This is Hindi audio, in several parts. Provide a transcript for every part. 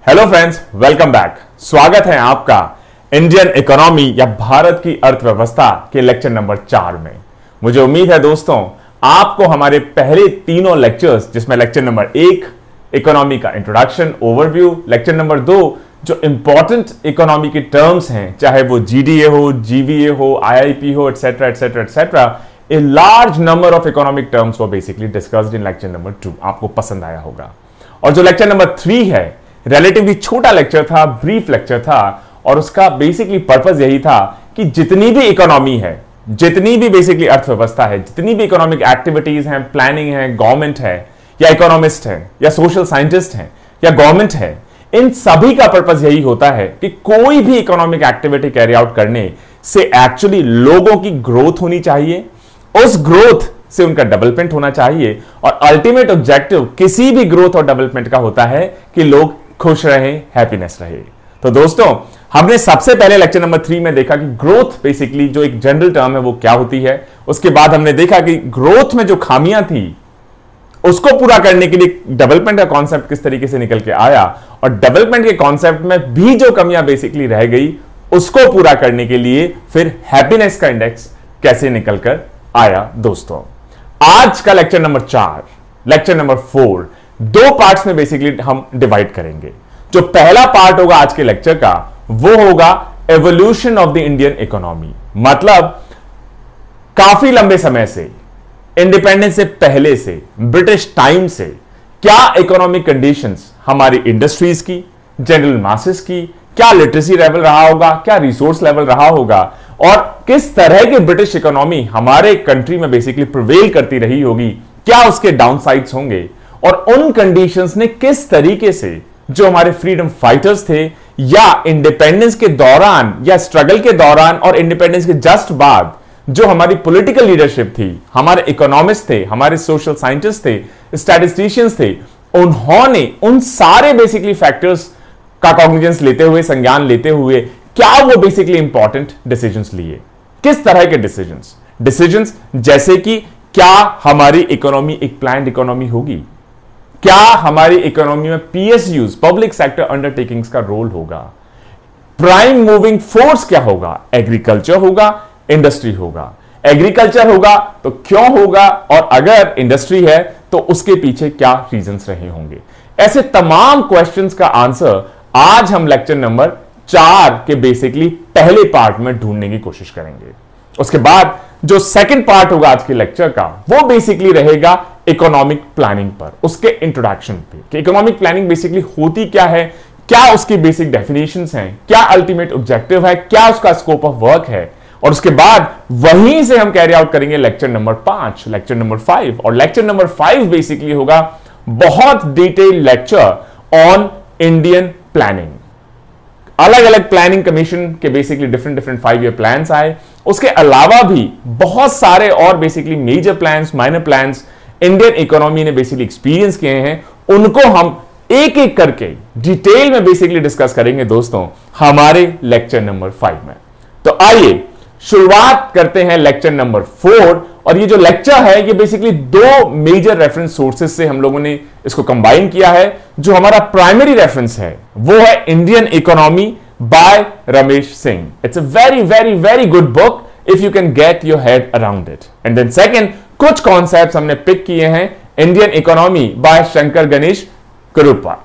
Hello friends, welcome back. स्वागत है आपका इंडियन इकोनॉमी या भारत की अर्थव्यवस्था के लेक्चर नंबर 4 में। मुझे उम्मीद है दोस्तों आपको हमारे पहले तीनों लेक्चर्स, जिसमें लेक्चर नंबर 1 इकोनॉमी का इंट्रोडक्शन ओवरव्यू, लेक्चर नंबर 2 जो इंपॉर्टेंट इकोनॉमी के टर्म्स हैं, चाहे वो जीडीए हो, जीवीए हो, आईआईपी हो, etcetera etcetera etcetera, a large number of economic terms were basically discussed in lecture number 2। आपको पसंद आया होगा। और जो लेक्चर नंबर 3 है, रिलेटिवली छोटा लेक्चर था, ब्रीफ लेक्चर था, और उसका बेसिकली पर्पस यही था कि जितनी भी इकोनॉमी है, जितनी भी बेसिकली अर्थव्यवस्था है, जितनी भी इकोनॉमिक एक्टिविटीज हैं, प्लानिंग है, गवर्नमेंट है या इकोनॉमिस्ट है या सोशल साइंटिस्ट है या गवर्नमेंट है, इन सभी का पर्पस यही होता है कि कोई भी इकोनॉमिक एक्टिविटी कैरी आउट करने से एक्चुअली लोगों की ग्रोथ होनी चाहिए, उस ग्रोथ से उनका डेवलपमेंट होना चाहिए, और अल्टीमेट ऑब्जेक्टिव किसी भी ग्रोथ और डेवलपमेंट का होता है कि लोग खुश रहे, हैप्पीनेस रहे। तो दोस्तों हमने सबसे पहले लेक्चर नंबर 3 में देखा कि ग्रोथ बेसिकली जो एक जनरल टर्म है वो क्या होती है। उसके बाद हमने देखा कि ग्रोथ में जो खामियां थी उसको पूरा करने के लिए डेवलपमेंट का कॉन्सेप्ट किस तरीके से निकल के आया, और डेवलपमेंट के कॉन्सेप्ट में भी जो कमियां बेसिकली रह गई उसको पूरा करने के लिए फिर हैप्पीनेस का इंडेक्स कैसे निकल कर आया। दोस्तों आज का लेक्चर नंबर 4, लेक्चर नंबर 4 दो पार्ट्स में बेसिकली हम डिवाइड करेंगे। जो पहला पार्ट होगा आज के लेक्चर का वो होगा evolution of the Indian economy, मतलब काफी लंबे समय से, इंडिपेंडेंस से पहले से, ब्रिटिश टाइम से क्या इकोनॉमिक कंडीशंस हमारी इंडस्ट्रीज की, जनरल मासेस की, क्या लिटरेसी लेवल रहा होगा, क्या रिसोर्स लेवल रहा होगा, और किस तरह की ब्रिटिश इकोनॉमी हमारे कंट्री में बेसिकली प्रिवेल करती रही होगी, क्या उसके डाउनसाइड्स होंगे, और उन कंडीशंस ने किस तरीके से जो हमारे फ्रीडम फाइटर्स थे या इंडिपेंडेंस के दौरान या स्ट्रगल के दौरान और इंडिपेंडेंस के जस्ट बाद जो हमारी पॉलिटिकल लीडरशिप थी, हमारे इकोनॉमिस्ट थे, हमारे सोशल साइंटिस्ट थे, स्टैटिस्टिशियंस थे, उन्होंने उन सारे बेसिकली फैक्टर्स का कॉग्निजेंस लेते हुए, संज्ञान लेते हुए, क्या वो बेसिकली इंपॉर्टेंट डिसीजंस लिए। किस तरह के डिसीजंस जैसे कि क्या हमारी इकोनॉमी एक प्लान्ड इकोनॉमी होगी, क्या हमारी इकोनॉमी में पीएसयूज, पब्लिक सेक्टर अंडरटेकिंग्स का रोल होगा, प्राइम मूविंग फोर्स क्या होगा, एग्रीकल्चर होगा, इंडस्ट्री होगा। एग्रीकल्चर होगा तो क्यों होगा, और अगर इंडस्ट्री है तो उसके पीछे क्या रीजंस रहे होंगे। ऐसे तमाम क्वेश्चंस का आंसर आज हम लेक्चर नंबर 4 के बेसिकली पहले पार्ट में ढूंढने की कोशिश करेंगे। उसके बाद जो सेकंड पार्ट होगा आज के लेक्चर का वो बेसिकली रहेगा इकोनॉमिक प्लानिंग पर, उसके इंट्रोडक्शन पे कि इकोनॉमिक प्लानिंग बेसिकली होती क्या है, क्या उसकी बेसिक डेफिनेशंस हैं, क्या अल्टीमेट ऑब्जेक्टिव है, क्या उसका स्कोप ऑफ वर्क है, और उसके बाद वहीं से हम कैरी आउट करेंगे लेक्चर नंबर 5, लेक्चर नंबर 5, और लेक्चर नंबर 5 बेसिकली होगा बहुत detail lecture on Indian planning. अलग अलग प्लानिंग कमीशन के बेसिकली डिफरेंट 5 ईयर प्लान्स आए, उसके अलावा भी बहुत सारे और basically major plans, minor plans Indian economy ने बेसिकली एक्सपीरियंस किए हैं, उनको हम एक एक करके डिटेल में बेसिकली डिस्कस करेंगे दोस्तों हमारे लेक्चर नंबर 5 में। तो आइए शुरुआत करते हैं लेक्चर नंबर 4, और ये जो लेक्चर है ये बेसिकली 2 मेजर रेफरेंस सोर्सेज से हम लोगों ने इसको कंबाइन किया है। जो हमारा प्राइमरी रेफरेंस है वो है Indian economy by Ramesh Singh. It's a very very very good book if you can get your head around it. And then second, कुछ कॉन्सेप्ट्स हमने पिक किए हैं Indian economy by Shankar Ganesh Kuruppa.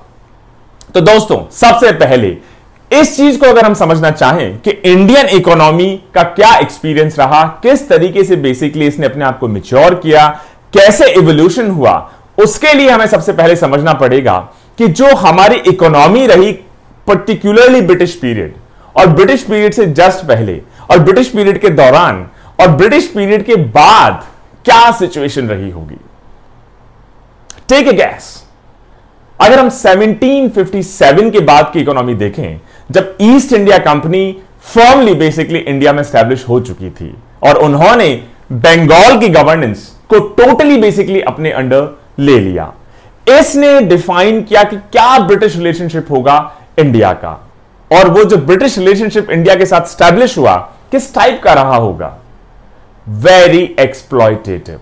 तो दोस्तों सबसे पहले इस चीज को अगर हम समझना चाहें कि इंडियन इकोनॉमी का क्या एक्सपीरियंस रहा, किस तरीके से बेसिकली इसने अपने आप को मैच्योर किया, कैसे इवोल्यूशन हुआ, उसके लिए हमें सबसे पहले समझना पड़ेगा कि जो हमारी इकोनॉमी रही पर्टिकुलरली ब्रिटिश पीरियड, और ब्रिटिश पीरियड से जस्ट पहले, और ब्रिटिश पीरियड के दौरान, और ब्रिटिश पीरियड के बाद क्या सिचुएशन रही होगी। Take a guess. अगर हम 1757 के बाद की इकोनॉमी देखें, जब east India company firmly basically India में स्टैब्लिश हो चुकी थी और उन्होंने बंगाल की गवर्नेंस को टोटली बेसिकली अपने अंडर ले लिया, इसने डिफाइन किया कि क्या ब्रिटिश रिलेशनशिप होगा इंडिया का, और वो जो ब्रिटिश रिलेशनशिप इंडिया के साथ स्टैब्लिश हुआ किस टाइप का रहा होगा। वेरी एक्सप्लॉयटेटिव,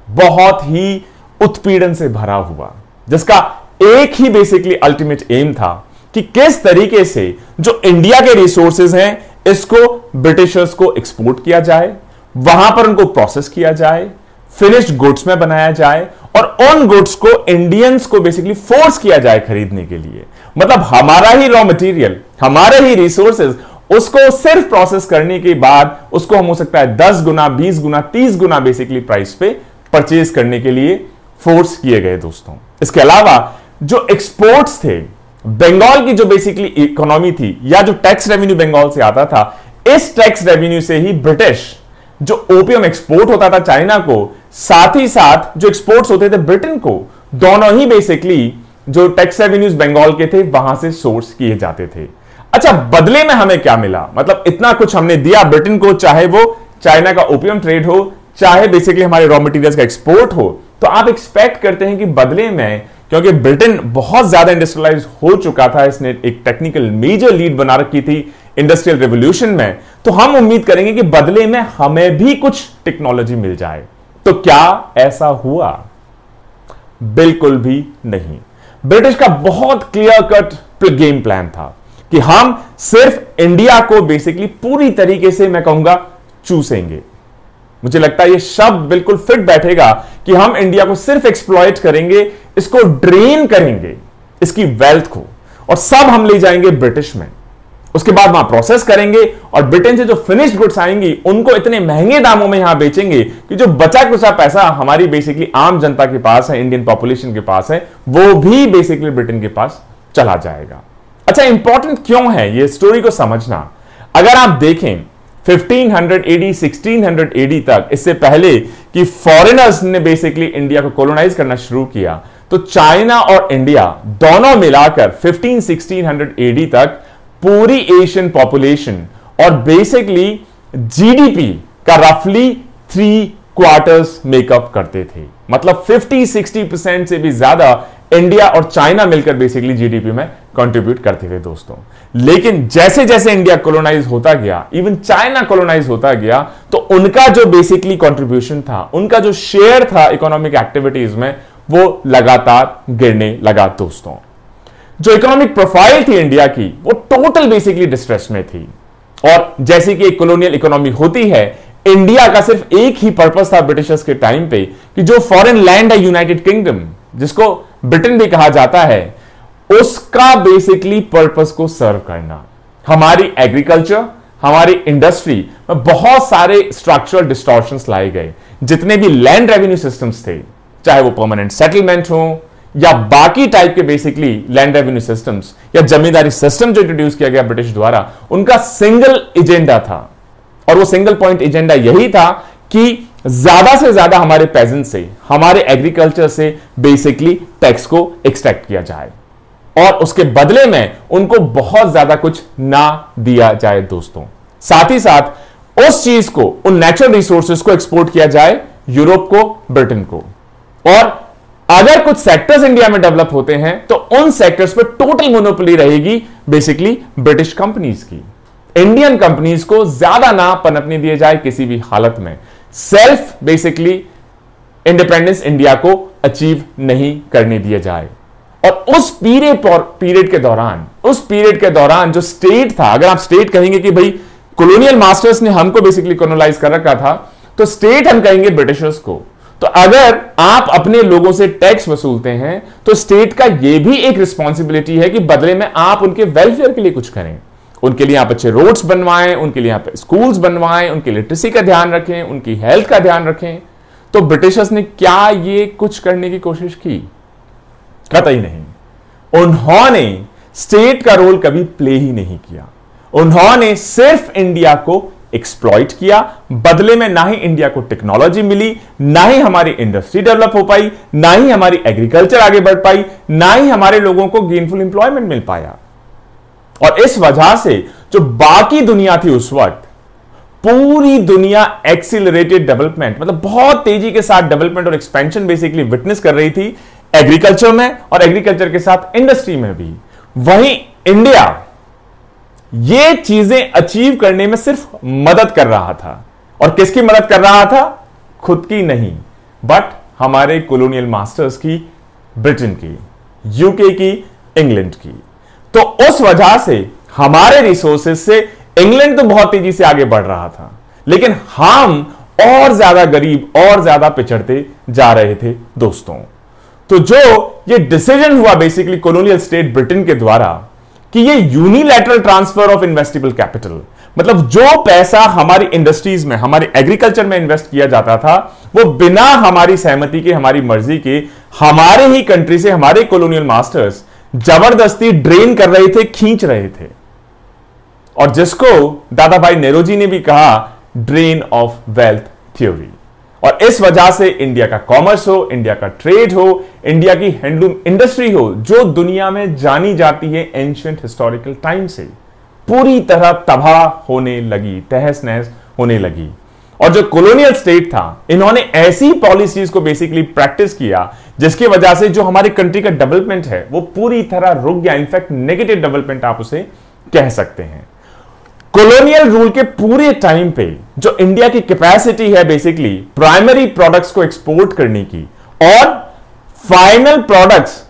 बहुत ही उत्पीड़न से भरा हुआ, जिसका एक ही बेसिकली अल्टीमेट एम था कि किस तरीके से जो इंडिया के रिसोर्सेज हैं इसको ब्रिटिशर्स को एक्सपोर्ट किया जाए, वहां पर उनको प्रोसेस किया जाए, फिनिश्ड गुड्स में बनाया जाए और उन गुड्स को इंडियंस को बेसिकली फोर्स किया जाए खरीदने के लिए। मतलब हमारा ही रॉ मटेरियल, हमारे ही रिसोर्सेज, उसको सिर्फ प्रोसेस करने के बाद उसको हम हो सकता है 10 गुना, 20 गुना, 30 गुना बेसिकली प्राइस पे परचेज करने के लिए फोर्स किए गए दोस्तों। इसके अलावा जो एक्सपोर्ट्स थे, बंगाल की जो बेसिकली इकोनॉमी थी या जो टैक्स रेवेन्यू बंगाल से आता था, इस टैक्स रेवेन्यू से ही ब्रिटिश जो ओपियम एक्सपोर्ट होता था चाइना को, साथ ही साथ जो एक्सपोर्ट्स होते थे ब्रिटेन को, दोनों ही बेसिकली जो टैक्स रेवेन्यूज बंगाल के थे वहां से सोर्स किए जाते थे। अच्छा, बदले में हमें क्या मिला? मतलब इतना कुछ हमने दिया ब्रिटेन को, चाहे वो चाइना का ओपियम ट्रेड हो, चाहे बेसिकली हमारे रॉ मटेरियल्स का एक्सपोर्ट हो, तो आप एक्सपेक्ट करते हैं कि बदले में, क्योंकि ब्रिटेन बहुत ज्यादा इंडस्ट्रियलाइज हो चुका था, इसने एक टेक्निकल मेजर लीड बना रखी थी इंडस्ट्रियल रेवोल्यूशन में, तो हम उम्मीद करेंगे कि बदले में हमें भी कुछ टेक्नोलॉजी मिल जाए। तो क्या ऐसा हुआ? बिल्कुल भी नहीं। ब्रिटिश का बहुत क्लियर कट गेम प्लान था कि हम सिर्फ इंडिया को बेसिकली पूरी तरीके से, मैं कहूंगा, चूसेंगे। मुझे लगता है ये शब्द बिल्कुल फिट बैठेगा कि हम इंडिया को सिर्फ एक्सप्लॉइट करेंगे, इसको ड्रेन करेंगे, इसकी वेल्थ को, और सब हम ले जाएंगे ब्रिटिश में। उसके बाद वहां प्रोसेस करेंगे और ब्रिटेन से जो फिनिश्ड गुड्स आएंगी उनको इतने महंगे दामों में यहां बेचेंगे कि जो बचा कुचा पैसा हमारी बेसिकली आम जनता के पास है, इंडियन पॉपुलेशन के पास है, वो भी बेसिकली ब्रिटेन के पास चला जाएगा। अच्छा, इंपॉर्टेंट क्यों है ये स्टोरी को समझना? अगर आप देखें 1500 AD 1600 AD तक, इससे पहले कि फॉरेनर्स ने बेसिकली इंडिया को कॉलोनाइज करना शुरू किया, तो चाइना और इंडिया दोनों मिलाकर 1500-1600 AD तक पूरी एशियन पॉपुलेशन और बेसिकली जीडीपी का रफली 3/4 मेकअप करते थे। मतलब 50-60% से भी ज्यादा इंडिया और चाइना मिलकर बेसिकली जीडीपी में कंट्रीब्यूट करते थे दोस्तों। लेकिन जैसे जैसे इंडिया कॉलोनाइज होता गया, इवन चाइना कॉलोनाइज होता गया, तो उनका जो बेसिकली कंट्रीब्यूशन था, उनका जो शेयर था इकोनॉमिक एक्टिविटीज में, वो लगातार गिरने लगा दोस्तों। जो इकोनॉमिक प्रोफाइल थी इंडिया की, वो टोटल बेसिकली डिस्ट्रेस में थी। और जैसे कि एक कॉलोनियल इकोनॉमी होती है, इंडिया का सिर्फ एक ही पर्पस था ब्रिटिशर्स के टाइम पे कि जो फॉरेन लैंड है यूनाइटेड किंगडम, जिसको ब्रिटेन भी कहा जाता है, उसका बेसिकली पर्पस को सर्व करना। हमारी एग्रीकल्चर, हमारी इंडस्ट्री में बहुत सारे स्ट्रक्चरल डिस्टॉर्शंस लाए गए। जितने भी लैंड रेवेन्यू सिस्टम्स थे, चाहे वो परमानेंट सेटलमेंट हो या बाकी टाइप के बेसिकली लैंड रेवेन्यू सिस्टम्स या जमींदारी सिस्टम जो इंट्रोड्यूस किया गया ब्रिटिश द्वारा, उनका सिंगल एजेंडा था। और वो सिंगल पॉइंट एजेंडा यही था कि ज्यादा से ज्यादा हमारे पेजेंट से, हमारे एग्रीकल्चर से बेसिकली टैक्स को एक्सट्रैक्ट किया जाए और उसके बदले में उनको बहुत ज्यादा कुछ ना दिया जाए दोस्तों। साथ ही साथ उस चीज को, उन नेचुरल रिसोर्सेज को एक्सपोर्ट किया जाए यूरोप को, ब्रिटेन को। और अगर कुछ सेक्टर्स इंडिया में डेवलप होते हैं तो उन सेक्टर्स पर टोटल मोनोपोली रहेगी बेसिकली ब्रिटिश कंपनीज की। इंडियन कंपनीज को ज्यादा ना पनपने दिए जाए किसी भी हालत में। सेल्फ बेसिकली इंडिपेंडेंस इंडिया को अचीव नहीं करने दिया जाए। और उस पीरियड के दौरान जो स्टेट था, अगर आप स्टेट कहेंगे कि भाई कॉलोनियल मास्टर्स ने हमको बेसिकली कॉलोनाइज कर रखा था, तो स्टेट हम कहेंगे ब्रिटिशर्स को। तो अगर आप अपने लोगों से टैक्स वसूलते हैं तो स्टेट का यह भी एक रिस्पॉन्सिबिलिटी है कि बदले में आप उनके वेलफेयर के लिए कुछ करें। उनके लिए आप अच्छे रोड्स बनवाएं, उनके लिए आप स्कूल्स बनवाएं, उनकी लिटरेसी का ध्यान रखें, उनकी हेल्थ का ध्यान रखें। तो ब्रिटिशर्स ने क्या ये कुछ करने की कोशिश की? कतई नहीं। उन्होंने स्टेट का रोल कभी प्ले ही नहीं किया। उन्होंने सिर्फ इंडिया को एक्सप्लॉइट किया। बदले में ना ही इंडिया को टेक्नोलॉजी मिली, ना ही हमारी इंडस्ट्री डेवलप हो पाई, ना ही हमारी एग्रीकल्चर आगे बढ़ पाई, ना ही हमारे लोगों को गेनफुल एम्प्लॉयमेंट मिल पाया। और इस वजह से जो बाकी दुनिया थी उस वक्त, पूरी दुनिया एक्सीलरेटेड डेवलपमेंट, मतलब बहुत तेजी के साथ डेवलपमेंट और एक्सपेंशन बेसिकली विटनेस कर रही थी एग्रीकल्चर में और एग्रीकल्चर के साथ इंडस्ट्री में भी। वहीं इंडिया ये चीजें अचीव करने में सिर्फ मदद कर रहा था। और किसकी मदद कर रहा था? खुद की नहीं, बट हमारे कॉलोनियल मास्टर्स की, ब्रिटेन की, यूके की, इंग्लैंड की। तो उस वजह से हमारे रिसोर्सेज से इंग्लैंड तो बहुत तेजी से आगे बढ़ रहा था, लेकिन हम और ज्यादा गरीब और ज्यादा पिछड़ते जा रहे थे दोस्तों। तो जो ये डिसीजन हुआ बेसिकली कॉलोनियल स्टेट ब्रिटेन के द्वारा कि ये unilateral transfer of investable capital, मतलब जो पैसा हमारी इंडस्ट्रीज में, हमारी एग्रीकल्चर में इन्वेस्ट किया जाता था, वो बिना हमारी सहमति के, हमारी मर्जी के, हमारे ही कंट्री से हमारे कॉलोनियल मास्टर्स जबरदस्ती ड्रेन कर रहे थे, खींच रहे थे, और जिसको दादा भाई नेहरू ने भी कहा ड्रेन ऑफ वेल्थ थ्योरी। और इस वजह से इंडिया का कॉमर्स हो, इंडिया का ट्रेड हो, इंडिया की हैंडलूम इंडस्ट्री हो, जो दुनिया में जानी जाती है एंशिएंट हिस्टोरिकल टाइम से, पूरी तरह तबाह होने लगी, तहस नहस होने लगी। और जो कॉलोनियल स्टेट था, इन्होंने ऐसी पॉलिसीज को बेसिकली प्रैक्टिस किया जिसकी वजह से जो हमारी कंट्री का डेवलपमेंट है वो पूरी तरह रुक गया। इनफैक्ट नेगेटिव डेवलपमेंट आप उसे कह सकते हैं। कॉलोनियल रूल के पूरे टाइम पे जो इंडिया की कैपेसिटी है बेसिकली प्राइमरी प्रोडक्ट्स को एक्सपोर्ट करने की और फाइनल प्रोडक्ट्स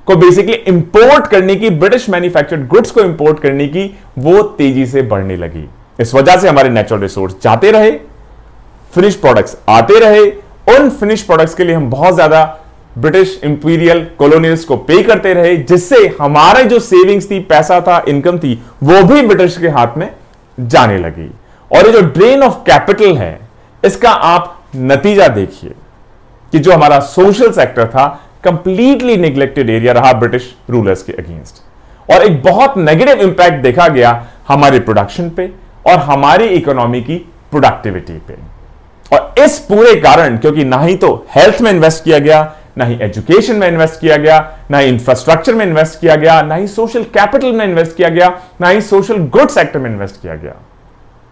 को बेसिकली इंपोर्ट करने की, ब्रिटिश मैन्युफैक्चर्ड गुड्स को इंपोर्ट करने की, वो तेजी से बढ़ने लगी। इस वजह से हमारे नेचुरल रिसोर्स जाते रहे, फिनिश प्रोडक्ट्स आते रहे, उन फिनिश प्रोडक्ट्स के लिए हम बहुत ज्यादा ब्रिटिश इंपीरियल कॉलोनियल्स को पे करते रहे, जिससे हमारे जो सेविंग्स थी, पैसा था, इनकम थी, वो भी ब्रिटिश के हाथ में जाने लगी। और ये जो ड्रेन ऑफ कैपिटल है, इसका आप नतीजा देखिए कि जो हमारा सोशल सेक्टर था, कंप्लीटली निग्लेक्टेड एरिया रहा ब्रिटिश रूलर्स के अगेंस्ट, और एक बहुत नेगेटिव इंपैक्ट देखा गया हमारे प्रोडक्शन पे और हमारी इकोनॉमी की प्रोडक्टिविटी पे। और इस पूरे कारण, क्योंकि ना ही तो हेल्थ में इन्वेस्ट किया गया, ना ही एजुकेशन में इन्वेस्ट किया गया, ना ही इंफ्रास्ट्रक्चर में इन्वेस्ट किया गया, ना ही सोशल कैपिटल में इन्वेस्ट किया गया, ना ही सोशल गुड सेक्टर में इन्वेस्ट किया गया,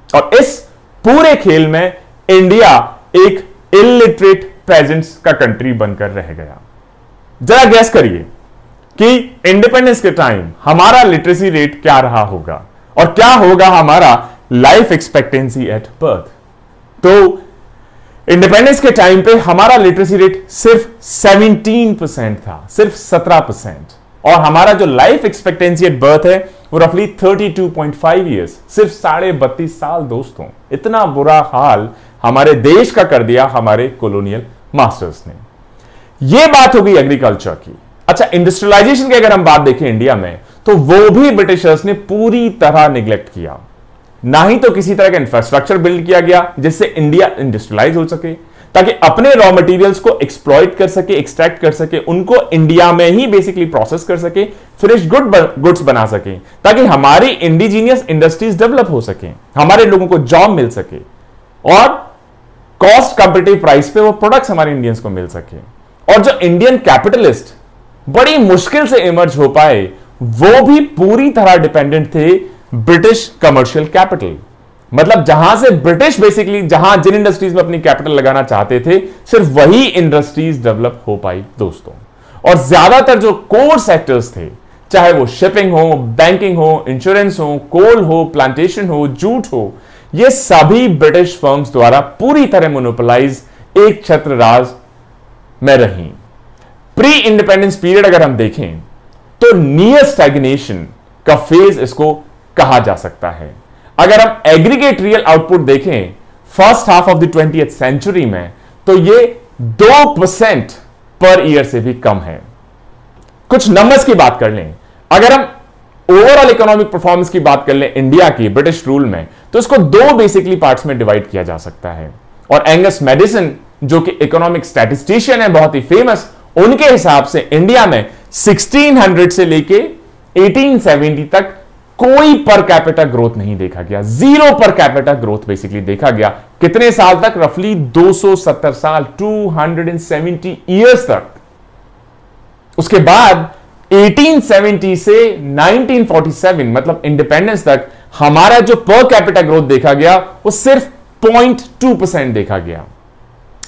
और इस पूरे खेल में इंडिया एक इलिटरेट पेजेंट्स का कंट्री बनकर रह गया। जरा गैस करिए कि इंडिपेंडेंस के टाइम हमारा लिटरेसी रेट क्या रहा होगा और क्या होगा हमारा लाइफ एक्सपेक्टेंसी एट बर्थ। तो इंडिपेंडेंस के टाइम पे हमारा लिटरेसी रेट सिर्फ 17% था, सिर्फ 17%, और हमारा जो लाइफ एक्सपेक्टेंसी एट बर्थ है वो रफली 32.5 ईयर्स, सिर्फ 32.5 साल दोस्तों। इतना बुरा हाल हमारे देश का कर दिया हमारे कॉलोनियल मास्टर्स ने। यह बात हो गई एग्रीकल्चर की। अच्छा, इंडस्ट्रियलाइजेशन की अगर हम बात देखें इंडिया में, तो वो भी ब्रिटिशर्स ने पूरी तरह निग्लेक्ट किया। ना ही तो किसी तरह का इंफ्रास्ट्रक्चर बिल्ड किया गया जिससे इंडिया इंडस्ट्रियलाइज हो सके, ताकि अपने रॉ मटेरियल्स को एक्सप्लॉइट कर सके, एक्सट्रैक्ट कर सके, उनको इंडिया में ही बेसिकली प्रोसेस कर सके, फिनिश गुड्स बना सके, ताकि हमारी इंडिजीनियस इंडस्ट्रीज डेवलप हो सके, हमारे लोगों को जॉब मिल सके और कॉस्ट कंपेटिटिव प्राइस पे वो प्रोडक्ट्स हमारे इंडियंस को मिल सके। और जो इंडियन कैपिटलिस्ट बड़ी मुश्किल से इमर्ज हो पाए, वो भी पूरी तरह डिपेंडेंट थे ब्रिटिश कमर्शियल कैपिटल। मतलब जहां से ब्रिटिश बेसिकली जहां जिन इंडस्ट्रीज में अपनी कैपिटल लगाना चाहते थे, सिर्फ वही इंडस्ट्रीज डेवलप हो पाई दोस्तों। और ज्यादातर जो कोर सेक्टर्स थे, चाहे वो शिपिंग हो, बैंकिंग हो, इंश्योरेंस हो, कोल हो, प्लांटेशन हो, जूट हो, ये सभी ब्रिटिश फर्म्स द्वारा पूरी तरह मोनोपोलाइज एक छत्र राज में रही। प्री इंडिपेंडेंस पीरियड अगर हम देखें तो नियर स्टैग्नेशन का फेज इसको कहा जा सकता है। अगर हम एग्रीगेट रियल आउटपुट देखें first half of the 20th century में, तो ये 2% पर ईयर से भी कम है। कुछ नंबर्स की बात कर लें, अगर हम ओवरऑल इकोनॉमिक परफॉर्मेंस की बात कर लें इंडिया की ब्रिटिश रूल में, तो इसको दो बेसिकली पार्ट्स में डिवाइड किया जा सकता है। और एंगस मैडिसन जो कि इकोनॉमिक स्टैटिस्टिशियन है, बहुत ही फेमस, उनके हिसाब से इंडिया में 1600 से लेके 1870 तक कोई पर कैपिटा ग्रोथ नहीं देखा गया, 0 पर कैपिटा ग्रोथ बेसिकली देखा गया। कितने साल तक? रफली 270 साल, 270 ईयर्स तक। उसके बाद 1870 से 1947 मतलब इंडिपेंडेंस तक हमारा जो पर कैपिटा ग्रोथ देखा गया वो सिर्फ 0.2% देखा गया।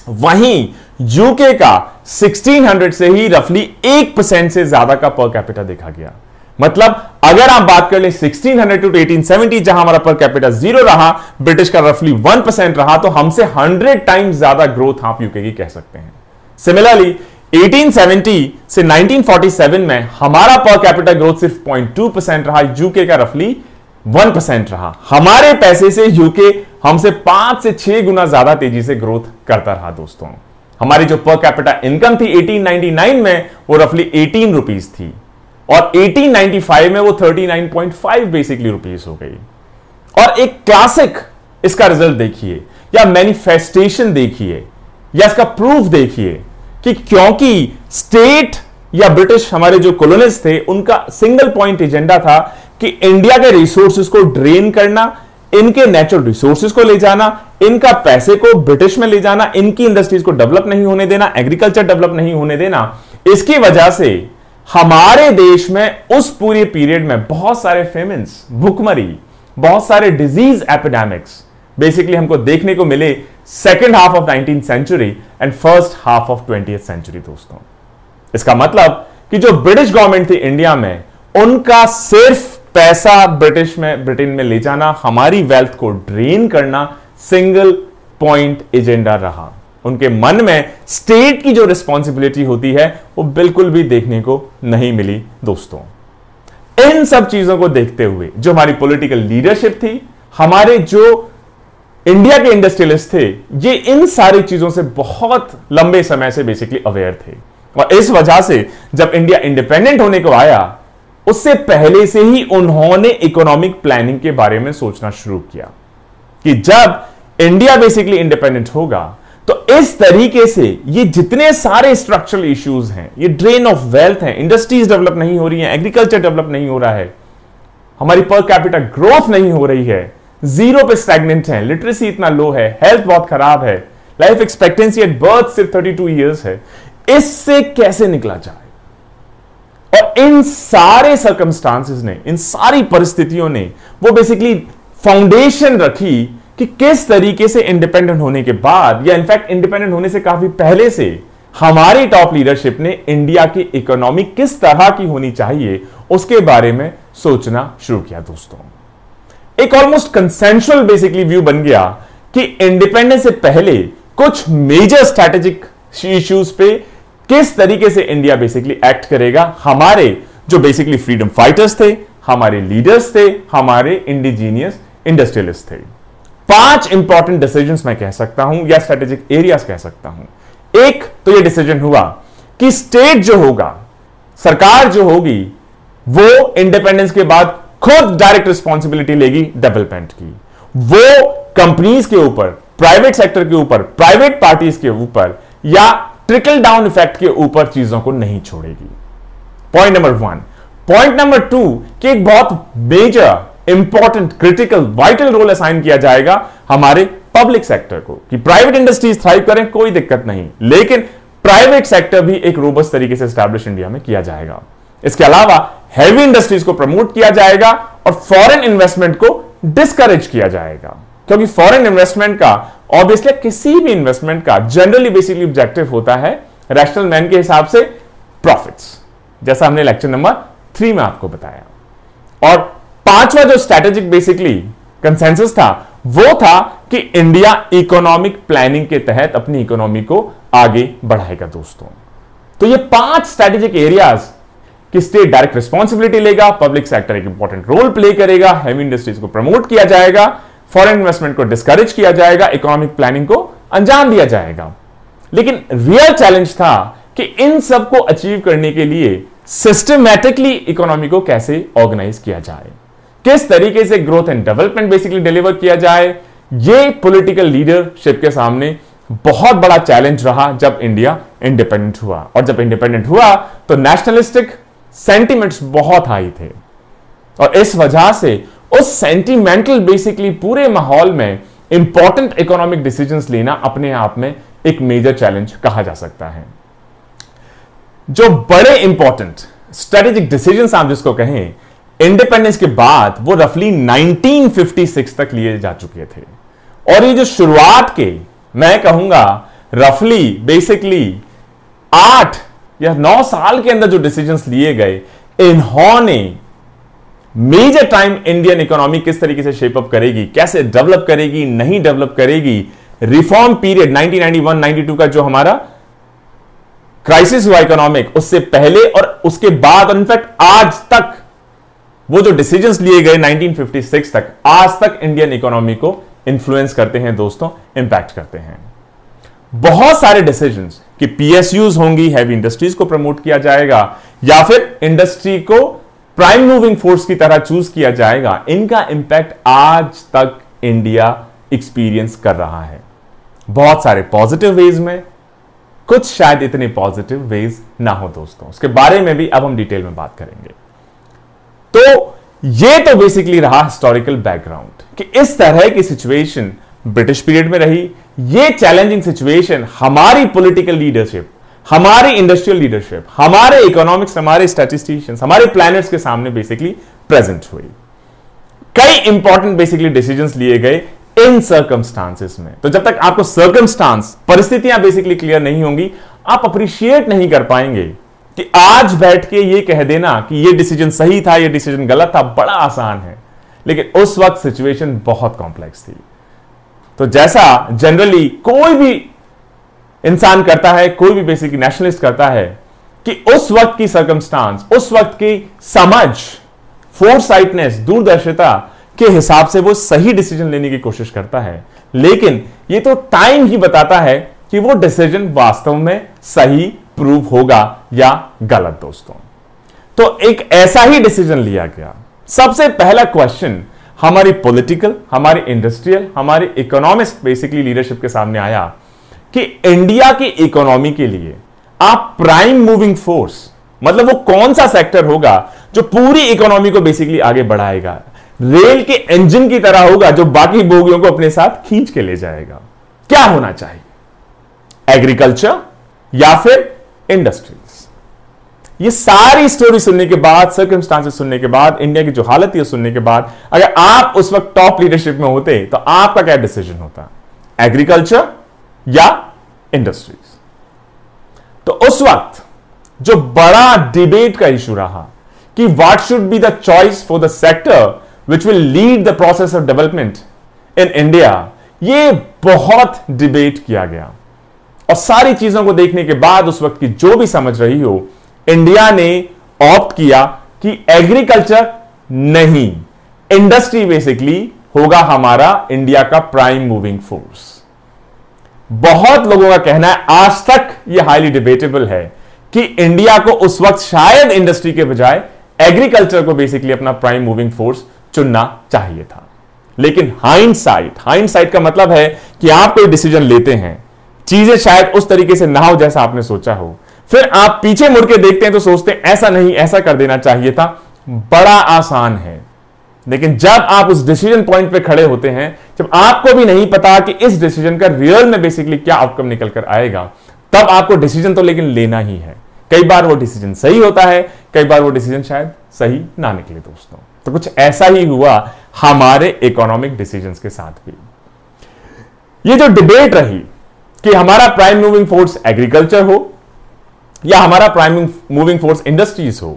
वहीं यूके का 1600 से ही रफली 1% से ज्यादा का पर कैपिटा देखा गया। मतलब अगर आप बात कर ले 1600 टू 1870 जहां हमारा पर कैपिटा 0 रहा, ब्रिटिश का रफली 1% रहा, तो हमसे 100 टाइम्स ज्यादा ग्रोथ आप यूके की कह सकते हैं। सिमिलरली 1870 से 1947 में हमारा पर कैपिटल ग्रोथ सिर्फ 0.2% रहा, यूके का रफली 1% रहा। हमारे पैसे से यूके हमसे 5 से 6 गुना ज्यादा तेजी से ग्रोथ करता रहा दोस्तों। हमारी जो पर कैपिटल इनकम थी 1899 में वो रफली 18 रुपीज थी और 1895 में वो 39.5 बेसिकली रुपीज हो गई। और एक क्लासिक इसका रिजल्ट देखिए या मैनिफेस्टेशन देखिए या इसका प्रूफ देखिए कि क्योंकि स्टेट या ब्रिटिश हमारे जो कॉलोनिस्ट थे उनका सिंगल पॉइंट एजेंडा था कि इंडिया के रिसोर्सेज को ड्रेन करना, इनके नेचुरल रिसोर्सेज को ले जाना, इनका पैसे को ब्रिटिश में ले जाना, इनकी इंडस्ट्रीज को डेवलप नहीं होने देना, एग्रीकल्चर डेवलप नहीं होने देना। इसकी वजह से हमारे देश में उस पूरे पीरियड में बहुत सारे फेमिन्स, भुखमरी, बहुत सारे डिजीज एपिडेमिक्स बेसिकली हमको देखने को मिले second half of 19th century and first half of 20th century दोस्तों। इसका मतलब कि जो ब्रिटिश गवर्नमेंट थी इंडिया में, उनका सिर्फ पैसा ब्रिटेन में ले जाना, हमारी वेल्थ को ड्रेन करना सिंगल पॉइंट एजेंडा रहा। उनके मन में स्टेट की जो रिस्पॉन्सिबिलिटी होती है वो बिल्कुल भी देखने को नहीं मिली दोस्तों। इन सब चीजों को देखते हुए जो हमारी पॉलिटिकल लीडरशिप थी, हमारे जो इंडिया के इंडस्ट्रियलिस्ट थे, ये इन सारी चीजों से बहुत लंबे समय से बेसिकली अवेयर थे। और इस वजह से जब इंडिया इंडिपेंडेंट होने को आया, उससे पहले से ही उन्होंने इकोनॉमिक प्लानिंग के बारे में सोचना शुरू किया कि जब इंडिया बेसिकली इंडिपेंडेंट होगा तो इस तरीके से ये जितने सारे स्ट्रक्चरल इश्यूज हैं, ये ड्रेन ऑफ वेल्थ हैं, इंडस्ट्रीज डेवलप नहीं हो रही हैं, एग्रीकल्चर डेवलप नहीं हो रहा है, हमारी पर कैपिटल ग्रोथ नहीं हो रही है, जीरो पे स्टैग्नेंट है, लिटरेसी इतना लो है, हेल्थ बहुत खराब है, लाइफ एक्सपेक्टेंसी एट बर्थ सिर्फ 32 ईयर्स है, इससे कैसे निकला जाए। और इन सारे सर्कमस्टांसेस ने, इन सारी परिस्थितियों ने वो बेसिकली फाउंडेशन रखी कि किस तरीके से इंडिपेंडेंट होने के बाद या इनफैक्ट इंडिपेंडेंट होने से काफी पहले से हमारी टॉप लीडरशिप ने इंडिया की इकोनॉमी किस तरह की होनी चाहिए उसके बारे में सोचना शुरू किया दोस्तों। एक ऑलमोस्ट कंसेंशुअल बेसिकली व्यू बन गया कि इंडिपेंडेंस से पहले कुछ मेजर स्ट्रैटेजिक इश्यूज पे किस तरीके से इंडिया बेसिकली एक्ट करेगा। हमारे जो बेसिकली फ्रीडम फाइटर्स थे, हमारे लीडर्स थे, हमारे इंडिजीनियस इंडस्ट्रियलिस्ट थे। 5 इंपॉर्टेंट डिसीजंस मैं कह सकता हूं या स्ट्रेटेजिक एरियाज कह सकता हूं। एक तो यह डिसीजन हुआ कि स्टेट जो होगा, सरकार जो होगी, वो इंडिपेंडेंस के बाद खुद डायरेक्ट रिस्पॉन्सिबिलिटी लेगी डेवलपमेंट की। वो कंपनीज के ऊपर, प्राइवेट सेक्टर के ऊपर, प्राइवेट पार्टीज के ऊपर या ट्रिकल डाउन इफेक्ट के ऊपर चीजों को नहीं छोड़ेगी। Point number 1। पॉइंट नंबर 2 कि एक बहुत major, important, critical, vital role assign किया जाएगा हमारे पब्लिक सेक्टर को कि प्राइवेट इंडस्ट्रीज थ्राइव करें, कोई दिक्कत नहीं, लेकिन प्राइवेट सेक्टर भी एक रोबस्ट तरीके से एस्टैब्लिश इंडिया में किया जाएगा। इसके अलावा हैवी इंडस्ट्रीज को प्रमोट किया जाएगा और फॉरेन इन्वेस्टमेंट को डिस्करेज किया जाएगा, क्योंकि फॉरेन इन्वेस्टमेंट का, ऑब्वियसली किसी भी इन्वेस्टमेंट का जनरली बेसिकली ऑब्जेक्टिव होता है रैशनल मैन के हिसाब से प्रॉफिट्स, जैसा हमने लेक्चर नंबर 3 में आपको बताया। और 5वां जो स्ट्रैटेजिक बेसिकली कंसेंसस था वो था कि इंडिया इकोनॉमिक प्लानिंग के तहत अपनी इकोनॉमी को आगे बढ़ाएगा दोस्तों। तो ये 5 स्ट्रैटेजिक एरियाज कि स्टेट डायरेक्ट रिस्पॉन्सिबिलिटी लेगा, पब्लिक सेक्टर एक इंपॉर्टेंट रोल प्ले करेगा, हैवी इंडस्ट्रीज को प्रमोट किया जाएगा, फॉरेन इन्वेस्टमेंट को डिस्करेज किया जाएगा, इकोनॉमिक प्लानिंग को अंजाम दिया जाएगा। लेकिन रियल चैलेंज था कि इन सब को अचीव करने के लिए सिस्टमैटिकली इकोनॉमी को कैसे ऑर्गेनाइज किया जाए, किस तरीके से growth and development basically deliver किया जाए। यह पॉलिटिकल लीडरशिप के सामने बहुत बड़ा चैलेंज रहा जब इंडिया इंडिपेंडेंट हुआ। और जब इंडिपेंडेंट हुआ तो नेशनलिस्टिक सेंटिमेंट्स बहुत हाई थे और इस वजह से उस सेंटिमेंटल बेसिकली पूरे माहौल में इंपॉर्टेंट इकोनॉमिक डिसीजंस लेना अपने आप में एक मेजर चैलेंज कहा जा सकता है। जो बड़े इंपॉर्टेंट स्ट्रेटेजिक डिसीजंस आप जिसको कहें, इंडिपेंडेंस के बाद वो रफली 1956 तक लिए जा चुके थे। और ये जो शुरुआत के, मैं कहूंगा रफली बेसिकली 8 या 9 साल के अंदर जो डिसीजंस लिए गए, इन्होंने मेजर टाइम इंडियन इकोनॉमी किस तरीके से शेप अप करेगी, कैसे डेवलप करेगी, नहीं डेवलप करेगी, रिफॉर्म पीरियड 1991-92 का जो हमारा क्राइसिस हुआ इकोनॉमिक, उससे पहले और उसके बाद और इनफैक्ट आज तक वो जो डिसीजंस लिए गए 1956 तक, आज तक इंडियन इकोनॉमी को इंफ्लुएंस करते हैं दोस्तों, इंपैक्ट करते हैं। बहुत सारे डिसीजंस कि पीएसयूज होंगी, हैवी इंडस्ट्रीज को प्रमोट किया जाएगा या फिर इंडस्ट्री को प्राइम मूविंग फोर्स की तरह चूज किया जाएगा, इनका इंपैक्ट आज तक इंडिया एक्सपीरियंस कर रहा है। बहुत सारे पॉजिटिव वेज में, कुछ शायद इतने पॉजिटिव वेज ना हो दोस्तों, उसके बारे में भी अब हम डिटेल में बात करेंगे। तो ये तो बेसिकली रहा हिस्टोरिकल बैकग्राउंड कि इस तरह की सिचुएशन ब्रिटिश पीरियड में रही। ये चैलेंजिंग सिचुएशन हमारी पॉलिटिकल लीडरशिप, हमारी इंडस्ट्रियल लीडरशिप, हमारे इकोनॉमिक्स, हमारे स्टैटिस्टिशियंस, हमारे प्लानर्स के सामने बेसिकली प्रेजेंट हुई। कई इंपॉर्टेंट बेसिकली डिसीजंस लिए गए इन सर्कमस्टांसेस में। तो जब तक आपको सर्कमस्टांस, परिस्थितियां बेसिकली क्लियर नहीं होंगी, आप अप्रिशिएट नहीं कर पाएंगे कि आज बैठ के ये कह देना कि ये डिसीजन सही था, ये डिसीजन गलत था, बड़ा आसान है, लेकिन उस वक्त सिचुएशन बहुत कॉम्प्लेक्स थी। तो जैसा जनरली कोई भी इंसान करता है, कोई भी बेसिकली नेशनलिस्ट करता है कि उस वक्त की सर्कमस्टांस, उस वक्त की समझ, फोरसाइटनेस, दूरदर्शिता के हिसाब से वो सही डिसीजन लेने की कोशिश करता है, लेकिन ये तो टाइम ही बताता है कि वो डिसीजन वास्तव में सही प्रूव होगा या गलत दोस्तों। तो एक ऐसा ही डिसीजन लिया गया। सबसे पहला क्वेश्चन हमारी पॉलिटिकल, हमारी इंडस्ट्रियल, हमारी इकोनॉमिस्ट बेसिकली लीडरशिप के सामने आया कि इंडिया की इकोनॉमी के लिए आप प्राइम मूविंग फोर्स, मतलब वो कौन सा सेक्टर होगा जो पूरी इकोनॉमी को बेसिकली आगे बढ़ाएगा, रेल के इंजन की तरह होगा जो बाकी बोगियों को अपने साथ खींच के ले जाएगा। क्या होना चाहिए? एग्रीकल्चर या फिर इंडस्ट्रीज? ये सारी स्टोरी सुनने के बाद, सर्कमस्टांसेस सुनने के बाद, इंडिया की जो हालत है सुनने के बाद, अगर आप उस वक्त टॉप लीडरशिप में होते तो आपका क्या डिसीजन होता? एग्रीकल्चर या इंडस्ट्रीज? तो उस वक्त जो बड़ा डिबेट का इशू रहा कि what should be the choice for the sector which will lead the process of development in India, ये बहुत डिबेट किया गया। और सारी चीजों को देखने के बाद उस वक्त की जो भी समझ रही हो, इंडिया ने ऑप्ट किया कि एग्रीकल्चर नहीं, इंडस्ट्री बेसिकली होगा हमारा इंडिया का प्राइम मूविंग फोर्स। बहुत लोगों का कहना है, आज तक यह हाईली डिबेटेबल है कि इंडिया को उस वक्त शायद इंडस्ट्री के बजाय एग्रीकल्चर को बेसिकली अपना प्राइम मूविंग फोर्स चुनना चाहिए था। लेकिन हाइंडसाइट का मतलब है कि आप कोई डिसीजन लेते हैं, चीजें शायद उस तरीके से ना हो जैसा आपने सोचा हो, फिर आप पीछे मुड़ के देखते हैं तो सोचते हैं ऐसा नहीं, ऐसा कर देना चाहिए था। बड़ा आसान है, लेकिन जब आप उस डिसीजन पॉइंट पे खड़े होते हैं, जब आपको भी नहीं पता कि इस डिसीजन का रियल में बेसिकली क्या आउटकम निकल कर आएगा, तब आपको डिसीजन तो लेकिन लेना ही है। कई बार वो डिसीजन सही होता है, कई बार वो डिसीजन शायद सही ना निकले दोस्तों। तो कुछ ऐसा ही हुआ हमारे इकोनॉमिक डिसीजंस के साथ भी। ये जो डिबेट रही कि हमारा प्राइम मूविंग फोर्स एग्रीकल्चर हो या हमारा प्राइम मूविंग फोर्स इंडस्ट्रीज हो,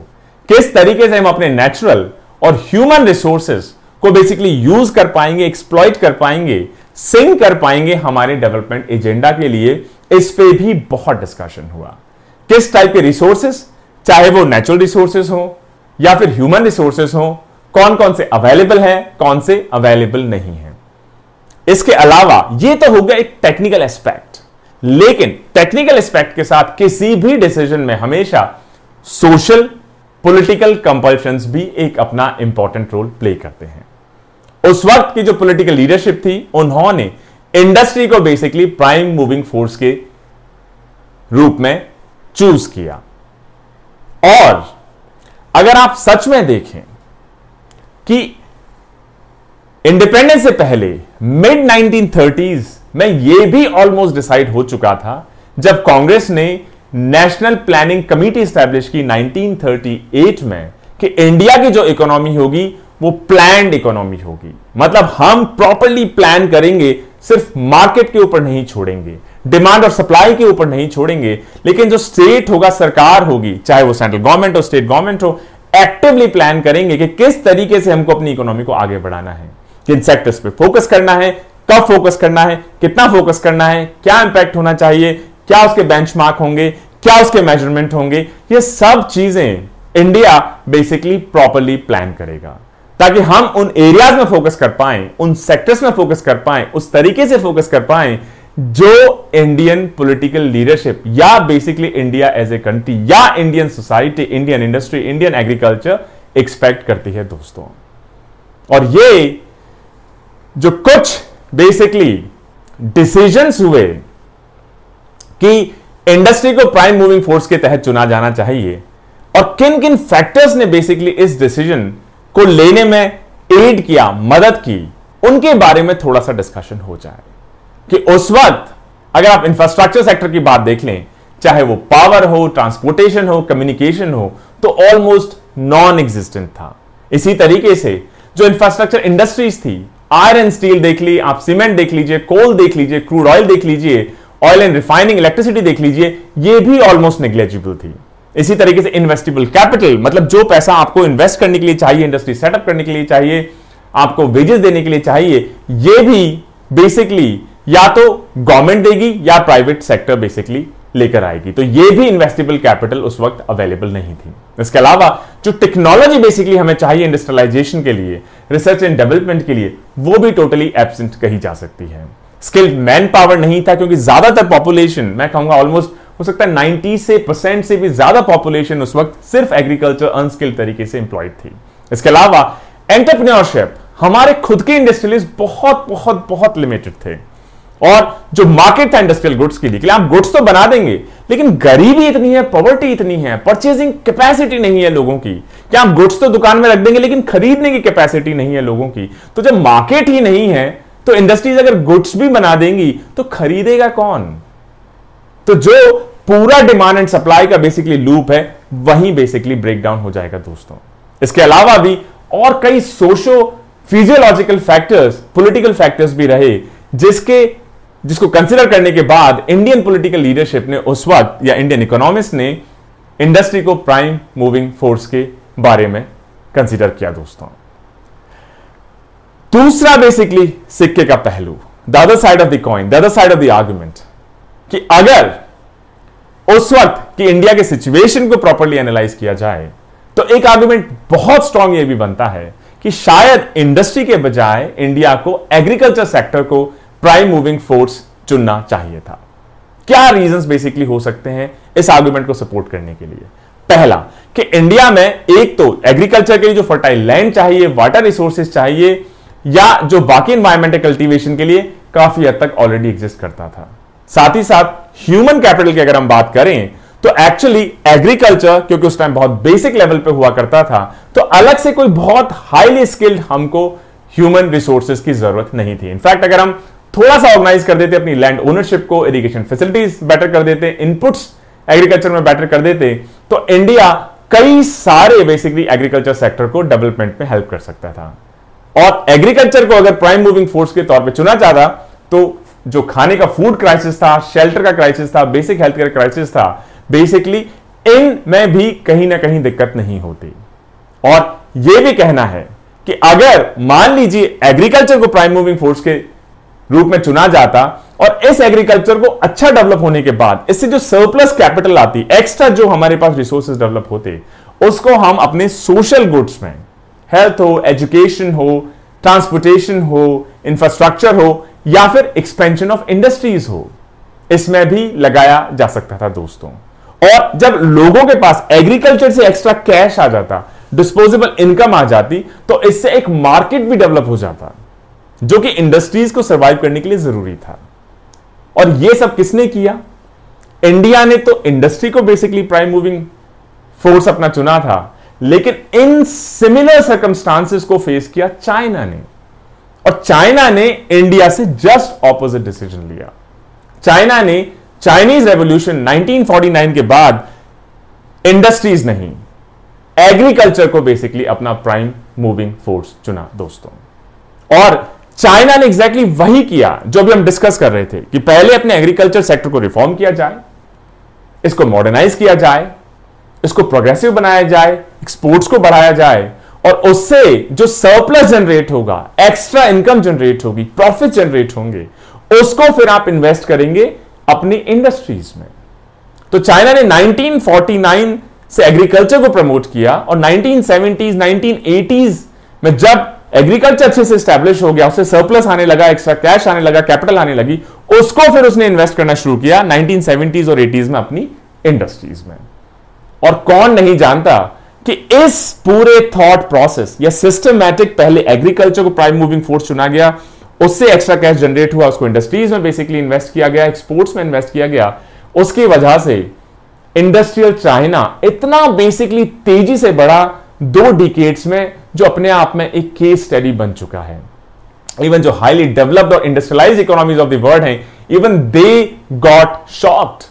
किस तरीके से हम अपने नेचुरल और ह्यूमन रिसोर्सेज को बेसिकली यूज कर पाएंगे, एक्सप्लॉइट कर पाएंगे, सिंक कर पाएंगे हमारे डेवलपमेंट एजेंडा के लिए, इस पे भी बहुत डिस्कशन हुआ। किस टाइप के रिसोर्सेज, चाहे वो नेचुरल रिसोर्सेज हो या फिर ह्यूमन रिसोर्सेज हो, कौन कौन से अवेलेबल है, कौन से अवेलेबल नहीं है। इसके अलावा ये तो हो गया एक टेक्निकल एस्पेक्ट, लेकिन टेक्निकल एस्पेक्ट के साथ किसी भी डिसीजन में हमेशा सोशल पॉलिटिकल कंपल्शंस भी एक अपना इंपॉर्टेंट रोल प्ले करते हैं। उस वक्त की जो पॉलिटिकल लीडरशिप थी, उन्होंने इंडस्ट्री को बेसिकली प्राइम मूविंग फोर्स के रूप में चूज किया। और अगर आप सच में देखें कि इंडिपेंडेंस से पहले मिड 1930s में यह भी ऑलमोस्ट डिसाइड हो चुका था, जब कांग्रेस ने नेशनल प्लानिंग कमेटी स्टैब्लिश की 1938 में, कि इंडिया की जो इकोनॉमी होगी वो प्लान्ड इकोनॉमी होगी। मतलब हम प्रॉपर्ली प्लान करेंगे, सिर्फ मार्केट के ऊपर नहीं छोड़ेंगे, डिमांड और सप्लाई के ऊपर नहीं छोड़ेंगे, लेकिन जो स्टेट होगा, सरकार होगी, चाहे वो सेंट्रल गवर्नमेंट हो, स्टेट गवर्नमेंट हो, एक्टिवली प्लान करेंगे कि किस तरीके से हमको अपनी इकोनॉमी को आगे बढ़ाना है, किन सेक्टर्स पे फोकस करना है, कब फोकस करना है, कितना फोकस करना है, क्या इंपैक्ट होना चाहिए, क्या उसके बेंचमार्क होंगे, क्या उसके मेजरमेंट होंगे, ये सब चीजें इंडिया बेसिकली प्रॉपरली प्लान करेगा, ताकि हम उन एरियाज में फोकस कर पाएं, उन सेक्टर्स में फोकस कर पाएं, उस तरीके से फोकस कर पाएं जो इंडियन पॉलिटिकल लीडरशिप या basically India as a country या Indian society, Indian industry, Indian agriculture expect करती है दोस्तों। और ये जो कुछ बेसिकली डिसीजंस हुए कि इंडस्ट्री को प्राइम मूविंग फोर्स के तहत चुना जाना चाहिए और किन किन फैक्टर्स ने बेसिकली इस डिसीजन को लेने में एड किया, मदद की, उनके बारे में थोड़ा सा डिस्कशन हो जाए कि उस वक्त अगर आप इंफ्रास्ट्रक्चर सेक्टर की बात देख लें, चाहे वो पावर हो, ट्रांसपोर्टेशन हो, कम्युनिकेशन हो, तो ऑलमोस्ट नॉन एग्जिस्टेंट था। इसी तरीके से जो इंफ्रास्ट्रक्चर इंडस्ट्रीज थी, आयरन स्टील देख ली, आप सीमेंट देख लीजिए, कोल देख लीजिए, क्रूड ऑयल देख लीजिए, ऑयल एंड रिफाइनिंग, इलेक्ट्रिसिटी देख लीजिए, ये भी ऑलमोस्ट नेग्लेजिबल थी। इसी तरीके से इन्वेस्टेबल कैपिटल, मतलब जो पैसा आपको इन्वेस्ट करने के लिए चाहिए, इंडस्ट्री सेटअप करने के लिए चाहिए, आपको वेजेस देने के लिए चाहिए, ये भी बेसिकली या तो गवर्नमेंट देगी या प्राइवेट सेक्टर बेसिकली लेकर आएगी। तो ये भी इन्वेस्टेबल कैपिटल उस वक्त अवेलेबल नहीं थी। इसके अलावा जो टेक्नोलॉजी बेसिकली हमें चाहिए इंडस्ट्रियलाइजेशन के लिए, रिसर्च एंड डेवलपमेंट के लिए, वो भी टोटली एब्सेंट कही जा सकती है। स्किल्ड मैन पावर नहीं था, क्योंकि ज्यादातर पॉपुलेशन, मैं कहूंगा ऑलमोस्ट हो सकता है 90% से भी ज्यादा पॉपुलेशन उस वक्त सिर्फ एग्रीकल्चर अनस्किल्ड तरीके से एम्प्लॉयड थी। इसके अलावा एंटरप्रेन्योरशिप, हमारे खुद के इंडस्ट्रियलिस्ट बहुत बहुत बहुत लिमिटेड थे और जो मार्केट था इंडस्ट्रियल गुड्स के लिए आप गुड्स तो बना देंगे, लेकिन गरीबी इतनी है, पॉवर्टी इतनी है, परचेजिंग कैपेसिटी नहीं है लोगों की कि आप गुड्स तो दुकान में रख देंगे लेकिन खरीदने की कैपेसिटी नहीं है लोगों की। तो जब मार्केट ही नहीं है तो इंडस्ट्रीज अगर गुड्स भी बना देंगी तो खरीदेगा कौन? तो जो पूरा डिमांड एंड सप्लाई का बेसिकली लूप है वहीं बेसिकली ब्रेकडाउन हो जाएगा दोस्तों। इसके अलावा भी और कई socio physiological factors, political factors भी रहे जिसको कंसिडर करने के बाद इंडियन पॉलिटिकल लीडरशिप ने उस वक्त या इंडियन इकोनॉमिस्ट ने इंडस्ट्री को प्राइम मूविंग फोर्स के बारे में कंसिडर किया दोस्तों। दूसरा बेसिकली सिक्के का पहलू, the other side of the coin, the other side of the argument, कि अगर उस वक्त की इंडिया के सिचुएशन को प्रॉपर्ली एनालाइज किया जाए तो एक आर्गुमेंट बहुत स्ट्रांग ये भी बनता है कि शायद इंडस्ट्री के बजाय इंडिया को एग्रीकल्चर सेक्टर को प्राइम मूविंग फोर्स चुनना चाहिए था। क्या रीजंस बेसिकली हो सकते हैं इस आर्गुमेंट को सपोर्ट करने के लिए? पहला कि इंडिया में एक तो एग्रीकल्चर के लिए जो फर्टाइल लैंड चाहिए, वाटर रिसोर्सेज चाहिए, या जो बाकी एनवायरमेंटल कल्टीवेशन के लिए काफी हद तक ऑलरेडी एग्जिस्ट करता था। साथ ही साथ ह्यूमन कैपिटल की अगर हम बात करें तो एक्चुअली एग्रीकल्चर, क्योंकि उस टाइम बहुत बेसिक लेवल पे हुआ करता था, तो अलग से कोई बहुत हाईली स्किल्ड हमको ह्यूमन रिसोर्सेज की जरूरत नहीं थी। इनफैक्ट अगर हम थोड़ा सा ऑर्गेनाइज कर देते अपनी लैंड ओनरशिप को, इरिगेशन फैसिलिटीज बेटर कर देते, इनपुट्स एग्रीकल्चर में बेटर कर देते, तो इंडिया कई सारे बेसिकली एग्रीकल्चर सेक्टर को डेवलपमेंट में हेल्प कर सकता था। और एग्रीकल्चर को अगर प्राइम मूविंग फोर्स के तौर पे चुना जाता तो जो खाने का फूड क्राइसिस था, शेल्टर का क्राइसिस था, बेसिक हेल्थ केयर क्राइसिस था, बेसिकली इन में भी कहीं ना कहीं दिक्कत नहीं होती। और यह भी कहना है कि अगर मान लीजिए एग्रीकल्चर को प्राइम मूविंग फोर्स के रूप में चुना जाता और इस एग्रीकल्चर को अच्छा डेवलप होने के बाद इससे जो सरप्लस कैपिटल आती, एक्स्ट्रा जो हमारे पास रिसोर्सेज डेवलप होते, उसको हम अपने सोशल गुड्स में, हेल्थ हो, एजुकेशन हो, ट्रांसपोर्टेशन हो, इंफ्रास्ट्रक्चर हो, या फिर एक्सपेंशन ऑफ इंडस्ट्रीज हो, इसमें भी लगाया जा सकता था दोस्तों। और जब लोगों के पास एग्रीकल्चर से एक्स्ट्रा कैश आ जाता, डिस्पोजेबल इनकम आ जाती, तो इससे एक मार्केट भी डेवलप हो जाता जो कि इंडस्ट्रीज को सर्वाइव करने के लिए जरूरी था। और यह सब किसने किया? इंडिया ने तो इंडस्ट्री को बेसिकली प्राइम मूविंग फोर्स अपना चुना था, लेकिन इन सिमिलर सर्कमस्टांसेस को फेस किया चाइना ने, और चाइना ने इंडिया से जस्ट ऑपोजिट डिसीजन लिया। चाइना ने चाइनीज रेवोल्यूशन 1949 के बाद इंडस्ट्रीज नहीं, एग्रीकल्चर को बेसिकली अपना प्राइम मूविंग फोर्स चुना दोस्तों। और चाइना ने एग्जैक्टली वही किया जो भी हम डिस्कस कर रहे थे कि पहले अपने एग्रीकल्चर सेक्टर को रिफॉर्म किया जाए, इसको मॉडर्नाइज किया जाए, इसको प्रोग्रेसिव बनाया जाए, एक्सपोर्ट्स को बढ़ाया जाए, और उससे जो सरप्लस जनरेट होगा, एक्स्ट्रा इनकम जनरेट होगी, प्रॉफिट जनरेट होंगे, उसको फिर आप इन्वेस्ट करेंगे अपनी इंडस्ट्रीज में। तो चाइना ने 1949 से एग्रीकल्चर को प्रमोट किया और 1970s 1980s में जब एग्रीकल्चर अच्छे से स्टैब्लिश हो गया, उससे सरप्लस आने लगा, एक्स्ट्रा कैश आने लगा, कैपिटल आने लगी, उसको फिर उसने इन्वेस्ट करना शुरू किया 1970s और 80s में अपनी इंडस्ट्रीज में। और कौन नहीं जानता कि इस पूरे थॉट प्रोसेस या सिस्टमैटिक, पहले एग्रीकल्चर को प्राइम मूविंग फोर्स चुना गया, उससे एक्स्ट्रा कैश जनरेट हुआ, उसको इंडस्ट्रीज में बेसिकली इन्वेस्ट किया गया, एक्सपोर्ट्स में इन्वेस्ट किया गया, उसकी वजह से इंडस्ट्रियल चाइना इतना बेसिकली तेजी से बढ़ा 2 डिकेड्स में, जो अपने आप में एक केस स्टडी बन चुका है। इवन जो हाईली डेवलप्ड और industrialised economies of the world हैं, इवन दे गॉट शॉक्ड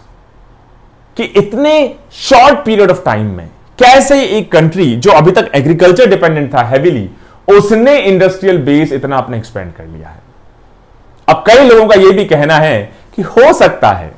कि इतने शॉर्ट पीरियड ऑफ टाइम में कैसे एक कंट्री जो अभी तक एग्रीकल्चर डिपेंडेंट था हेवीली, उसने इंडस्ट्रियल बेस इतना अपने एक्सपेंड कर लिया है। अब कई लोगों का यह भी कहना है कि हो सकता है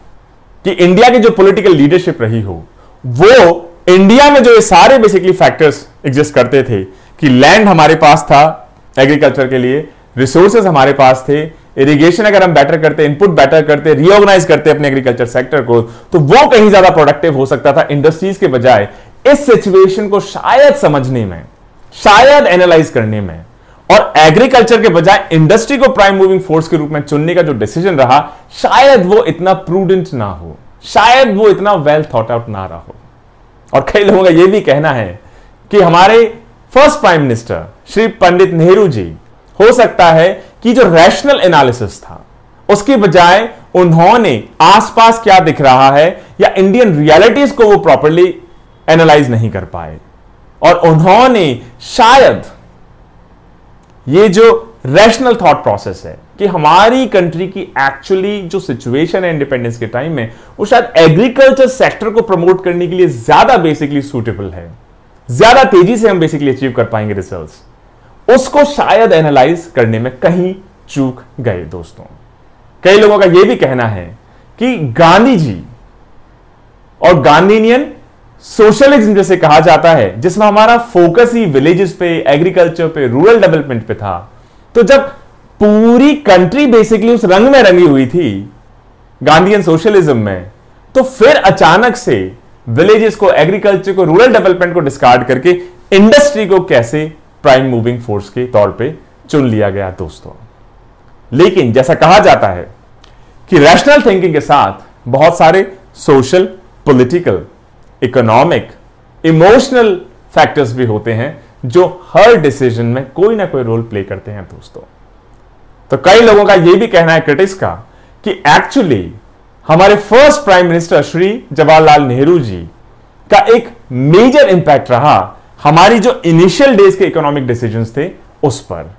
कि इंडिया की जो पॉलिटिकल लीडरशिप रही हो, वो इंडिया में जो ये सारे बेसिकली फैक्टर्स एग्जिस्ट करते थे कि लैंड हमारे पास था एग्रीकल्चर के लिए, रिसोर्सेज हमारे पास थे, इरिगेशन अगर हम बेटर करते, इनपुट बेटर करते, रीऑर्गेनाइज करते अपने एग्रीकल्चर सेक्टर को, तो वो कहीं ज्यादा प्रोडक्टिव हो सकता था इंडस्ट्रीज के बजाय। इस सिचुएशन को शायद समझने में, शायद एनालाइज करने में, और एग्रीकल्चर के बजाय इंडस्ट्री को प्राइम मूविंग फोर्स के रूप में चुनने का जो डिसीजन रहा, शायद वो इतना प्रूडेंट ना हो, शायद वो इतना वेल थॉट आउट ना रहा हो। और कई लोगों का यह भी कहना है कि हमारे first prime minister Shri Pandit Nehru ji, हो सकता है कि जो रैशनल एनालिसिस था, उसके बजाय उन्होंने आसपास क्या दिख रहा है या इंडियन रियलिटीज को वो प्रॉपर्ली एनालाइज नहीं कर पाए, और उन्होंने शायद ये जो रैशनल थॉट प्रोसेस है कि हमारी कंट्री की एक्चुअली जो सिचुएशन है इंडिपेंडेंस के टाइम में, वो शायद एग्रीकल्चर सेक्टर को प्रमोट करने के लिए ज्यादा बेसिकली सूटेबल है, ज्यादा तेजी से हम बेसिकली अचीव कर पाएंगे रिजल्ट्स, उसको शायद एनालाइज करने में कहीं चूक गए दोस्तों। कई लोगों का यह भी कहना है कि गांधी जी और गांधीनियन सोशलिज्म जैसे कहा जाता है, जिसमें हमारा फोकस ही विलेजेस पे, एग्रीकल्चर पे, रूरल डेवलपमेंट पे था, तो जब पूरी कंट्री बेसिकली उस रंग में रंगी हुई थी गांधीयन सोशलिज्म में, तो फिर अचानक से विलेजेस को, एग्रीकल्चर को, रूरल डेवलपमेंट को डिस्कार्ड करके इंडस्ट्री को कैसे प्राइम मूविंग फोर्स के तौर पे चुन लिया गया दोस्तों। लेकिन जैसा कहा जाता है कि रैशनल थिंकिंग के साथ बहुत सारे social, political, economic, emotional factors भी होते हैं जो हर डिसीजन में कोई ना कोई रोल प्ले करते हैं दोस्तों। तो कई लोगों का यह भी कहना है क्रिटिक्स का कि एक्चुअली हमारे first prime minister Shri Jawaharlal Nehru ji का एक मेजर इंपैक्ट रहा हमारी जो इनिशियल डेज के इकोनॉमिक डिसीजंस थे उस पर,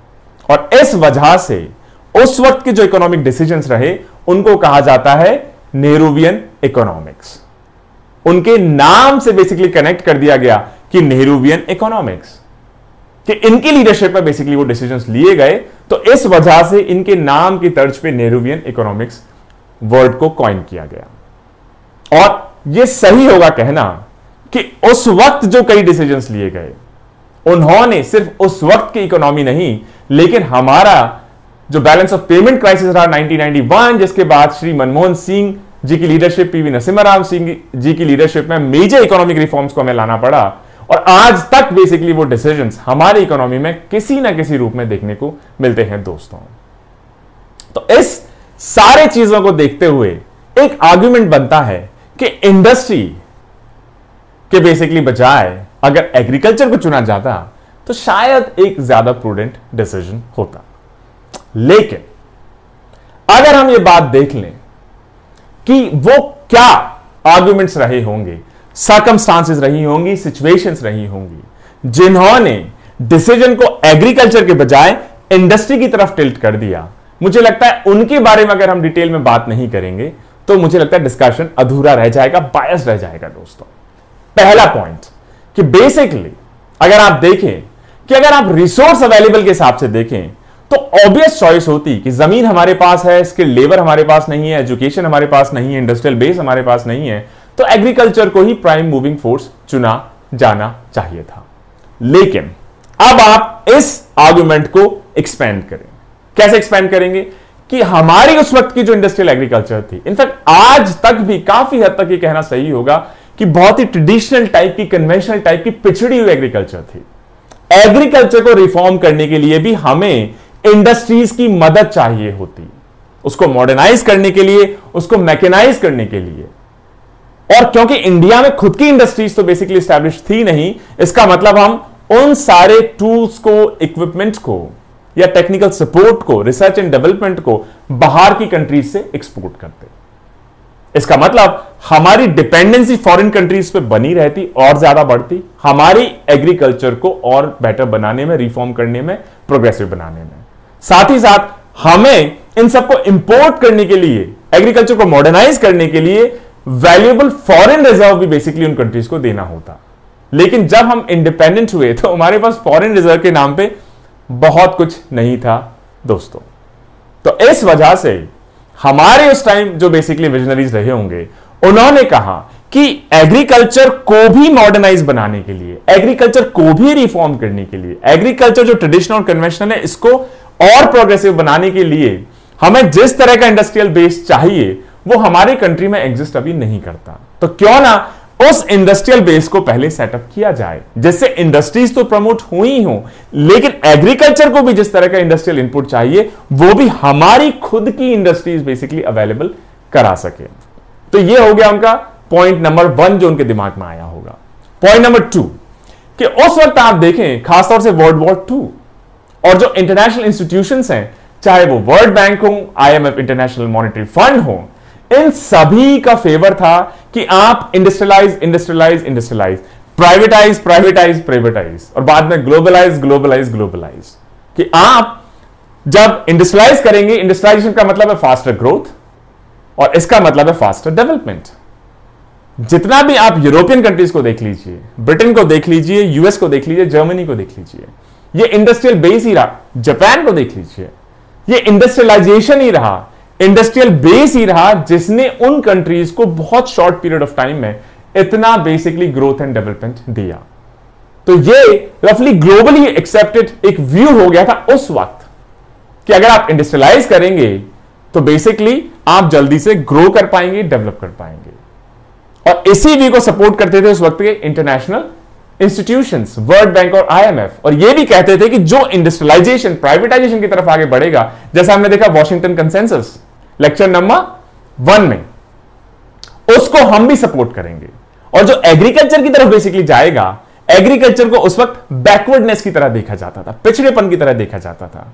और इस वजह से उस वक्त के जो इकोनॉमिक डिसीजंस रहे उनको कहा जाता है नेहरूवियन इकोनॉमिक्स। उनके नाम से बेसिकली कनेक्ट कर दिया गया कि नेहरूवियन इकोनॉमिक्स, कि इनकी लीडरशिप में बेसिकली वो डिसीजंस लिए गए, तो इस वजह से इनके नाम की तर्ज पे नेहरूवियन इकोनॉमिक्स वर्ड को कॉइन किया गया। और यह सही होगा कहना कि उस वक्त जो कई डिसीजंस लिए गए, उन्होंने सिर्फ उस वक्त की इकोनॉमी नहीं, लेकिन हमारा जो बैलेंस ऑफ पेमेंट क्राइसिस रहा 1991, जिसके बाद श्री मनमोहन सिंह जी की लीडरशिप, पीवी नरसिम्हा सिंह जी की लीडरशिप में मेजर इकोनॉमिक रिफॉर्म्स को हमें लाना पड़ा, और आज तक बेसिकली वो डिसीजंस हमारी इकोनॉमी में किसी ना किसी रूप में देखने को मिलते हैं दोस्तों। तो इस सारे चीजों को देखते हुए एक आर्गुमेंट बनता है कि इंडस्ट्री के बेसिकली बजाय अगर एग्रीकल्चर को चुना जाता तो शायद एक ज्यादा प्रूडेंट डिसीजन होता। लेकिन अगर हम ये बात देख लें कि वो क्या आर्गुमेंट्स रहे होंगे, सर्कमस्टांसेस रही होंगी, सिचुएशंस रही होंगी, जिन्होंने डिसीजन को एग्रीकल्चर के बजाय इंडस्ट्री की तरफ टिल्ट कर दिया, मुझे लगता है उनके बारे में अगर हम डिटेल में बात नहीं करेंगे तो मुझे लगता है डिस्कशन अधूरा रह जाएगा, बायस रह जाएगा दोस्तों। पहला पॉइंट कि बेसिकली अगर आप देखें कि अगर आप रिसोर्स अवेलेबल के हिसाब से देखें तो ऑब्वियस चॉइस होती कि जमीन हमारे पास है, स्किल्ड लेबर हमारे पास नहीं है, एजुकेशन हमारे पास नहीं है, इंडस्ट्रियल बेस हमारे पास नहीं है, तो एग्रीकल्चर को ही प्राइम मूविंग फोर्स चुना जाना चाहिए था। लेकिन अब आप इस आर्गुमेंट को एक्सपेंड करें। कैसे एक्सपेंड करेंगे कि हमारी उस वक्त की जो इंडस्ट्रियल एग्रीकल्चर थी, इनफैक्ट आज तक भी काफी हद तक ये कहना सही होगा कि बहुत ही ट्रेडिशनल टाइप की, कन्वेंशनल टाइप की, पिछड़ी हुई एग्रीकल्चर थी। एग्रीकल्चर को रिफॉर्म करने के लिए भी हमें इंडस्ट्रीज की मदद चाहिए होती, उसको मॉडर्नाइज करने के लिए, उसको मैकेनाइज करने के लिए। और क्योंकि इंडिया में खुद की इंडस्ट्रीज तो बेसिकली स्टैब्लिश थी नहीं, इसका मतलब हम उन सारे टूल्स को, इक्विपमेंट को या टेक्निकल सपोर्ट को, रिसर्च एंड डेवलपमेंट को बाहर की कंट्रीज से एक्सपोर्ट करते। इसका मतलब हमारी डिपेंडेंसी फॉरेन कंट्रीज पे बनी रहती और ज्यादा बढ़ती, हमारी एग्रीकल्चर को और बेटर बनाने में, रिफॉर्म करने में, प्रोग्रेसिव बनाने में। साथ ही साथ हमें इन सबको इंपोर्ट करने के लिए, एग्रीकल्चर को मॉडर्नाइज करने के लिए वैल्यूएबल फॉरेन रिजर्व भी बेसिकली उन कंट्रीज को देना होता। लेकिन जब हम इंडिपेंडेंट हुए तो हमारे पास फॉरेन रिजर्व के नाम पे बहुत कुछ नहीं था दोस्तों। तो इस वजह से हमारे उस टाइम जो बेसिकली विजनरीज रहे होंगे, उन्होंने कहा कि एग्रीकल्चर को भी मॉडर्नाइज बनाने के लिए, एग्रीकल्चर को भी रिफॉर्म करने के लिए, एग्रीकल्चर जो ट्रेडिशनल और कन्वेंशनल है इसको और प्रोग्रेसिव बनाने के लिए हमें जिस तरह का इंडस्ट्रियल बेस चाहिए वो हमारी कंट्री में एग्जिस्ट अभी नहीं करता। तो क्यों ना उस इंडस्ट्रियल बेस को पहले सेटअप किया जाए, जिससे इंडस्ट्रीज तो प्रमोट हुई हो, लेकिन एग्रीकल्चर को भी जिस तरह का इंडस्ट्रियल इनपुट चाहिए वो भी हमारी खुद की इंडस्ट्रीज बेसिकली अवेलेबल करा सके। तो ये हो गया उनका पॉइंट नंबर 1 जो उनके दिमाग में आया होगा। पॉइंट नंबर 2 कि उस वक्त आप देखें खासतौर से वर्ल्ड वॉर 2 और जो इंटरनेशनल इंस्टीट्यूशंस हैं, चाहे वो वर्ल्ड बैंक हो, IMF इंटरनेशनल मॉनेटरी फंड हो, इन सभी का फेवर था कि आप industrialise, industrialise, industrialise, privatise, privatise, privatise और बाद में ग्लोबलाइज, ग्लोबलाइज, ग्लोबलाइज। कि आप जब इंडस्ट्रियलाइज करेंगे, इंडस्ट्रियलाइजेशन का मतलब है फास्टर ग्रोथ और इसका मतलब है फास्टर डेवलपमेंट। जितना भी आप यूरोपियन कंट्रीज को देख लीजिए, ब्रिटेन को देख लीजिए, यूएस को देख लीजिए, जर्मनी को देख लीजिए, ये इंडस्ट्रियल बेस ही रहा। जापान को देख लीजिए, ये इंडस्ट्रियलाइजेशन ही रहा, इंडस्ट्रियल बेस ही रहा, जिसने उन कंट्रीज को बहुत शॉर्ट पीरियड ऑफ टाइम में इतना बेसिकली ग्रोथ एंड डेवलपमेंट दिया। तो ये रफली ग्लोबली एक्सेप्टेड एक व्यू हो गया था उस वक्त कि अगर आप इंडस्ट्रियलाइज करेंगे तो बेसिकली आप जल्दी से ग्रो कर पाएंगे, डेवलप कर पाएंगे। और इसी व्यू को सपोर्ट करते थे उस वक्त के इंटरनेशनल इंस्टीट्यूशंस, वर्ल्ड बैंक और IMF, और ये भी कहते थे कि जो इंडस्ट्रियलाइजेशन, प्राइवेटाइजेशन की तरफ आगे बढ़ेगा, जैसा हमने देखा वॉशिंगटन कंसेंसस लेक्चर नंबर 1 में, उसको हम भी सपोर्ट करेंगे। और जो एग्रीकल्चर की तरफ बेसिकली जाएगा, एग्रीकल्चर को उस वक्त बैकवर्डनेस की तरह देखा जाता था, पिछड़ेपन की तरह देखा जाता था,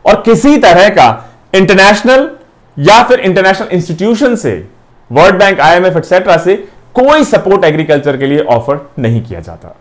और किसी तरह का इंटरनेशनल या फिर इंटरनेशनल इंस्टीट्यूशन से, वर्ल्ड बैंक, IMF एक्सेट्रा से कोई सपोर्ट एग्रीकल्चर के लिए ऑफर नहीं किया जाता।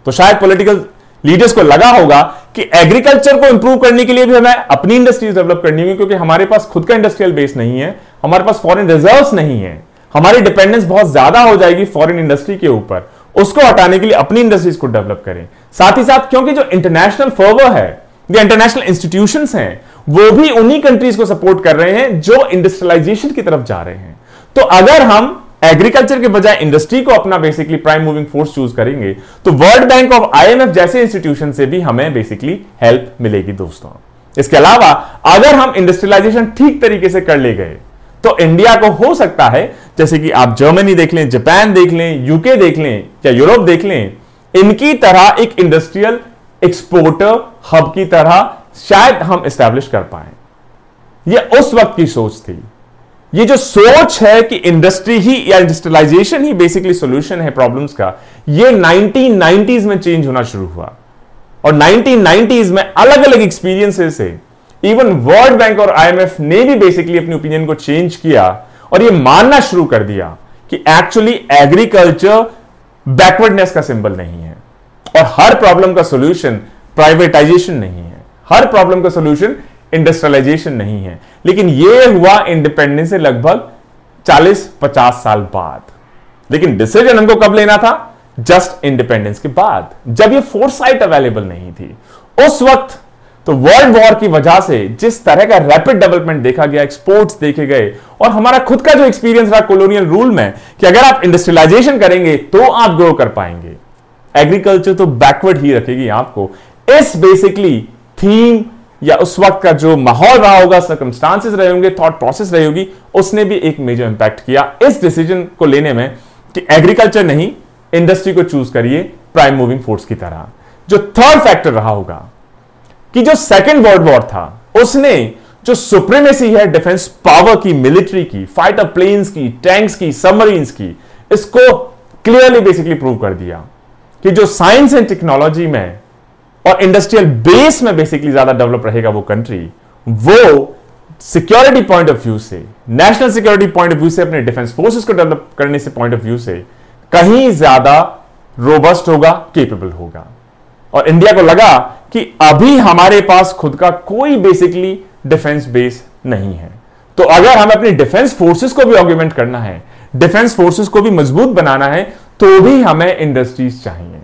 तो शायद पॉलिटिकल लीडर्स को लगा होगा कि एग्रीकल्चर को इंप्रूव करने के लिए भी हमें अपनी इंडस्ट्रीज डेवलप करनी होगी, क्योंकि हमारे पास खुद का इंडस्ट्रियल बेस नहीं है, हमारे पास फॉरेन रिजर्व्स नहीं है, हमारी डिपेंडेंस बहुत ज्यादा हो जाएगी फॉरेन इंडस्ट्री के ऊपर। उसको हटाने के लिए अपनी इंडस्ट्रीज को डेवलप करें। साथ ही साथ क्योंकि जो इंटरनेशनल फर्वर है, जो इंटरनेशनल इंस्टीट्यूशंस हैं, वो भी उन्हीं कंट्रीज को सपोर्ट कर रहे हैं जो इंडस्ट्रियलाइजेशन की तरफ जा रहे हैं। तो अगर हम एग्रीकल्चर के बजाय इंडस्ट्री को अपना basically prime moving force choose करेंगे तो वर्ल्ड बैंक और IMF जैसे इंस्टीट्यूशन से भी हमें बेसिकली हेल्प मिलेगी दोस्तों। इसके अलावा अगर हम इंडस्ट्रियलाइजेशन ठीक तरीके से कर ले गए तो इंडिया को हो सकता है, जैसे कि आप जर्मनी देख लें, जापान देख लें, यूके देख लें या यूरोप देख लें, इनकी तरह एक इंडस्ट्रियल एक्सपोर्टर हब की तरह शायद हम एस्टैब्लिश कर पाए। यह उस वक्त की सोच थी। ये जो सोच है कि इंडस्ट्री ही या इंडस्ट्रियलाइजेशन ही बेसिकली सॉल्यूशन है प्रॉब्लम्स का, ये 1990s में चेंज होना शुरू हुआ। और 1990s में अलग अलग एक्सपीरियंसेस से इवन वर्ल्ड बैंक और IMF ने भी बेसिकली अपनी ओपिनियन को चेंज किया और ये मानना शुरू कर दिया कि एक्चुअली एग्रीकल्चर बैकवर्डनेस का सिंबल नहीं है और हर प्रॉब्लम का सॉल्यूशन प्राइवेटाइजेशन नहीं है, हर प्रॉब्लम का सॉल्यूशन इंडस्ट्रियलाइजेशन नहीं है। लेकिन यह हुआ इंडिपेंडेंस से लगभग 40-50 साल बाद। लेकिन डिसीजन हमको कब लेना था? जस्ट इंडिपेंडेंस के बाद, जब ये फोरसाइट अवेलेबल नहीं थी उस वक्त। तो वर्ल्ड वॉर की वजह से जिस तरह का रैपिड डेवलपमेंट देखा गया, एक्सपोर्ट्स देखे गए, और हमारा खुद का जो एक्सपीरियंस रहा कॉलोनियल रूल में कि अगर आप इंडस्ट्रियलाइजेशन करेंगे तो आप ग्रो कर पाएंगे, एग्रीकल्चर तो बैकवर्ड ही रखेगी आपको। इस बेसिकली थीम या उस वक्त का जो माहौल रहा होगा, सर्कमस्टांसेस रहे होंगे, थॉट प्रोसेस रही होगी, उसने भी एक मेजर इंपैक्ट किया इस डिसीजन को लेने में कि एग्रीकल्चर नहीं, इंडस्ट्री को चूज करिए प्राइम मूविंग फोर्स की तरह। जो थर्ड फैक्टर रहा होगा कि जो सेकेंड वर्ल्ड वॉर था, उसने जो सुप्रीमेसी है डिफेंस पावर की, मिलिट्री की, फाइटर प्लेन्स की, टैंक्स की, सबमरीन्स की, इसको क्लियरली बेसिकली प्रूव कर दिया कि जो साइंस एंड टेक्नोलॉजी में और इंडस्ट्रियल बेस में बेसिकली ज्यादा डेवलप रहेगा वो कंट्री, वो सिक्योरिटी पॉइंट ऑफ व्यू से, national security point of view से, अपने डिफेंस फोर्सेस को डेवलप करने से पॉइंट ऑफ व्यू से कहीं ज्यादा रोबस्ट होगा, केपेबल होगा। और इंडिया को लगा कि अभी हमारे पास खुद का कोई बेसिकली डिफेंस बेस नहीं है, तो अगर हमें अपनी डिफेंस फोर्सेस को भी ऑर्गुमेंट करना है, डिफेंस फोर्सेस को भी मजबूत बनाना है, तो भी हमें इंडस्ट्रीज चाहिए।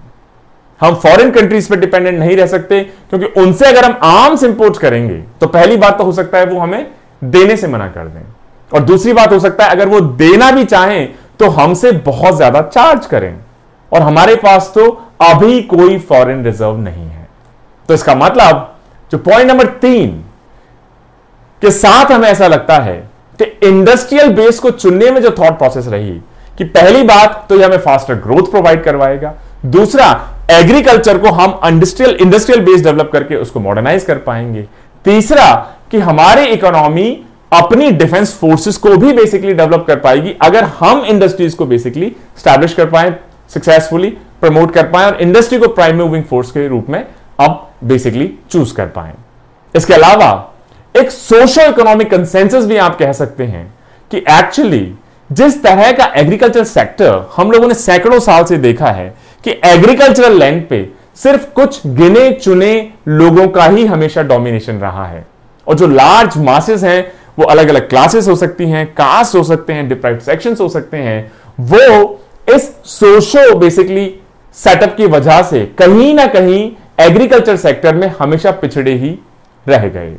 हम फॉरेन कंट्रीज पर डिपेंडेंट नहीं रह सकते, क्योंकि उनसे अगर हम आर्म्स इंपोर्ट करेंगे तो पहली बात तो हो सकता है वो हमें देने से मना कर दें, और दूसरी बात हो सकता है अगर वो देना भी चाहें तो हमसे बहुत ज्यादा चार्ज करें, और हमारे पास तो अभी कोई फॉरेन रिजर्व नहीं है। तो इसका मतलब जो पॉइंट नंबर 3 के साथ हमें ऐसा लगता है कि इंडस्ट्रियल बेस को चुनने में जो थॉट प्रोसेस रही कि पहली बात तो यह हमें फास्टर ग्रोथ प्रोवाइड करवाएगा, दूसरा एग्रीकल्चर को हम इंडस्ट्रियल बेस डेवलप करके उसको मॉडर्नाइज कर पाएंगे, तीसरा कि हमारी इकोनॉमी अपनी डिफेंस फोर्सेस को भी बेसिकली डेवलप कर पाएगी अगर हम इंडस्ट्रीज को बेसिकली स्टैब्लिश कर पाए, सक्सेसफुली प्रमोट कर पाए और इंडस्ट्री को प्राइम मूविंग फोर्स के रूप में अब बेसिकली चूज कर पाए। इसके अलावा एक सोशो इकोनॉमिक कंसेंसस भी आप कह सकते हैं कि एक्चुअली जिस तरह का एग्रीकल्चर सेक्टर हम लोगों ने सैकड़ों साल से देखा है कि एग्रीकल्चरल लैंड पे सिर्फ कुछ गिने चुने लोगों का ही हमेशा डोमिनेशन रहा है, और जो लार्ज मासेस हैं वो अलग अलग क्लासेस हो सकती हैं, कास्ट हो सकते हैं, डिप्राइव्ड सेक्शंस हो सकते हैं, वो इस सोशो बेसिकली सेटअप की वजह से कहीं ना कहीं एग्रीकल्चर सेक्टर में हमेशा पिछड़े ही रह गए।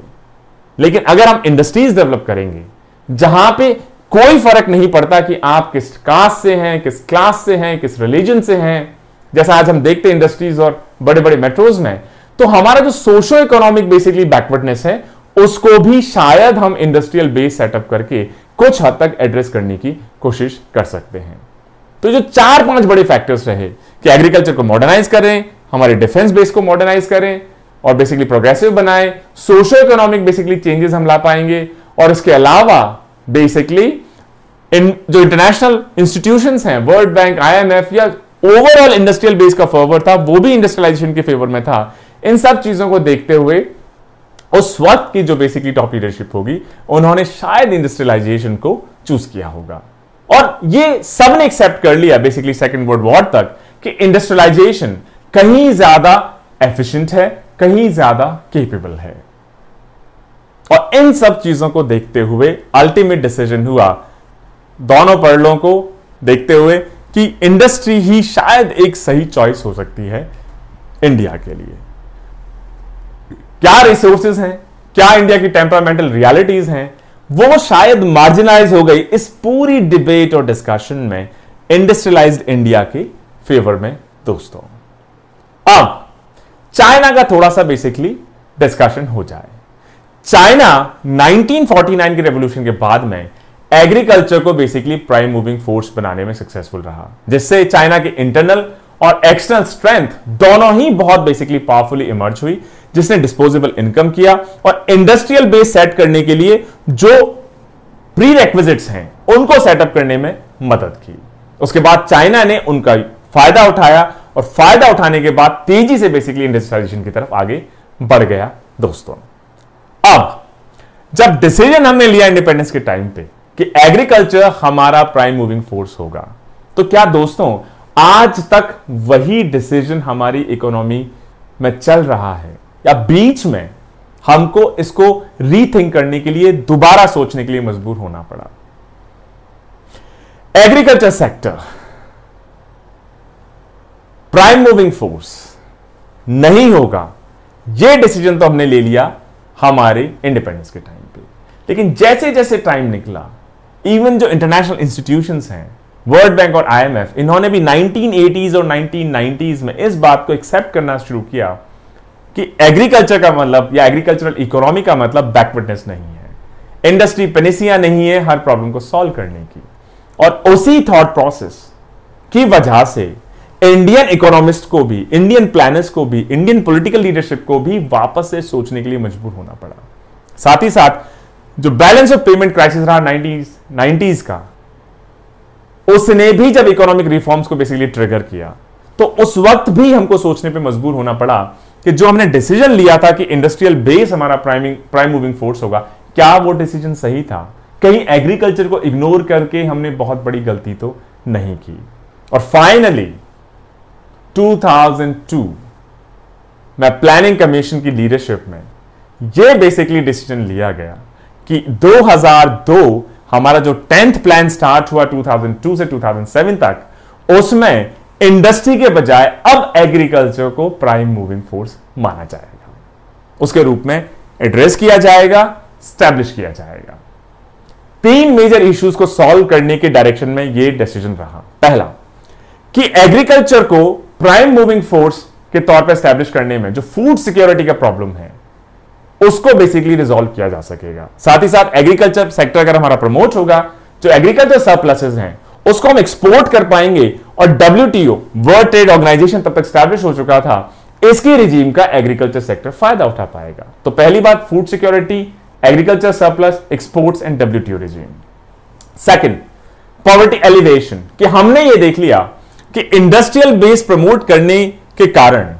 लेकिन अगर हम इंडस्ट्रीज डेवलप करेंगे जहां पे कोई फर्क नहीं पड़ता कि आप किस कास्ट से हैं, किस क्लास से हैं, किस रिलीजन से हैं, जैसा आज हम देखते हैं इंडस्ट्रीज और बड़े बड़े मेट्रोज में, तो हमारा जो सोशो इकोनॉमिक बेसिकली बैकवर्डनेस है उसको भी शायद हम इंडस्ट्रियल बेस सेटअप करके कुछ हद तक एड्रेस करने की कोशिश कर सकते हैं। तो जो 4-5 बड़े फैक्टर्स रहे कि एग्रीकल्चर को मॉडर्नाइज करें, हमारे डिफेंस बेस को मॉडर्नाइज करें और बेसिकली प्रोग्रेसिव बनाएं, सोशो इकोनॉमिक बेसिकली चेंजेस हम ला पाएंगे, और इसके अलावा बेसिकली जो इंटरनेशनल इंस्टीट्यूशंस हैं, वर्ल्ड बैंक, IMF या ओवरऑल इंडस्ट्रियल बेस का फेवर था वो भी इंडस्ट्रियलाइजेशन के फेवर में था। इन सब चीजों को देखते हुए उस वक्त की जो बेसिकली टॉप लीडरशिप होगी उन्होंने शायद इंडस्ट्रियलाइजेशन को चूज किया होगा, और ये सबने एक्सेप्ट कर लिया बेसिकली सेकेंड वर्ल्ड वॉर तक कि इंडस्ट्रियलाइजेशन कहीं ज्यादा एफिशिएंट है, कहीं ज्यादा केपेबल है। और इन सब चीजों को देखते हुए अल्टीमेट डिसीजन हुआ दोनों पैरलों को देखते हुए कि इंडस्ट्री ही शायद एक सही चॉइस हो सकती है इंडिया के लिए। क्या रिसोर्सेज हैं, क्या इंडिया की टेम्परामेंटल रियलिटीज हैं, वो शायद मार्जिनलाइज हो गई इस पूरी डिबेट और डिस्कशन में इंडस्ट्रियलाइज्ड इंडिया के फेवर में। दोस्तों अब चाइना का थोड़ा सा बेसिकली डिस्कशन हो जाए। चाइना 1949 के रेवोल्यूशन के बाद में एग्रीकल्चर को बेसिकली प्राइम मूविंग फोर्स बनाने में सक्सेसफुल रहा, जिससे चाइना के इंटरनल और एक्सटर्नल स्ट्रेंथ दोनों ही बहुत बेसिकली पावरफुली इमर्ज हुई, जिसने डिस्पोजेबल इनकम किया और इंडस्ट्रियल बेस सेट करने के लिए जो प्री रेक्विजिट्स हैं उनको सेटअप करने में मदद की। उसके बाद चाइना ने उनका फायदा उठाया और फायदा उठाने के बाद तेजी से बेसिकली इंडस्ट्रियलाइजेशन की तरफ आगे बढ़ गया। दोस्तों अब जब डिसीजन हमने लिया इंडिपेंडेंस के टाइम पे कि एग्रीकल्चर हमारा प्राइम मूविंग फोर्स होगा, तो क्या दोस्तों आज तक वही डिसीजन हमारी इकोनॉमी में चल रहा है, या बीच में हमको इसको रीथिंक करने के लिए, दोबारा सोचने के लिए मजबूर होना पड़ा? Agriculture sector prime moving force नहीं होगा, यह डिसीजन तो हमने ले लिया हमारे इंडिपेंडेंस के टाइम पे। लेकिन जैसे जैसे टाइम निकला, इवन जो इंटरनेशनल इंस्टीट्यूशंस हैं, वर्ल्ड बैंक और IMF, इन्होंने भी 1980s और 1990s में इस बात को एक्सेप्ट करना शुरू किया कि एग्रीकल्चर का मतलब या एग्रीकल्चरल इकोनॉमी का मतलब बैकवर्डनेस नहीं है, इंडस्ट्री पेनिसिया नहीं है हर प्रॉब्लम को सॉल्व करने की। और उसी थॉट प्रोसेस की वजह से इंडियन इकोनॉमिस्ट को भी, इंडियन प्लानर्स को भी, इंडियन पॉलिटिकल लीडरशिप को भी वापस से सोचने के लिए मजबूर होना पड़ा। साथ ही साथ जो बैलेंस ऑफ पेमेंट क्राइसिस रहा 90s का, उसने भी जब इकोनॉमिक रिफॉर्म्स को बेसिकली ट्रिगर किया, तो उस वक्त भी हमको सोचने पे मजबूर होना पड़ा कि जो हमने डिसीजन लिया था कि इंडस्ट्रियल बेस हमारा प्राइम मूविंग फोर्स होगा, क्या वो डिसीजन सही था? कहीं एग्रीकल्चर को इग्नोर करके हमने बहुत बड़ी गलती तो नहीं की। और फाइनली 2002 में प्लानिंग कमीशन की लीडरशिप में यह बेसिकली डिसीजन लिया गया कि 2002 हमारा जो 10th प्लान स्टार्ट हुआ 2002 से 2007 तक, उसमें इंडस्ट्री के बजाय अब एग्रीकल्चर को प्राइम मूविंग फोर्स माना जाएगा, उसके रूप में एड्रेस किया जाएगा, स्टैब्लिश किया जाएगा। 3 मेजर इश्यूज को सॉल्व करने के डायरेक्शन में यह डिसीजन रहा। पहला कि एग्रीकल्चर को प्राइम मूविंग फोर्स के तौर पर स्टैब्लिश करने में जो फूड सिक्योरिटी का प्रॉब्लम है उसको बेसिकली रिजॉल्व किया जा सकेगा। साथ ही साथ एग्रीकल्चर सेक्टर अगर हमारा प्रमोट होगा, जो एग्रीकल्चर सरप्लसेस हैं उसको हम एक्सपोर्ट कर पाएंगे। और WTO वर्ल्ड ट्रेड ऑर्गेनाइजेशन तब तक स्टैब्लिश हो चुका था, इसकी रिजीम का एग्रीकल्चर सेक्टर फायदा उठा पाएगा। तो पहली बात food security, agriculture surplus, exports and WTO regime. Second, poverty alleviation, कि हमने ये देख लिया कि इंडस्ट्रियल बेस प्रमोट करने के कारण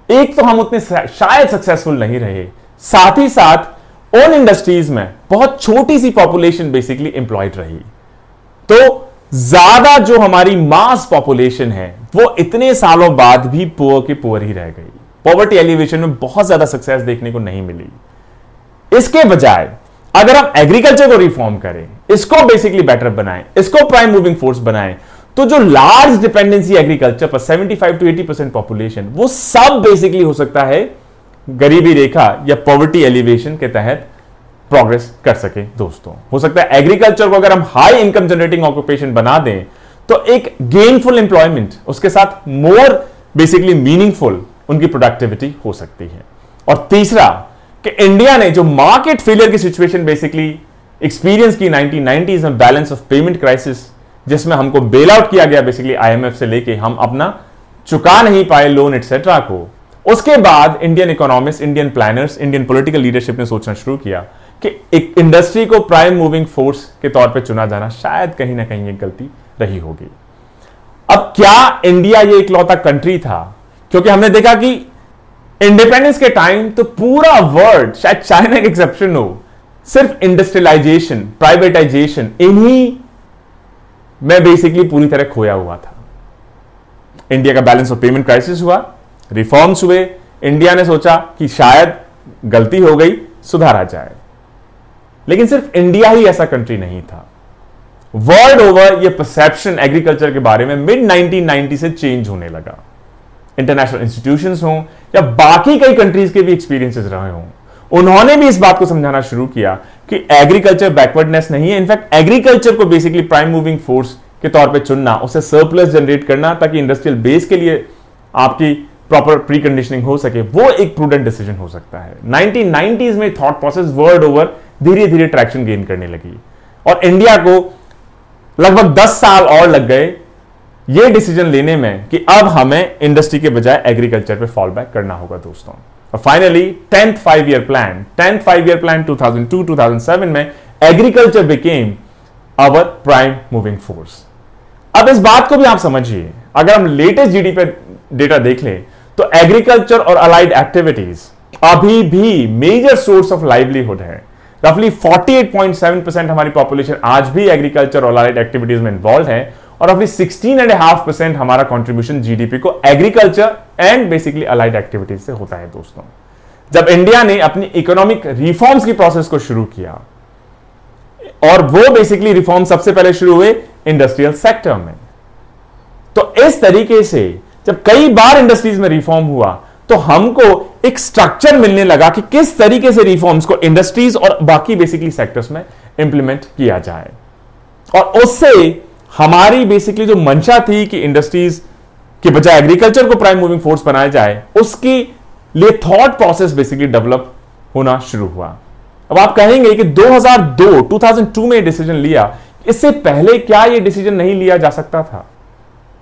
एक तो हम उतने शायद सक्सेसफुल नहीं रहे, साथ ही साथ उन इंडस्ट्रीज में बहुत छोटी सी पॉपुलेशन बेसिकली एम्प्लॉयड रही। तो ज्यादा जो हमारी मास पॉपुलेशन है वो इतने सालों बाद भी पुअर की पुअर ही रह गई। पॉवर्टी एलिवेशन में बहुत ज्यादा सक्सेस देखने को नहीं मिली। इसके बजाय अगर हम एग्रीकल्चर को रिफॉर्म करें, इसको बेसिकली बेटर बनाएं, इसको प्राइम मूविंग फोर्स बनाएं, तो जो लार्ज डिपेंडेंसी एग्रीकल्चर पर 75 to 80% पॉपुलेशन, वो सब बेसिकली हो सकता है गरीबी रेखा या पॉवर्टी एलिवेशन के तहत प्रोग्रेस कर सके। दोस्तों, हो सकता है एग्रीकल्चर को अगर हम हाई इनकम जनरेटिंग ऑक्यूपेशन बना दें तो एक गेनफुल एम्प्लॉयमेंट, उसके साथ मोर बेसिकली मीनिंगफुल उनकी प्रोडक्टिविटी हो सकती है। और तीसरा कि इंडिया ने जो मार्केट फेलियर की सिचुएशन बेसिकली एक्सपीरियंस की 1990s में, बैलेंस ऑफ पेमेंट क्राइसिस, जिसमें हमको बेल आउट किया गया बेसिकली IMF से लेके, हम अपना चुका नहीं पाए लोन एटसेट्रा को, उसके बाद Indian economist, Indian planners, Indian political leadership ने सोचना शुरू किया कि एक इंडस्ट्री को प्राइम मूविंग फोर्स के तौर पे चुना जाना शायद कहीं ना कहीं एक गलती रही होगी। अब क्या इंडिया ये इकलौता कंट्री था? क्योंकि हमने देखा कि इंडिपेंडेंस के टाइम तो पूरा वर्ल्ड, शायद चाइना एक एक्सेप्शन हो, सिर्फ इंडस्ट्रियलाइजेशन, प्राइवेटाइजेशन, इन्हीं में बेसिकली पूरी तरह खोया हुआ था। इंडिया का बैलेंस ऑफ पेमेंट क्राइसिस हुआ, रिफॉर्म्स हुए, इंडिया ने सोचा कि शायद गलती हो गई, सुधारा जाए। लेकिन सिर्फ इंडिया ही ऐसा कंट्री नहीं था। वर्ल्ड ओवर ये परसेप्शन एग्रीकल्चर के बारे में मिड 1990 से चेंज होने लगा। इंटरनेशनल इंस्टीट्यूशंस हों या बाकी कई कंट्रीज के भी एक्सपीरियंसेस रहे हों, उन्होंने भी इस बात को समझाना शुरू किया कि एग्रीकल्चर बैकवर्डनेस नहीं है। इनफैक्ट एग्रीकल्चर को बेसिकली प्राइम मूविंग फोर्स के तौर पे चुनना, उसे सरप्लस जनरेट करना ताकि इंडस्ट्रियल बेस के लिए आपकी प्रॉपर प्री कंडीशनिंग हो सके, वो एक प्रूडेंट डिसीजन हो सकता है। 1990s में थॉट प्रोसेस वर्ल्ड ओवर धीरे धीरे ट्रैक्शन गेन करने लगी और इंडिया को लगभग 10 साल और लग गए ये डिसीजन लेने में कि अब हमें इंडस्ट्री के बजाय एग्रीकल्चर पे फॉल बैक करना होगा। दोस्तों, और फाइनली 10th 5-year प्लान 2002-2007 में agriculture became our prime moving force. अब इस बात को भी आप समझिए, अगर हम लेटेस्ट जीडीपी डेटा देख लें तो एग्रीकल्चर और अलाइड एक्टिविटीज अभी भी मेजर सोर्स ऑफ लाइवलीहुड है। रफली 48.7% हमारी पॉपुलेशन आज भी एग्रीकल्चर और अलाइड एक्टिविटीज में इन्वॉल्व है और रफली 16.5% हमारा कंट्रीब्यूशन जीडीपी को agriculture and basically allied activities से होता है। दोस्तों, जब इंडिया ने अपनी इकोनॉमिक रिफॉर्म्स की प्रोसेस को शुरू किया और वो बेसिकली रिफॉर्म सबसे पहले शुरू हुए इंडस्ट्रियल सेक्टर में, तो इस तरीके से जब कई बार इंडस्ट्रीज में रिफॉर्म हुआ तो हमको एक स्ट्रक्चर मिलने लगा कि किस तरीके से रिफॉर्म्स को इंडस्ट्रीज और बाकी बेसिकली सेक्टर्स में इंप्लीमेंट किया जाए। और उससे हमारी बेसिकली जो मंशा थी कि इंडस्ट्रीज के बजाय एग्रीकल्चर को प्राइम मूविंग फोर्स बनाया जाए, उसकी लिए थॉट प्रोसेस बेसिकली डेवलप होना शुरू हुआ। अब आप कहेंगे कि 2002 में डिसीजन लिया, इससे पहले क्या यह डिसीजन नहीं लिया जा सकता था?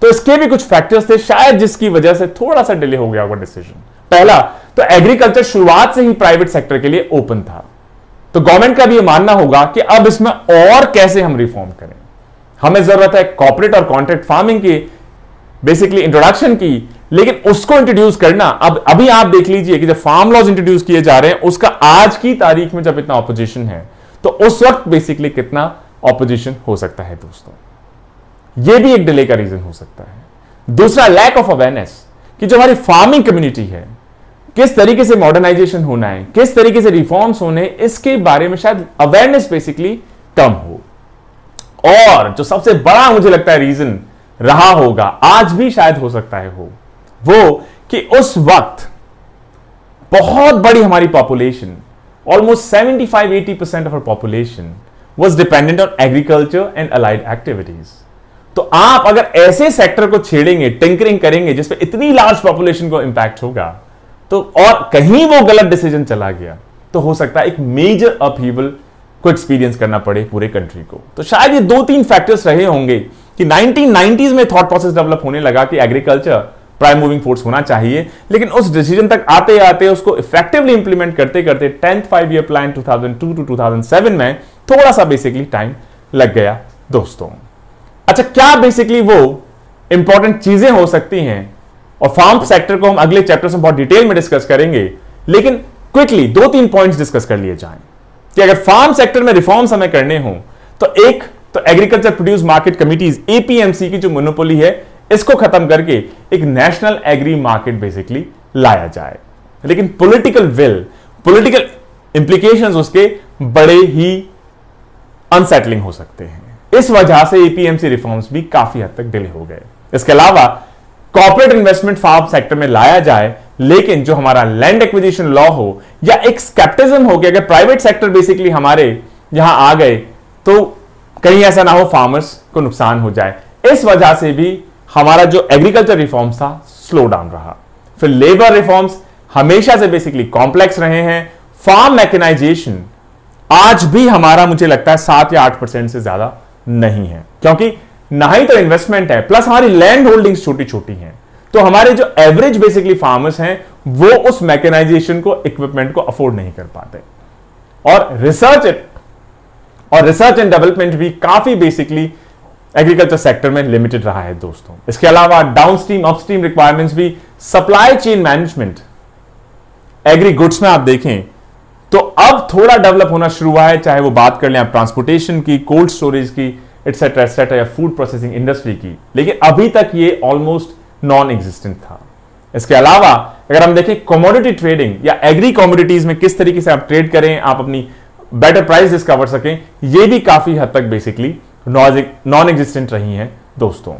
तो इसके भी कुछ फैक्टर्स थे शायद जिसकी वजह से थोड़ा सा डिले हो गया होगा डिसीजन। पहला तो एग्रीकल्चर शुरुआत से ही प्राइवेट सेक्टर के लिए ओपन था, तो गवर्नमेंट का भी यह मानना होगा कि अब इसमें और कैसे हम रिफॉर्म करें। हमें जरूरत है कॉर्पोरेट और कॉन्ट्रैक्ट फार्मिंग की बेसिकली इंट्रोडक्शन की, लेकिन उसको इंट्रोड्यूस करना, अब अभी आप देख लीजिए कि जब फार्म लॉज इंट्रोड्यूस किए जा रहे हैं, उसका आज की तारीख में जब इतना ऑपोजिशन है, तो उस वक्त बेसिकली कितना ऑपोजिशन हो सकता है दोस्तों। यह भी एक डिले का रीजन हो सकता है। दूसरा, लैक ऑफ अवेयरनेस कि जो हमारी फार्मिंग कम्युनिटी है, किस तरीके से मॉडर्नाइजेशन होना है, किस तरीके से रिफॉर्म्स होने, इसके बारे में शायद अवेयरनेस बेसिकली कम हो। और जो सबसे बड़ा मुझे लगता है रीजन रहा होगा, आज भी शायद हो सकता है वो कि उस वक्त बहुत बड़ी हमारी population, almost 75-80% of our population was dependent on agriculture and allied activities. तो आप अगर ऐसे सेक्टर को छेड़ेंगे, टिंकरिंग करेंगे जिसपे इतनी लार्ज पॉपुलेशन को इंपैक्ट होगा, तो और कहीं वो गलत डिसीजन चला गया, तो हो सकता है एक मेजर अपहीवल को एक्सपीरियंस करना पड़े पूरे कंट्री को। तो शायद ये 2-3 फैक्टर्स रहे होंगे कि 1990s में थॉट प्रोसेस डेवलप होने लगा कि एग्रीकल्चर प्राइम मूविंग फोर्स होना चाहिए, लेकिन उस डिसीजन तक आते आते उसको इफेक्टिवली इंप्लीमेंट करते करते 10th 5-year प्लान 2002 to 2007 में थोड़ा सा बेसिकली टाइम लग गया दोस्तों। अच्छा, क्या बेसिकली वो इंपॉर्टेंट चीजें हो सकती हैं, और फार्म सेक्टर को हम अगले चैप्टर्स में बहुत डिटेल में डिस्कस करेंगे, लेकिन क्विकली 2-3 पॉइंट्स डिस्कस कर लिए जाएं कि अगर फार्म सेक्टर में रिफॉर्म्स हमें करने हो, तो एक तो agriculture produce market committees APMC की जो मोनोपोली है, इसको खत्म करके एक नेशनल एग्री मार्केट बेसिकली लाया जाए। लेकिन पॉलिटिकल विल, पॉलिटिकल इंप्लीकेशंस उसके बड़े ही अनसेटलिंग हो सकते हैं। इस वजह से एपीएमसी रिफॉर्म्स भी काफी हद तक डिले हो गए। इसके अलावा कॉर्पोरेट इन्वेस्टमेंट फार्म सेक्टर में लाया जाए, लेकिन जो हमारा लैंड एक्विजिशन लॉ हो, या एक स्केप्टिज्म हो कि अगर प्राइवेट सेक्टर बेसिकली हमारे यहां आ गए तो कहीं ऐसा ना हो फार्मर्स को नुकसान हो जाए, इस वजह से भी हमारा जो एग्रीकल्चर रिफॉर्म्स था स्लो डाउन रहा। फिर लेबर रिफॉर्म्स हमेशा से बेसिकली कॉम्प्लेक्स रहे हैं। फार्म मैकेनाइजेशन आज भी हमारा मुझे लगता है 7 या 8% से ज्यादा नहीं है, क्योंकि ना ही तो इन्वेस्टमेंट है, प्लस हमारी लैंड होल्डिंग्स छोटी छोटी हैं। तो हमारे जो एवरेज बेसिकली फार्मर्स हैं, वो उस मैकेनाइजेशन को, इक्विपमेंट को अफोर्ड नहीं कर पाते। और रिसर्च एंड डेवलपमेंट भी काफी बेसिकली एग्रीकल्चर सेक्टर में लिमिटेड रहा है दोस्तों। इसके अलावा डाउनस्ट्रीम अपस्ट्रीम रिक्वायरमेंट्स भी, supply chain management agri goods में आप देखें तो अब थोड़ा डेवलप होना शुरू हुआ है, चाहे वो बात कर लें आप ट्रांसपोर्टेशन की, कोल्ड स्टोरेज की, एटसेट्रा एटसेट्रा, या फूड प्रोसेसिंग इंडस्ट्री की, लेकिन अभी तक ये ऑलमोस्ट नॉन एग्जिस्टेंट था। इसके अलावा अगर हम देखें कमोडिटी ट्रेडिंग या एग्री कमोडिटीज में किस तरीके से आप ट्रेड करें, आप अपनी बेटर प्राइस डिस्कवर सकें, ये भी काफी हद तक बेसिकली नॉन एग्जिस्टेंट रही हैं दोस्तों।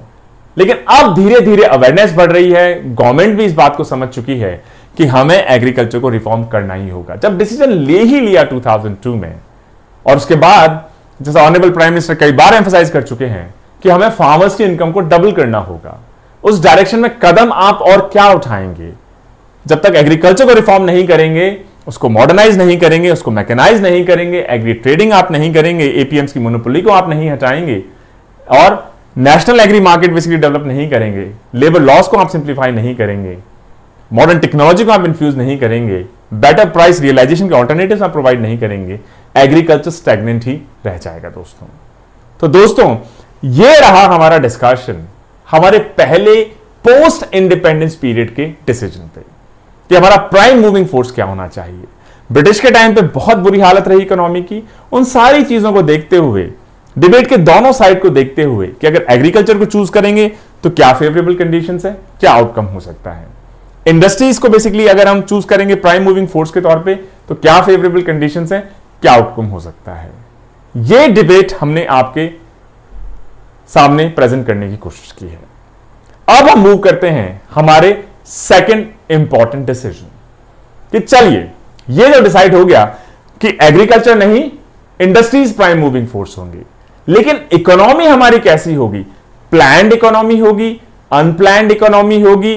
लेकिन अब धीरे धीरे अवेयरनेस बढ़ रही है, गवर्नमेंट भी इस बात को समझ चुकी है कि हमें एग्रीकल्चर को रिफॉर्म करना ही होगा। जब डिसीजन ले ही लिया 2002 में, और उसके बाद जैसा ऑनरेबल प्राइम मिनिस्टर कई बार एम्फसाइज कर चुके हैं कि हमें फार्मर्स की इनकम को डबल करना होगा, उस डायरेक्शन में कदम आप और क्या उठाएंगे? जब तक एग्रीकल्चर को रिफॉर्म नहीं करेंगे, उसको मॉडर्नाइज नहीं करेंगे, उसको मैकेनाइज नहीं करेंगे, एग्री ट्रेडिंग आप नहीं करेंगे, एपीएम्स की मोनोपोली को आप नहीं हटाएंगे, और national agri market basically develop नहीं करेंगे, लेबर लॉस को आप सिंप्लीफाई नहीं करेंगे, मॉडर्न टेक्नोलॉजी को आप इन्फ्यूज नहीं करेंगे, बेटर प्राइस रियलाइजेशन के ऑल्टरनेटिव्स आप प्रोवाइड नहीं करेंगे, एग्रीकल्चर स्टैग्नेंट ही रह जाएगा दोस्तों। तो दोस्तों, ये रहा हमारा डिस्कशन हमारे पहले पोस्ट इंडिपेंडेंस पीरियड के डिसीजन पे कि हमारा प्राइम मूविंग फोर्स क्या होना चाहिए। ब्रिटिश के टाइम पे बहुत बुरी हालत रही इकोनॉमी की, उन सारी चीजों को देखते हुए, डिबेट के दोनों साइड को देखते हुए कि अगर एग्रीकल्चर को चूज करेंगे तो क्या फेवरेबल कंडीशंस है, क्या आउटकम हो सकता है, इंडस्ट्रीज को बेसिकली अगर हम चूज करेंगे प्राइम मूविंग फोर्स के तौर पे तो क्या फेवरेबल कंडीशंस है, क्या आउटकम हो सकता है। यह डिबेट हमने आपके सामने प्रेजेंट करने की कोशिश की है। अब हम मूव करते हैं हमारे सेकंड इंपॉर्टेंट डिसीजन कि चलिए, यह जो डिसाइड हो गया कि एग्रीकल्चर नहीं, इंडस्ट्रीज प्राइम मूविंग फोर्स होंगी, लेकिन इकोनॉमी हमारी कैसी होगी? प्लान्ड इकोनॉमी होगी, अनप्लान्ड इकोनॉमी होगी,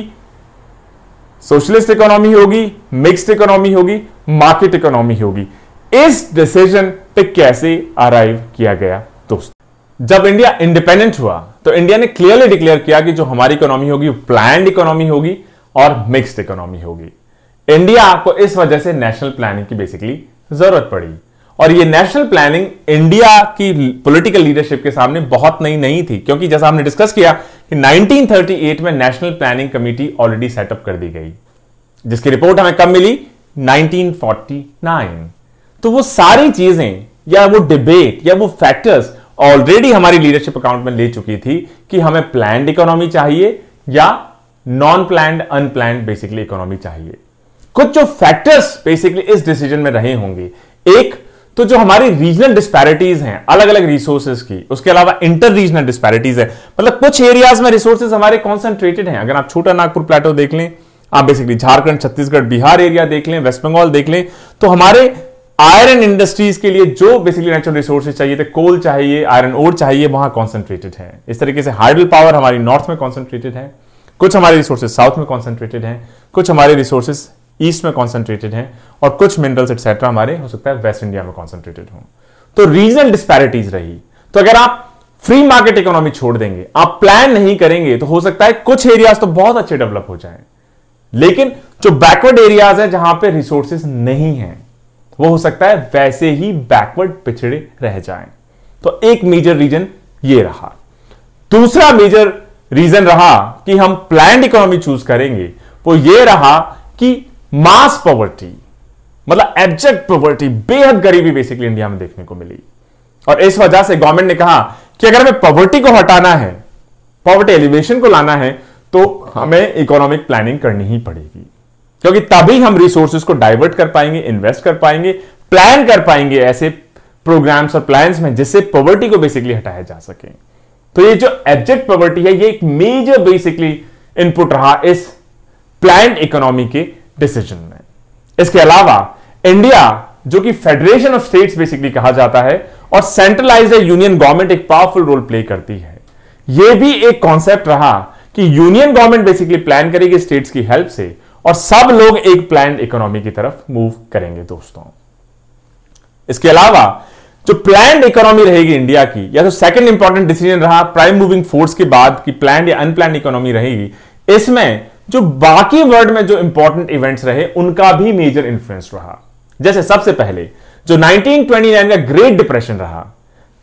सोशलिस्ट इकोनॉमी होगी, मिक्स्ड इकोनॉमी होगी, मार्केट इकोनॉमी होगी। इस डिसीजन पे कैसे अराइव किया गया दोस्तों? जब इंडिया इंडिपेंडेंट हुआ तो इंडिया ने क्लियरली डिक्लेयर किया कि जो हमारी इकोनॉमी होगी वो प्लान्ड इकोनॉमी होगी और मिक्स्ड इकोनॉमी होगी। इंडिया को इस वजह से नेशनल प्लानिंग की बेसिकली जरूरत पड़ी, और ये नेशनल प्लानिंग इंडिया की पॉलिटिकल लीडरशिप के सामने बहुत नई नहीं थी, क्योंकि जैसा हमने डिस्कस किया कि 1938 में national planning committee already setup कर दी गई, जिसकी रिपोर्ट हमें कब मिली? 1949। तो वो सारी चीजें या वो डिबेट या वो फैक्टर्स ऑलरेडी हमारी लीडरशिप अकाउंट में ले चुकी थी कि हमें प्लान्ड इकोनॉमी चाहिए या non planned unplanned basically economy चाहिए। कुछ जो फैक्टर्स बेसिकली इस डिसीजन में रहे होंगे, एक तो जो हमारी रीजनल डिस्पैरिटीज हैं अलग अलग रिसोर्सेज की, उसके अलावा इंटर रीजनल डिस्पैरिटीज है, मतलब कुछ एरियाज में रिसोर्सेज हमारे कॉन्सेंट्रेटेड हैं। अगर आप छोटा नागपुर प्लेटो देख लें, आप बेसिकली झारखंड, छत्तीसगढ़, बिहार एरिया देख लें, वेस्ट बंगाल देख लें, तो हमारे आयरन इंडस्ट्रीज के लिए जो बेसिकली नेचुरल रिसोर्सेज चाहिए थे, कोल चाहिए, आयरन ओर चाहिए, वहां कॉन्सेंट्रेटेड है। इस तरीके से हाइडल पावर हमारी नॉर्थ में कॉन्सेंट्रेटेड है, कुछ हमारे रिसोर्सेज साउथ में कॉन्सेंट्रेटेड है, कुछ हमारे रिसोर्सेज ईस्ट में कॉन्सेंट्रेटेड हैं, और कुछ मिनरल्स एक्सेट्रा हमारे हो सकता है वेस्ट इंडिया में कॉन्सेंट्रेटेड हो। तो रीजनल डिस्पैरिटीज रही। तो अगर आप फ्री मार्केट इकोनॉमी छोड़ देंगे, आप प्लान नहीं करेंगे, तो हो सकता है कुछ एरियाज तो बहुत अच्छे डेवलप हो जाएं, लेकिन जो बैकवर्ड एरियाज हैं जहां पे रिसोर्सेज नहीं है, वो हो सकता है वैसे ही बैकवर्ड पिछड़े रह जाएं। तो एक मेजर रीजन ये रहा। दूसरा मेजर रीजन रहा कि हम प्लान्ड इकोनॉमी चूज करेंगे, वो ये रहा कि मास पॉवर्टी, मतलब एब्जेक्ट पॉवर्टी, बेहद गरीबी बेसिकली इंडिया में देखने को मिली, और इस वजह से गवर्नमेंट ने कहा कि अगर हमें पॉवर्टी को हटाना है, पॉवर्टी एलिवेशन को लाना है, तो हमें इकोनॉमिक प्लानिंग करनी ही पड़ेगी, क्योंकि तभी हम रिसोर्सेज को डाइवर्ट कर पाएंगे, इन्वेस्ट कर पाएंगे, प्लान कर पाएंगे ऐसे प्रोग्राम्स और प्लान्स में जिससे पॉवर्टी को बेसिकली हटाया जा सके। तो ये जो एब्जेक्ट पॉवर्टी है, ये एक मेजर बेसिकली इनपुट रहा इस प्लान्ड इकोनॉमी के डिसीजन में। इसके अलावा इंडिया, जो कि फेडरेशन ऑफ स्टेट्स बेसिकली कहा जाता है, और सेंट्रलाइज्ड यूनियन गवर्नमेंट एक पावरफुल रोल प्ले करती है, यह भी एक कॉन्सेप्ट रहा कि यूनियन गवर्नमेंट बेसिकली प्लान करेगी स्टेट्स की हेल्प से, और सब लोग एक प्लान्ड इकोनॉमी की तरफ मूव करेंगे दोस्तों। इसके अलावा जो प्लान्ड इकोनॉमी रहेगी इंडिया की, या तो सेकंड इंपॉर्टेंट डिसीजन रहा प्राइम मूविंग फोर्स के बाद कि प्लान्ड या अनप्लान्ड इकोनॉमी रहेगी, इसमें जो बाकी वर्ल्ड में जो इंपॉर्टेंट इवेंट्स रहे उनका भी मेजर इन्फ्लुएंस रहा। जैसे सबसे पहले जो 1929 का ग्रेट डिप्रेशन रहा,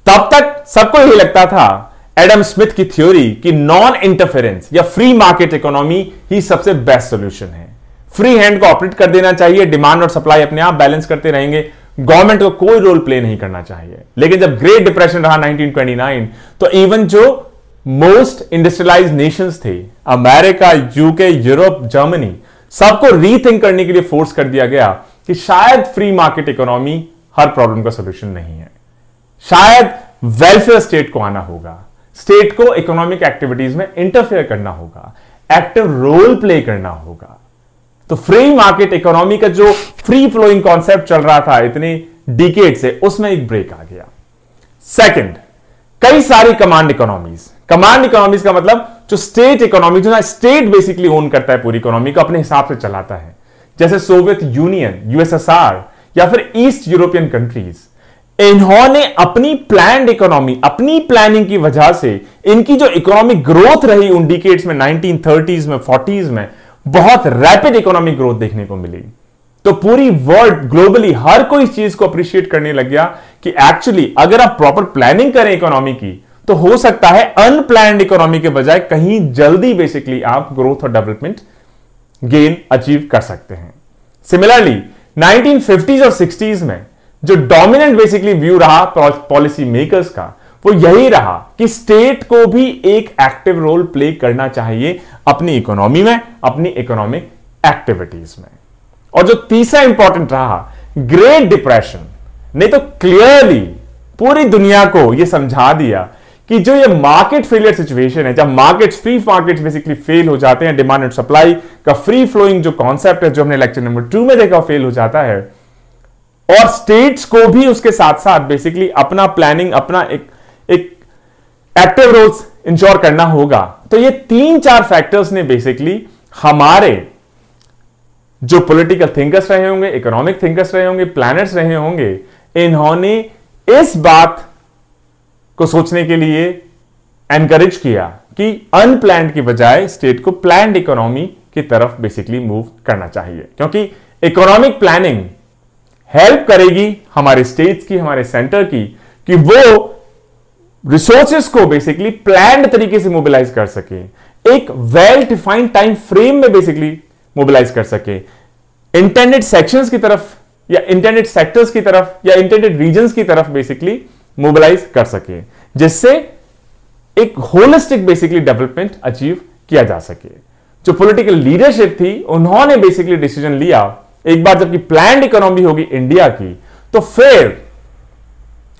तब तक सबको यही लगता था एडम स्मिथ की थ्योरी कि नॉन इंटरफेरेंस या फ्री मार्केट इकोनॉमी ही सबसे बेस्ट सॉल्यूशन है। फ्री हैंड को ऑपरेट कर देना चाहिए, डिमांड और सप्लाई अपने आप बैलेंस करते रहेंगे, गवर्नमेंट को कोई रोल प्ले नहीं करना चाहिए। लेकिन जब ग्रेट डिप्रेशन रहा 1929, तो इवन जो मोस्ट इंडस्ट्रियलाइज्ड नेशंस थे, अमेरिका, यूके, यूरोप, जर्मनी, सबको रीथिंक करने के लिए फोर्स कर दिया गया कि शायद फ्री मार्केट इकोनॉमी हर प्रॉब्लम का सॉल्यूशन नहीं है, शायद वेलफेयर स्टेट को आना होगा, स्टेट को इकोनॉमिक एक्टिविटीज में इंटरफेयर करना होगा, एक्टिव रोल प्ले करना होगा। तो फ्री मार्केट इकोनॉमी का जो फ्री फ्लोइंग कॉन्सेप्ट चल रहा था इतने डिकेड से, उसमें एक ब्रेक आ गया। सेकंड, कई सारी कमांड इकोनॉमीज का मतलब जो स्टेट इकोनॉमी, जो स्टेट बेसिकली ओन करता है पूरी इकोनॉमी को, अपने हिसाब से चलाता है, जैसे सोवियत यूनियन, यूएसएसआर या फिर ईस्ट यूरोपियन कंट्रीज। इन्होंने अपनी प्लान्ड इकोनॉमी, अपनी प्लानिंग की वजह से इनकी जो इकोनॉमिक ग्रोथ रही उन डिकेड्स में, 1930s में, 40s में, बहुत रैपिड इकोनॉमिक ग्रोथ देखने को मिली। तो पूरी वर्ल्ड ग्लोबली हर कोई इस चीज को अप्रिशिएट करने लग गया कि एक्चुअली अगर आप प्रॉपर प्लानिंग करें इकोनॉमी की, तो हो सकता है अनप्लान्ड इकोनॉमी के बजाय कहीं जल्दी बेसिकली आप ग्रोथ और डेवलपमेंट गेन अचीव कर सकते हैं। सिमिलरली 1950s और 60s में जो डोमिनेंट बेसिकली व्यू रहा पॉलिसी मेकर्स का, वो यही रहा कि स्टेट को भी एक एक्टिव रोल प्ले करना चाहिए अपनी इकोनॉमी में, अपनी इकोनॉमिक एक्टिविटीज में। और जो तीसरा इंपॉर्टेंट रहा, ग्रेट डिप्रेशन ने तो क्लियरली पूरी दुनिया को यह समझा दिया कि जो ये मार्केट फेलियर सिचुएशन है, जब markets, free markets basically fail हो जाते हैं, डिमांड एंड सप्लाई का फ्री फ्लोइंग जो कॉन्सेप्ट है, जो हमने लेक्चर नंबर 2 में देखा, फेल हो जाता है, और स्टेट्स को भी उसके साथ साथ बेसिकली अपना प्लानिंग, अपना एक एक्टिव रोल्स इंश्योर करना होगा। तो ये 3-4 फैक्टर्स ने बेसिकली हमारे जो पॉलिटिकल थिंकर्स रहे होंगे, इकोनॉमिक थिंकर्स रहे होंगे, प्लैनर्स रहे होंगे, इन्होंने इस बात को सोचने के लिए एनकरेज किया कि अनप्लैंड की बजाय स्टेट को प्लैंड इकोनॉमी की तरफ बेसिकली मूव करना चाहिए, क्योंकि इकोनॉमिक प्लानिंग हेल्प करेगी हमारे स्टेट्स की, हमारे सेंटर की, कि वो रिसोर्सेस को बेसिकली प्लान्ड तरीके से मोबिलाइज कर सके, एक वेल डिफाइंड टाइम फ्रेम में बेसिकली मोबिलाइज कर सके, इंटेंडेड सेक्शंस की तरफ या इंटेंडेड सेक्टर्स की तरफ या इंटेंडेड रीजन्स की तरफ बेसिकली मोबिलाइज कर सके, जिससे एक होलिस्टिक बेसिकली डेवलपमेंट अचीव किया जा सके। जो पॉलिटिकल लीडरशिप थी, उन्होंने बेसिकली डिसीजन लिया, एक बार जबकि प्लान्ड इकोनॉमी होगी इंडिया की, तो फिर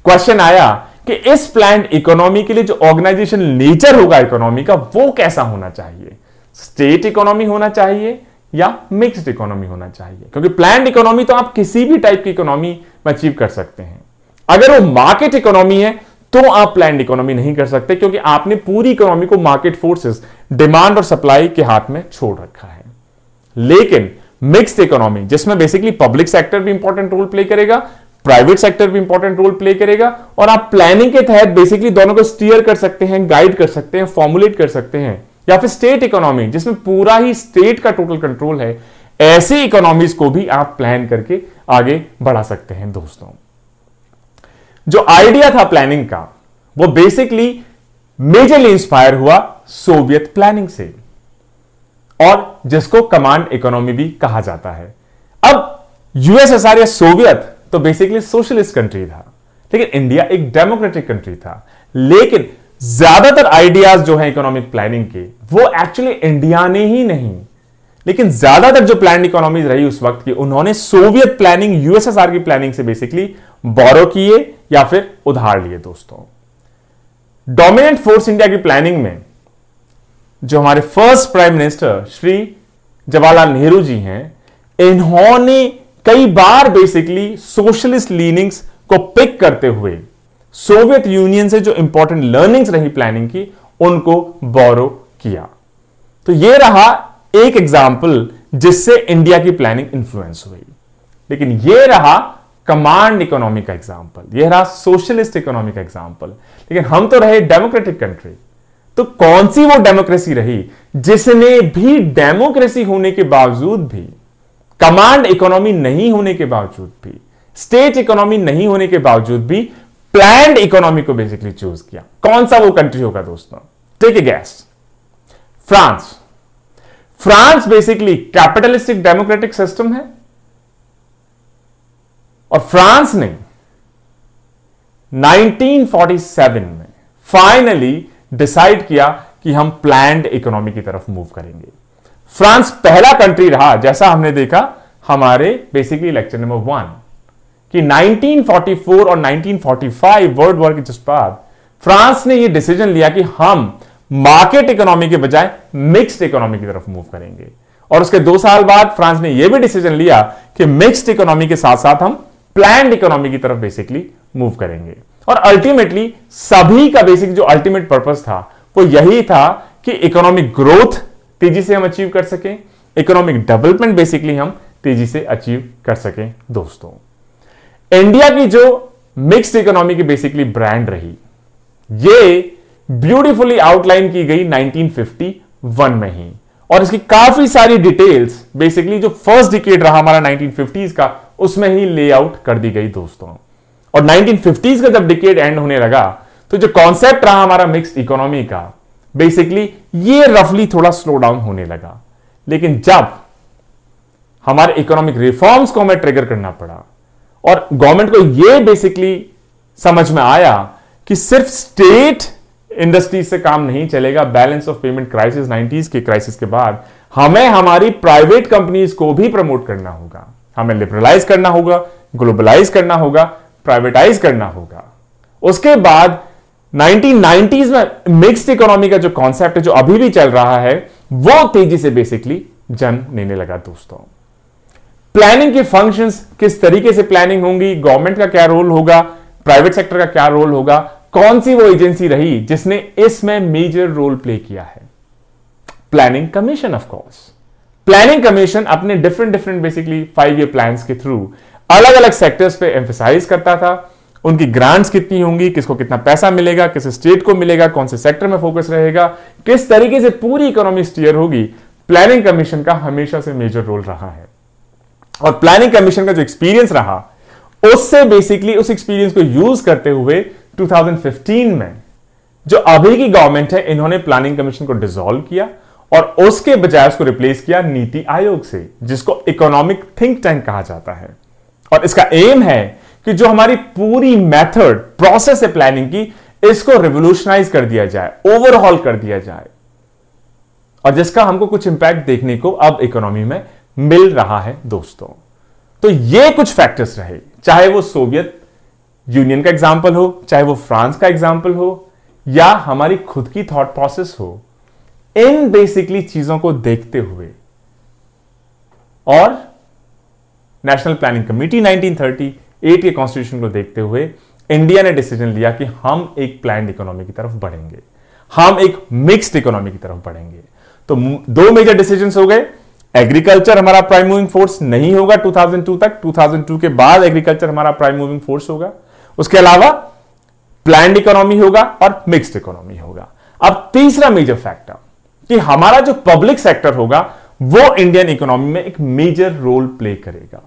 क्वेश्चन आया कि इस प्लान्ड इकोनॉमी के लिए जो ऑर्गेनाइजेशन नेचर होगा इकोनॉमी का, वो कैसा होना चाहिए? स्टेट इकोनॉमी होना चाहिए या मिक्स्ड इकोनॉमी होना चाहिए? क्योंकि प्लान्ड इकोनॉमी तो आप किसी भी टाइप की इकोनॉमी में अचीव कर सकते हैं। अगर वो मार्केट इकोनॉमी है तो आप प्लान्ड इकोनॉमी नहीं कर सकते, क्योंकि आपने पूरी इकोनॉमी को मार्केट फोर्सेस, डिमांड और सप्लाई के हाथ में छोड़ रखा है। लेकिन मिक्स्ड इकोनॉमी, जिसमें बेसिकली पब्लिक सेक्टर भी इंपॉर्टेंट रोल प्ले करेगा, प्राइवेट सेक्टर भी इंपॉर्टेंट रोल प्ले करेगा, और आप प्लानिंग के तहत बेसिकली दोनों को स्टीयर कर सकते हैं, गाइड कर सकते हैं, फॉर्मुलेट कर सकते हैं। या फिर स्टेट इकोनॉमी, जिसमें पूरा ही स्टेट का टोटल कंट्रोल है, ऐसी इकोनॉमीज को भी आप प्लान करके आगे बढ़ा सकते हैं। दोस्तों, जो आइडिया था प्लानिंग का, वो बेसिकली मेजरली इंस्पायर हुआ सोवियत प्लानिंग से, और जिसको कमांड इकोनॉमी भी कहा जाता है। अब यूएसएसआर या सोवियत तो बेसिकली सोशलिस्ट कंट्री था, लेकिन इंडिया एक डेमोक्रेटिक कंट्री था। लेकिन ज्यादातर आइडियाज जो हैं इकोनॉमिक प्लानिंग के, वो एक्चुअली इंडिया ने ही नहीं, लेकिन ज्यादातर जो प्लान इकोनॉमीज रही उस वक्त की, उन्होंने सोवियत प्लानिंग, यूएसएसआर की प्लानिंग से बेसिकली बोरो किए या फिर उधार लिए। दोस्तों, डोमिनेंट फोर्स इंडिया की प्लानिंग में जो हमारे first prime minister Shri Jawaharlal Nehru ji हैं, इन्होंने कई बार बेसिकली सोशलिस्ट लीनिंग्स को पिक करते हुए सोवियत यूनियन से जो इंपॉर्टेंट लर्निंग्स रही प्लानिंग की, उनको बोरो किया। तो यह रहा एक एग्जाम्पल जिससे इंडिया की प्लानिंग इंफ्लुएंस हुई। लेकिन यह रहा कमांड इकोनॉमी का एग्जाम्पल, यह रहा सोशलिस्ट इकोनॉमी का एग्जाम्पल। लेकिन हम तो रहे डेमोक्रेटिक कंट्री, तो कौन सी वो डेमोक्रेसी रही जिसने भी डेमोक्रेसी होने के बावजूद भी, कमांड इकोनॉमी नहीं होने के बावजूद भी, स्टेट इकोनॉमी नहीं होने के बावजूद भी प्लान्ड इकोनॉमी को बेसिकली चूज किया? कौन सा वो कंट्री होगा दोस्तों? Take a guess. France. France basically capitalistic democratic system है, और फ्रांस ने 1947 में फाइनली डिसाइड किया कि हम प्लान्ड इकोनॉमी की तरफ मूव करेंगे। फ्रांस पहला कंट्री रहा, जैसा हमने देखा हमारे बेसिकली लेक्चर नंबर 1, कि 1944 और 1945 वर्ल्ड वॉर के जस्ट बाद फ्रांस ने यह डिसीजन लिया कि हम मार्केट इकोनॉमी के बजाय मिक्स्ड इकोनॉमी की तरफ मूव करेंगे। और उसके 2 साल बाद फ्रांस ने यह भी डिसीजन लिया कि मिक्स्ड इकोनॉमी के साथ साथ हम प्लान्ड इकोनॉमी की तरफ बेसिकली मूव करेंगे। और अल्टीमेटली सभी का बेसिक जो अल्टीमेट पर्पस था वो यही था कि इकोनॉमिक ग्रोथ तेजी से हम अचीव कर सकें, इकोनॉमिक डेवलपमेंट बेसिकली हम तेजी से अचीव कर सकें। दोस्तों, इंडिया की जो मिक्स्ड इकोनॉमी की बेसिकली ब्रांड रही, ये ब्यूटीफुली आउटलाइन की गई 1951 में ही, और इसकी काफी सारी डिटेल्स बेसिकली जो फर्स्ट डिकेड रहा हमारा 1950s का, उसमें ही लेआउट कर दी गई। दोस्तों, और 1950s का जब डिकेड एंड होने लगा, तो जो कॉन्सेप्ट रहा हमारा मिक्स्ड इकोनॉमी का, बेसिकली ये रफली थोड़ा स्लो डाउन होने लगा। लेकिन जब हमारे इकोनॉमिक रिफॉर्म्स को हमें ट्रिगर करना पड़ा और गवर्नमेंट को यह बेसिकली समझ में आया कि सिर्फ स्टेट इंडस्ट्रीज से काम नहीं चलेगा, balance of payment crisis 90s के क्राइसिस के बाद हमें हमारी प्राइवेट कंपनीज को भी प्रमोट करना होगा, हमें लिबरलाइज करना होगा, ग्लोबलाइज करना होगा, प्राइवेटाइज करना होगा। उसके बाद 1990s में मिक्स्ड इकोनॉमी का जो कॉन्सेप्ट है, जो अभी भी चल रहा है, वो तेजी से बेसिकली जन्म लेने लगा। दोस्तों, प्लानिंग के फंक्शंस, किस तरीके से प्लानिंग होंगी, गवर्नमेंट का क्या रोल होगा, प्राइवेट सेक्टर का क्या रोल होगा, कौन सी वो एजेंसी रही जिसने इसमें मेजर रोल प्ले किया है? Planning commission, of course. Planning commission अपने डिफरेंट बेसिकली 5 ईयर प्लान्स के थ्रू अलग अलग सेक्टर्स पे एम्फेसाइज करता था, उनकी ग्रांट्स कितनी होंगी, किसको कितना पैसा मिलेगा, किस स्टेट को मिलेगा, कौन से सेक्टर में फोकस रहेगा, किस तरीके से पूरी इकोनॉमी स्टीयर होगी। प्लानिंग कमीशन का हमेशा से मेजर रोल रहा है और प्लानिंग कमीशन का जो एक्सपीरियंस रहा उससे बेसिकली उस एक्सपीरियंस को यूज करते हुए 2015 में जो अभी की गवर्नमेंट है इन्होंने प्लानिंग कमीशन को डिसॉल्व किया और उसके बजाय उसको रिप्लेस किया नीति आयोग से, जिसको इकोनॉमिक थिंक टैंक कहा जाता है। और इसका एम है कि जो हमारी पूरी मेथड प्रोसेस है प्लानिंग की, इसको रिवोल्यूशनाइज कर दिया जाए, ओवरहॉल कर दिया जाए, और जिसका हमको कुछ इंपैक्ट देखने को अब इकोनॉमी में मिल रहा है दोस्तों। तो ये कुछ फैक्टर्स रहे, चाहे वो सोवियत यूनियन का एग्जाम्पल हो, चाहे वो फ्रांस का एग्जाम्पल हो, या हमारी खुद की थॉट प्रोसेस हो। इन बेसिकली चीजों को देखते हुए और नेशनल प्लानिंग कमेटी 1938 के कॉन्स्टिट्यूशन को देखते हुए इंडिया ने डिसीजन लिया कि हम एक प्लान्ड इकोनॉमी की तरफ बढ़ेंगे, हम एक मिक्स्ड इकोनॉमी की तरफ बढ़ेंगे। तो 2 मेजर डिसीजंस हो गए। एग्रीकल्चर हमारा प्राइम मूविंग फोर्स नहीं होगा 2002 तक, 2002 के बाद एग्रीकल्चर हमारा प्राइम मूविंग फोर्स होगा। उसके अलावा प्लान्ड इकोनॉमी होगा और मिक्स्ड इकोनॉमी होगा। अब तीसरा मेजर फैक्टर कि हमारा जो पब्लिक सेक्टर होगा वो इंडियन इकोनॉमी में एक मेजर रोल प्ले करेगा।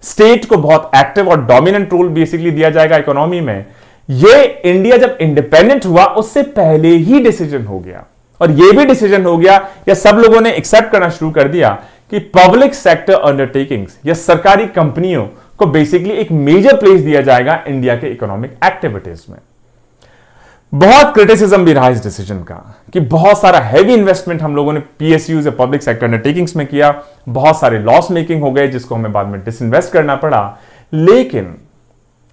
स्टेट को बहुत एक्टिव और डोमिनेंट रोल बेसिकली दिया जाएगा इकोनॉमी में। ये इंडिया जब इंडिपेंडेंट हुआ उससे पहले ही डिसीजन हो गया, और यह भी डिसीजन हो गया या सब लोगों ने एक्सेप्ट करना शुरू कर दिया कि पब्लिक सेक्टर अंडरटेकिंग्स या सरकारी कंपनियों को बेसिकली एक मेजर प्लेस दिया जाएगा इंडिया के इकोनॉमिक एक्टिविटीज में। बहुत क्रिटिसिज्म भी रहा इस डिसीजन का कि बहुत सारा हैवी इन्वेस्टमेंट हम लोगों ने पीएसयूज या पब्लिक सेक्टर अंडरटेकिंग्स में किया, बहुत सारे लॉस मेकिंग हो गए जिसको हमें बाद में डिसइन्वेस्ट करना पड़ा। लेकिन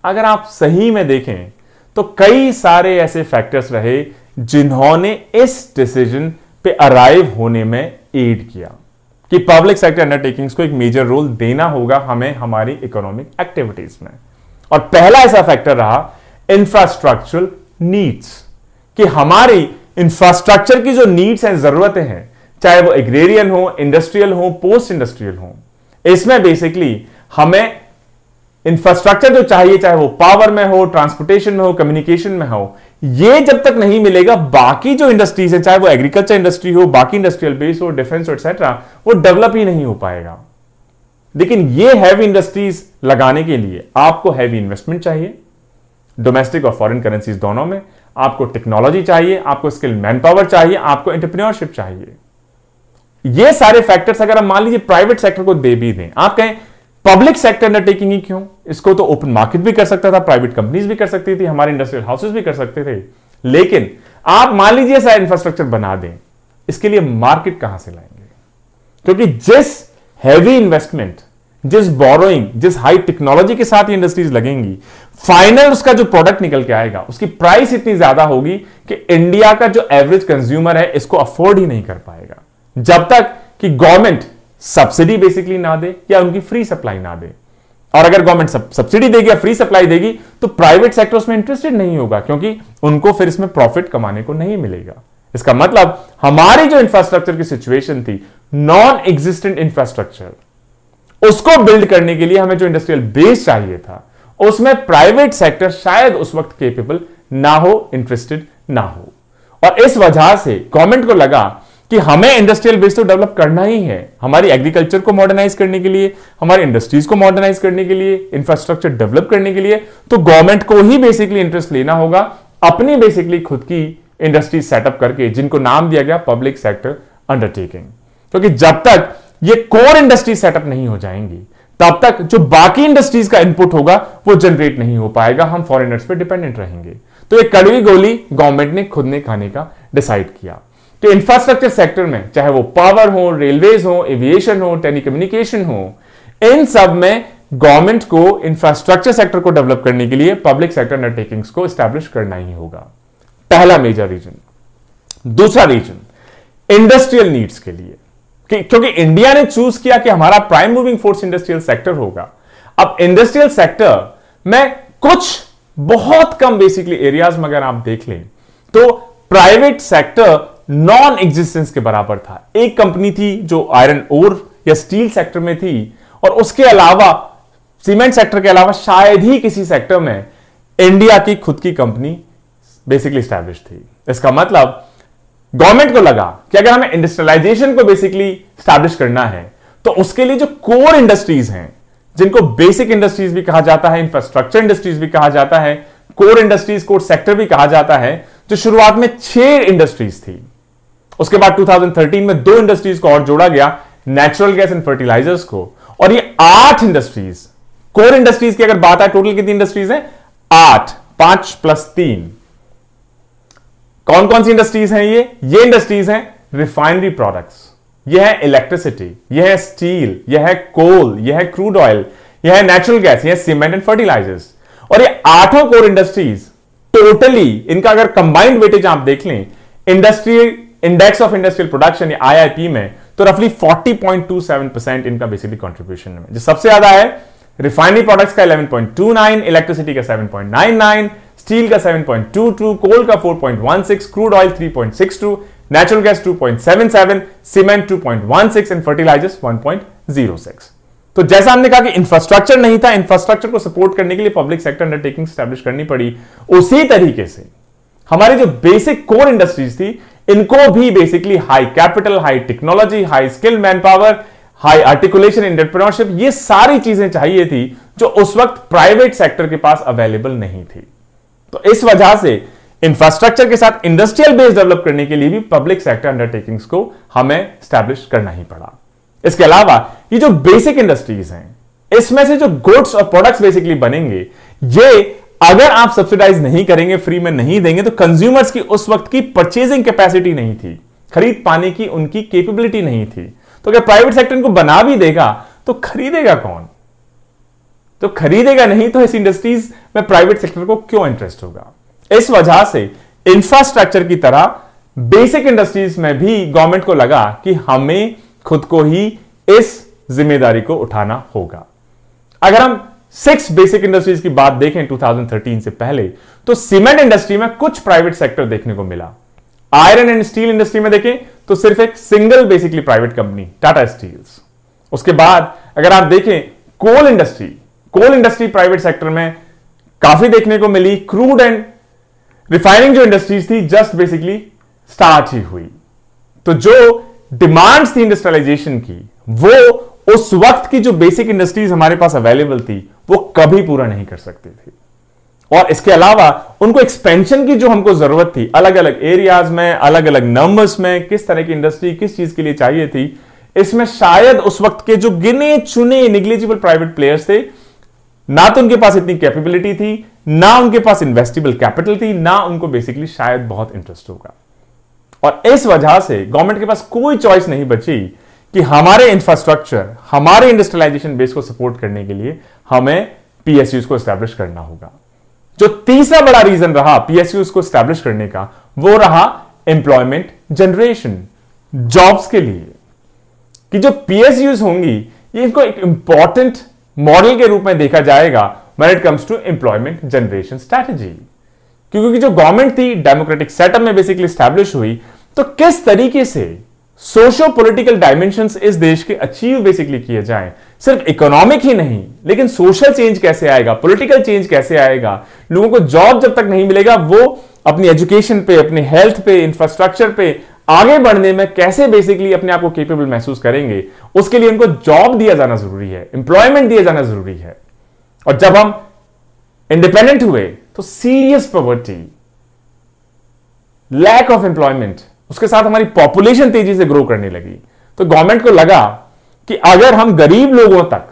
अगर आप सही में देखें तो कई सारे ऐसे फैक्टर्स रहे जिन्होंने इस डिसीजन पे अराइव होने में एड किया कि पब्लिक सेक्टर अंडरटेकिंग्स को एक मेजर रोल देना होगा हमें हमारी इकोनॉमिक एक्टिविटीज में। और पहला ऐसा फैक्टर रहा इंफ्रास्ट्रक्चरल नीड्स, कि हमारी इंफ्रास्ट्रक्चर की जो नीड्स हैं, जरूरतें हैं, चाहे वो एग्रेरियन हो, इंडस्ट्रियल हो, पोस्ट इंडस्ट्रियल हो, इसमें बेसिकली हमें इंफ्रास्ट्रक्चर जो चाहिए, चाहे वो पावर में हो, ट्रांसपोर्टेशन में हो, कम्युनिकेशन में हो, ये जब तक नहीं मिलेगा बाकी जो इंडस्ट्रीज है, चाहे वो एग्रीकल्चर इंडस्ट्री हो, बाकी इंडस्ट्रियल बेस हो, डिफेंस हो, एक्सेट्रा, वो डेवलप ही नहीं हो पाएगा। लेकिन ये हैवी इंडस्ट्रीज लगाने के लिए आपको हैवी इन्वेस्टमेंट चाहिए, डोमेस्टिक और फॉरेन करेंसीज दोनों में। आपको टेक्नोलॉजी चाहिए, आपको स्किल मैन पावर चाहिए, आपको एंटरप्रेन्योरशिप चाहिए। ये सारे फैक्टर्स अगर हम मान लीजिए प्राइवेट सेक्टर को दे भी दें, आप कहें पब्लिक सेक्टर अंडरटेकिंग ही क्यों, इसको तो ओपन मार्केट भी कर सकता था, प्राइवेट कंपनीज भी कर सकती थी, हमारे इंडस्ट्रियल हाउसेस भी कर सकते थे। लेकिन आप मान लीजिए ऐसा इंफ्रास्ट्रक्चर बना दें, इसके लिए मार्केट कहां से लाएंगे? क्योंकि जिस हैवी इन्वेस्टमेंट, जिस बोरोइंग, जिस हाई टेक्नोलॉजी के साथ ये इंडस्ट्रीज लगेंगी, फाइनल उसका जो प्रोडक्ट निकल के आएगा उसकी प्राइस इतनी ज्यादा होगी कि इंडिया का जो एवरेज कंज्यूमर है इसको अफोर्ड ही नहीं कर पाएगा, जब तक कि गवर्नमेंट सब्सिडी बेसिकली ना दे या उनकी फ्री सप्लाई ना दे। और अगर गवर्नमेंट सब्सिडी देगी या फ्री सप्लाई देगी तो प्राइवेट सेक्टर उसमें इंटरेस्टेड नहीं होगा, क्योंकि उनको फिर इसमें प्रॉफिट कमाने को नहीं मिलेगा। इसका मतलब हमारी जो इंफ्रास्ट्रक्चर की सिचुएशन थी, नॉन एग्जिस्टेंट इंफ्रास्ट्रक्चर, उसको बिल्ड करने के लिए हमें जो इंडस्ट्रियल बेस चाहिए था, उसमें प्राइवेट सेक्टर शायद उस वक्त केपेबल ना हो, इंटरेस्टेड ना हो। और इस वजह से गवर्नमेंट को लगा कि हमें इंडस्ट्रियल बेस तो डेवलप करना ही है, हमारी एग्रीकल्चर को मॉडर्नाइज करने के लिए, हमारी इंडस्ट्रीज को मॉडर्नाइज करने के लिए, इंफ्रास्ट्रक्चर डेवलप करने के लिए, तो गवर्नमेंट को ही बेसिकली इंटरेस्ट लेना होगा अपनी बेसिकली खुद की इंडस्ट्रीज सेटअप करके, जिनको नाम दिया गया पब्लिक सेक्टर अंडरटेकिंग। क्योंकि जब तक ये कोर इंडस्ट्री सेटअप नहीं हो जाएंगी, तब तक जो बाकी इंडस्ट्रीज का इनपुट होगा वो जनरेट नहीं हो पाएगा, हम फॉरेनर्स पे डिपेंडेंट रहेंगे। तो ये कड़वी गोली गवर्नमेंट ने खुद ने खाने का डिसाइड किया कि इंफ्रास्ट्रक्चर सेक्टर में, चाहे वो पावर हो, रेलवेज हो, एविएशन हो, टेलीकम्युनिकेशन हो, इन सब में गवर्नमेंट को इंफ्रास्ट्रक्चर सेक्टर को डेवलप करने के लिए पब्लिक सेक्टर अंडरटेकिंग्स को एस्टैब्लिश करना ही होगा। पहला मेजर रीजन। दूसरा रीजन इंडस्ट्रियल नीड्स के लिए, क्योंकि इंडिया ने चूज किया कि हमारा prime moving force industrial sector होगा। अब इंडस्ट्रियल सेक्टर में कुछ बहुत कम बेसिकली एरियाज में अगर आप देख लें तो प्राइवेट सेक्टर नॉन एग्जिस्टेंस के बराबर था। एक कंपनी थी जो आयरन ओर या स्टील सेक्टर में थी, और उसके अलावा सीमेंट सेक्टर के अलावा शायद ही किसी सेक्टर में इंडिया की खुद की कंपनी बेसिकली स्टैब्लिश थी। इसका मतलब गवर्नमेंट को लगा कि अगर हमें इंडस्ट्रियलाइजेशन को बेसिकली स्टैब्लिश करना है तो उसके लिए जो कोर इंडस्ट्रीज हैं, जिनको बेसिक इंडस्ट्रीज भी कहा जाता है, इंफ्रास्ट्रक्चर इंडस्ट्रीज भी कहा जाता है, कोर इंडस्ट्रीज, कोर सेक्टर भी कहा जाता है, जो शुरुआत में 6 इंडस्ट्रीज थी, उसके बाद 2013 में 2 इंडस्ट्रीज को और जोड़ा गया, नेचुरल गैस एंड फर्टिलाइजर्स को, और ये 8 इंडस्ट्रीज, कोर इंडस्ट्रीज की अगर बात है, टोटल कितनी इंडस्ट्रीज हैं? 8, 5 + 3। कौन कौन सी इंडस्ट्रीज हैं ये इंडस्ट्रीज हैं रिफाइनरी प्रोडक्ट्स, यह है इलेक्ट्रिसिटी, यह है स्टील, यह है कोल, यह है क्रूड ऑयल, यह है नेचुरल गैस, यह है सीमेंट एंड फर्टिलाइजर्स। और ये 8 कोर इंडस्ट्रीज टोटली, इनका अगर कंबाइंड वेटेज आप देख लें industrial index of industrial production या आईआईपी में, तो रफली 40.27% इनका बेसिकली कंट्रीब्यूशन है। जो सबसे ज्यादा है रिफाइनरी प्रोडक्ट्स का 11.29, इलेक्ट्रिसिटी का 7.99, स्टील का 7.22, कोल का 4.16, crude oil 3.62, natural gas 2.77, cement 2.16 and fertilisers 1.06। तो जैसा हमने कहा कि इंफ्रास्ट्रक्चर नहीं था, इंफ्रास्ट्रक्चर को सपोर्ट करने के लिए पब्लिक सेक्टर अंडरटेकिंग स्टैब्लिश करनी पड़ी, उसी तरीके से हमारी जो बेसिक कोर इंडस्ट्रीज थी, इनको भी basically high capital, high technology, high skill man power, high articulation, entrepreneurship, ये सारी चीजें चाहिए थी जो उस वक्त प्राइवेट सेक्टर के पास अवेलेबल नहीं थी। तो इस वजह से इंफ्रास्ट्रक्चर के साथ इंडस्ट्रियल बेस डेवलप करने के लिए भी पब्लिक सेक्टर अंडरटेकिंग्स को हमें स्टैब्लिश करना ही पड़ा। इसके अलावा ये जो बेसिक इंडस्ट्रीज हैं, इसमें से जो गुड्स और प्रोडक्ट्स बेसिकली बनेंगे, ये अगर आप सब्सिडाइज नहीं करेंगे, फ्री में नहीं देंगे, तो कंज्यूमर्स की उस वक्त की परचेजिंग कैपेसिटी नहीं थी, खरीद पाने की उनकी कैपेबिलिटी नहीं थी। तो अगर प्राइवेट सेक्टर इनको बना भी देगा तो खरीदेगा कौन? तो खरीदेगा नहीं, तो इस इंडस्ट्रीज में प्राइवेट सेक्टर को क्यों इंटरेस्ट होगा? इस वजह से इंफ्रास्ट्रक्चर की तरह बेसिक इंडस्ट्रीज में भी गवर्नमेंट को लगा कि हमें खुद को ही इस जिम्मेदारी को उठाना होगा। अगर हम 6 बेसिक इंडस्ट्रीज की बात देखें 2013 से पहले, तो सीमेंट इंडस्ट्री में कुछ प्राइवेट सेक्टर देखने को मिला। आयरन एंड स्टील इंडस्ट्री में देखें तो सिर्फ एक single basically private company, Tata steels. उसके बाद अगर आप देखें कोल इंडस्ट्री प्राइवेट सेक्टर में काफी देखने को मिली। क्रूड एंड रिफाइनिंग जो इंडस्ट्रीज थी जस्ट बेसिकली स्टार्ट ही हुई। तो जो डिमांड्स थी इंडस्ट्रियलाइजेशन की, वो उस वक्त की जो बेसिक इंडस्ट्रीज हमारे पास अवेलेबल थी वो कभी पूरा नहीं कर सकती थी। और इसके अलावा उनको एक्सपेंशन की जो हमको जरूरत थी, अलग अलग एरियाज में, अलग अलग नंबर्स में, किस तरह की इंडस्ट्री किस चीज के लिए चाहिए थी, इसमें शायद उस वक्त के जो गिने चुने निग्लिजिबल प्राइवेट प्लेयर्स थे, ना तो उनके पास इतनी कैपेबिलिटी थी, ना उनके पास इन्वेस्टेबल कैपिटल थी, ना उनको बेसिकली शायद बहुत इंटरेस्ट होगा। और इस वजह से गवर्नमेंट के पास कोई चॉइस नहीं बची कि हमारे इंफ्रास्ट्रक्चर, हमारे इंडस्ट्रियलाइजेशन बेस को सपोर्ट करने के लिए हमें पीएसयूज को एस्टैब्लिश करना होगा। जो तीसरा बड़ा रीजन रहा पीएसयूज को एस्टैब्लिश करने का, वो रहा एम्प्लॉयमेंट जनरेशन, जॉब्स के लिए। कि जो पीएसयूज होंगी, ये इनको एक इंपॉर्टेंट मॉडल के रूप में देखा जाएगा when it comes to employment generation strategy. क्योंकि जो गवर्नमेंट थी डेमोक्रेटिक सेटअप में बेसिकली एस्टैब्लिश हुई, तो किस तरीके से सोशो पॉलिटिकल डायमेंशंस इस देश के अचीव बेसिकली किए जाएं, सिर्फ इकोनॉमिक ही नहीं, लेकिन सोशल चेंज कैसे आएगा, पॉलिटिकल चेंज कैसे आएगा, लोगों को जॉब जब तक नहीं मिलेगा वो अपनी एजुकेशन पे, अपने हेल्थ पे, इंफ्रास्ट्रक्चर पे आगे बढ़ने में कैसे बेसिकली अपने आप को कैपेबल महसूस करेंगे, उसके लिए उनको जॉब दिया जाना जरूरी है, एम्प्लॉयमेंट दिया जाना जरूरी है। और जब हम इंडिपेंडेंट हुए तो serious poverty, lack of employment, उसके साथ हमारी पॉपुलेशन तेजी से ग्रो करने लगी। तो गवर्नमेंट को लगा कि अगर हम गरीब लोगों तक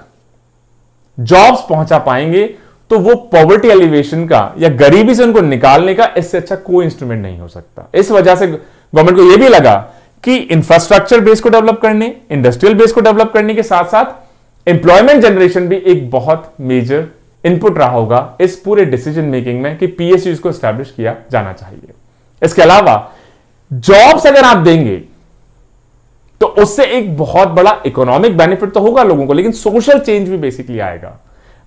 जॉब्स पहुंचा पाएंगे तो वो पॉवर्टी एलिवेशन का या गरीबी से उनको निकालने का इससे अच्छा कोई इंस्ट्रूमेंट नहीं हो सकता। इस वजह से गवर्नमेंट को यह भी लगा कि इंफ्रास्ट्रक्चर बेस को डेवलप करने, इंडस्ट्रियल बेस को डेवलप करने के साथ साथ एम्प्लॉयमेंट जनरेशन भी एक बहुत मेजर इनपुट रहा होगा इस पूरे डिसीजन मेकिंग में कि पीएसयूज को एस्टैब्लिश किया जाना चाहिए। इसके अलावा जॉब्स अगर आप देंगे तो उससे एक बहुत बड़ा इकोनॉमिक बेनिफिट तो होगा लोगों को, लेकिन सोशल चेंज भी बेसिकली आएगा।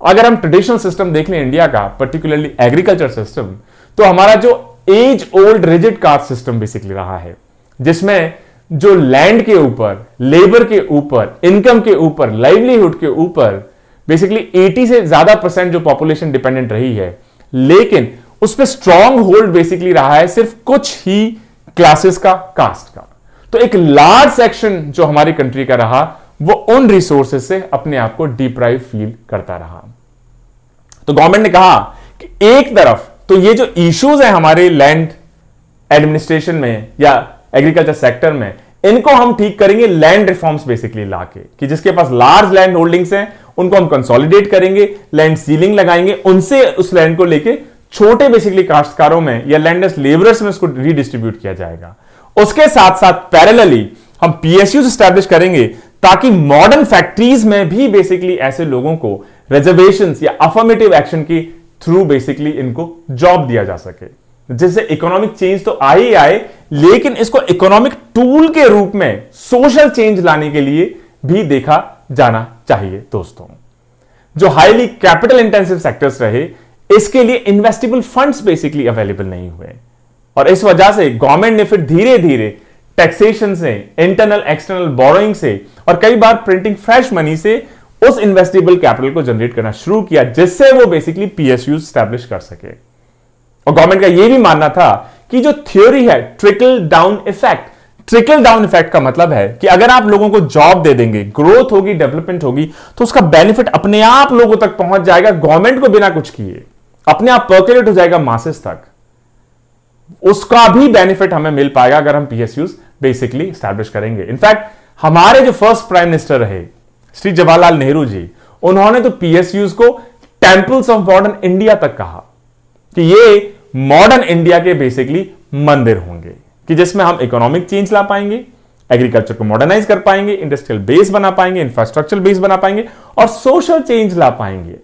अगर हम ट्रेडिशनल सिस्टम देख लें इंडिया का, पर्टिकुलरली एग्रीकल्चर सिस्टम, तो हमारा जो age old rigid caste system basically रहा है, जिसमें जो लैंड के ऊपर, लेबर के ऊपर, इनकम के ऊपर, लाइवलीहुड के ऊपर बेसिकली 80 से ज्यादा % जो पॉपुलेशन डिपेंडेंट रही है, लेकिन उस पर स्ट्रॉन्ग होल्ड बेसिकली रहा है सिर्फ कुछ ही क्लासेस का, कास्ट का। तो एक लार्ज सेक्शन जो हमारी कंट्री का रहा, वो उन रिसोर्सेज से अपने आप को डिप्राइव फील करता रहा। तो गवर्नमेंट ने कहा कि एक तरफ तो ये जो इश्यूज हैं हमारे लैंड एडमिनिस्ट्रेशन में या एग्रीकल्चर सेक्टर में, इनको हम ठीक करेंगे लैंड रिफॉर्म्स बेसिकली लाके, कि जिसके पास लार्ज लैंड होल्डिंग्स हैं उनको हम कंसोलिडेट करेंगे, लैंड सीलिंग लगाएंगे, उनसे उस लैंड को लेके छोटे बेसिकली काश्तकारों में या लैंडलेस लेबरर्स में उसको रीडिस्ट्रीब्यूट किया जाएगा। उसके साथ साथ पैरेलली हम पीएसयूज एस्टैब्लिश करेंगे ताकि मॉडर्न फैक्ट्रीज में भी बेसिकली ऐसे लोगों को रिजर्वेशंस या अफर्मेटिव एक्शन के थ्रू बेसिकली इनको जॉब दिया जा सके, जिससे इकोनॉमिक चेंज तो आए ही आए, लेकिन इसको इकोनॉमिक टूल के रूप में सोशल चेंज लाने के लिए भी देखा जाना चाहिए। दोस्तों, जो हाईली कैपिटल इंटेंसिव सेक्टर्स रहे, इसके लिए इन्वेस्टेबल फंड्स बेसिकली अवेलेबल नहीं हुए, और इस वजह से गवर्नमेंट ने फिर धीरे धीरे टैक्सेशन से, इंटरनल एक्सटर्नल बोरोइंग से और कई बार प्रिंटिंग फ्रेश मनी से उस इन्वेस्टेबल कैपिटल को जनरेट करना शुरू किया, जिससे वो बेसिकली पीएसयू स्टैब्लिश कर सके। और गवर्नमेंट का यह भी मानना था कि जो थ्योरी है trickle down effect, trickle down effect का मतलब है कि अगर आप लोगों को जॉब दे देंगे, ग्रोथ होगी, डेवलपमेंट होगी, तो उसका बेनिफिट अपने आप लोगों तक पहुंच जाएगा, गवर्नमेंट को बिना कुछ किए अपने आप पर्कुलेट हो जाएगा मासेस तक। उसका भी बेनिफिट हमें मिल पाएगा अगर हम पीएसयूज बेसिकली स्टैब्लिश करेंगे। इनफैक्ट हमारे जो फर्स्ट प्राइम मिनिस्टर रहे श्री जवाहरलाल नेहरू जी, उन्होंने तो पीएसयूज को टेंपल्स ऑफ मॉडर्न इंडिया तक कहा कि ये मॉडर्न इंडिया के बेसिकली मंदिर होंगे, कि जिसमें हम इकोनॉमिक चेंज ला पाएंगे, एग्रीकल्चर को मॉडर्नाइज कर पाएंगे, इंडस्ट्रियल बेस बना पाएंगे, इंफ्रास्ट्रक्चर बेस बना पाएंगे और सोशल चेंज ला पाएंगे।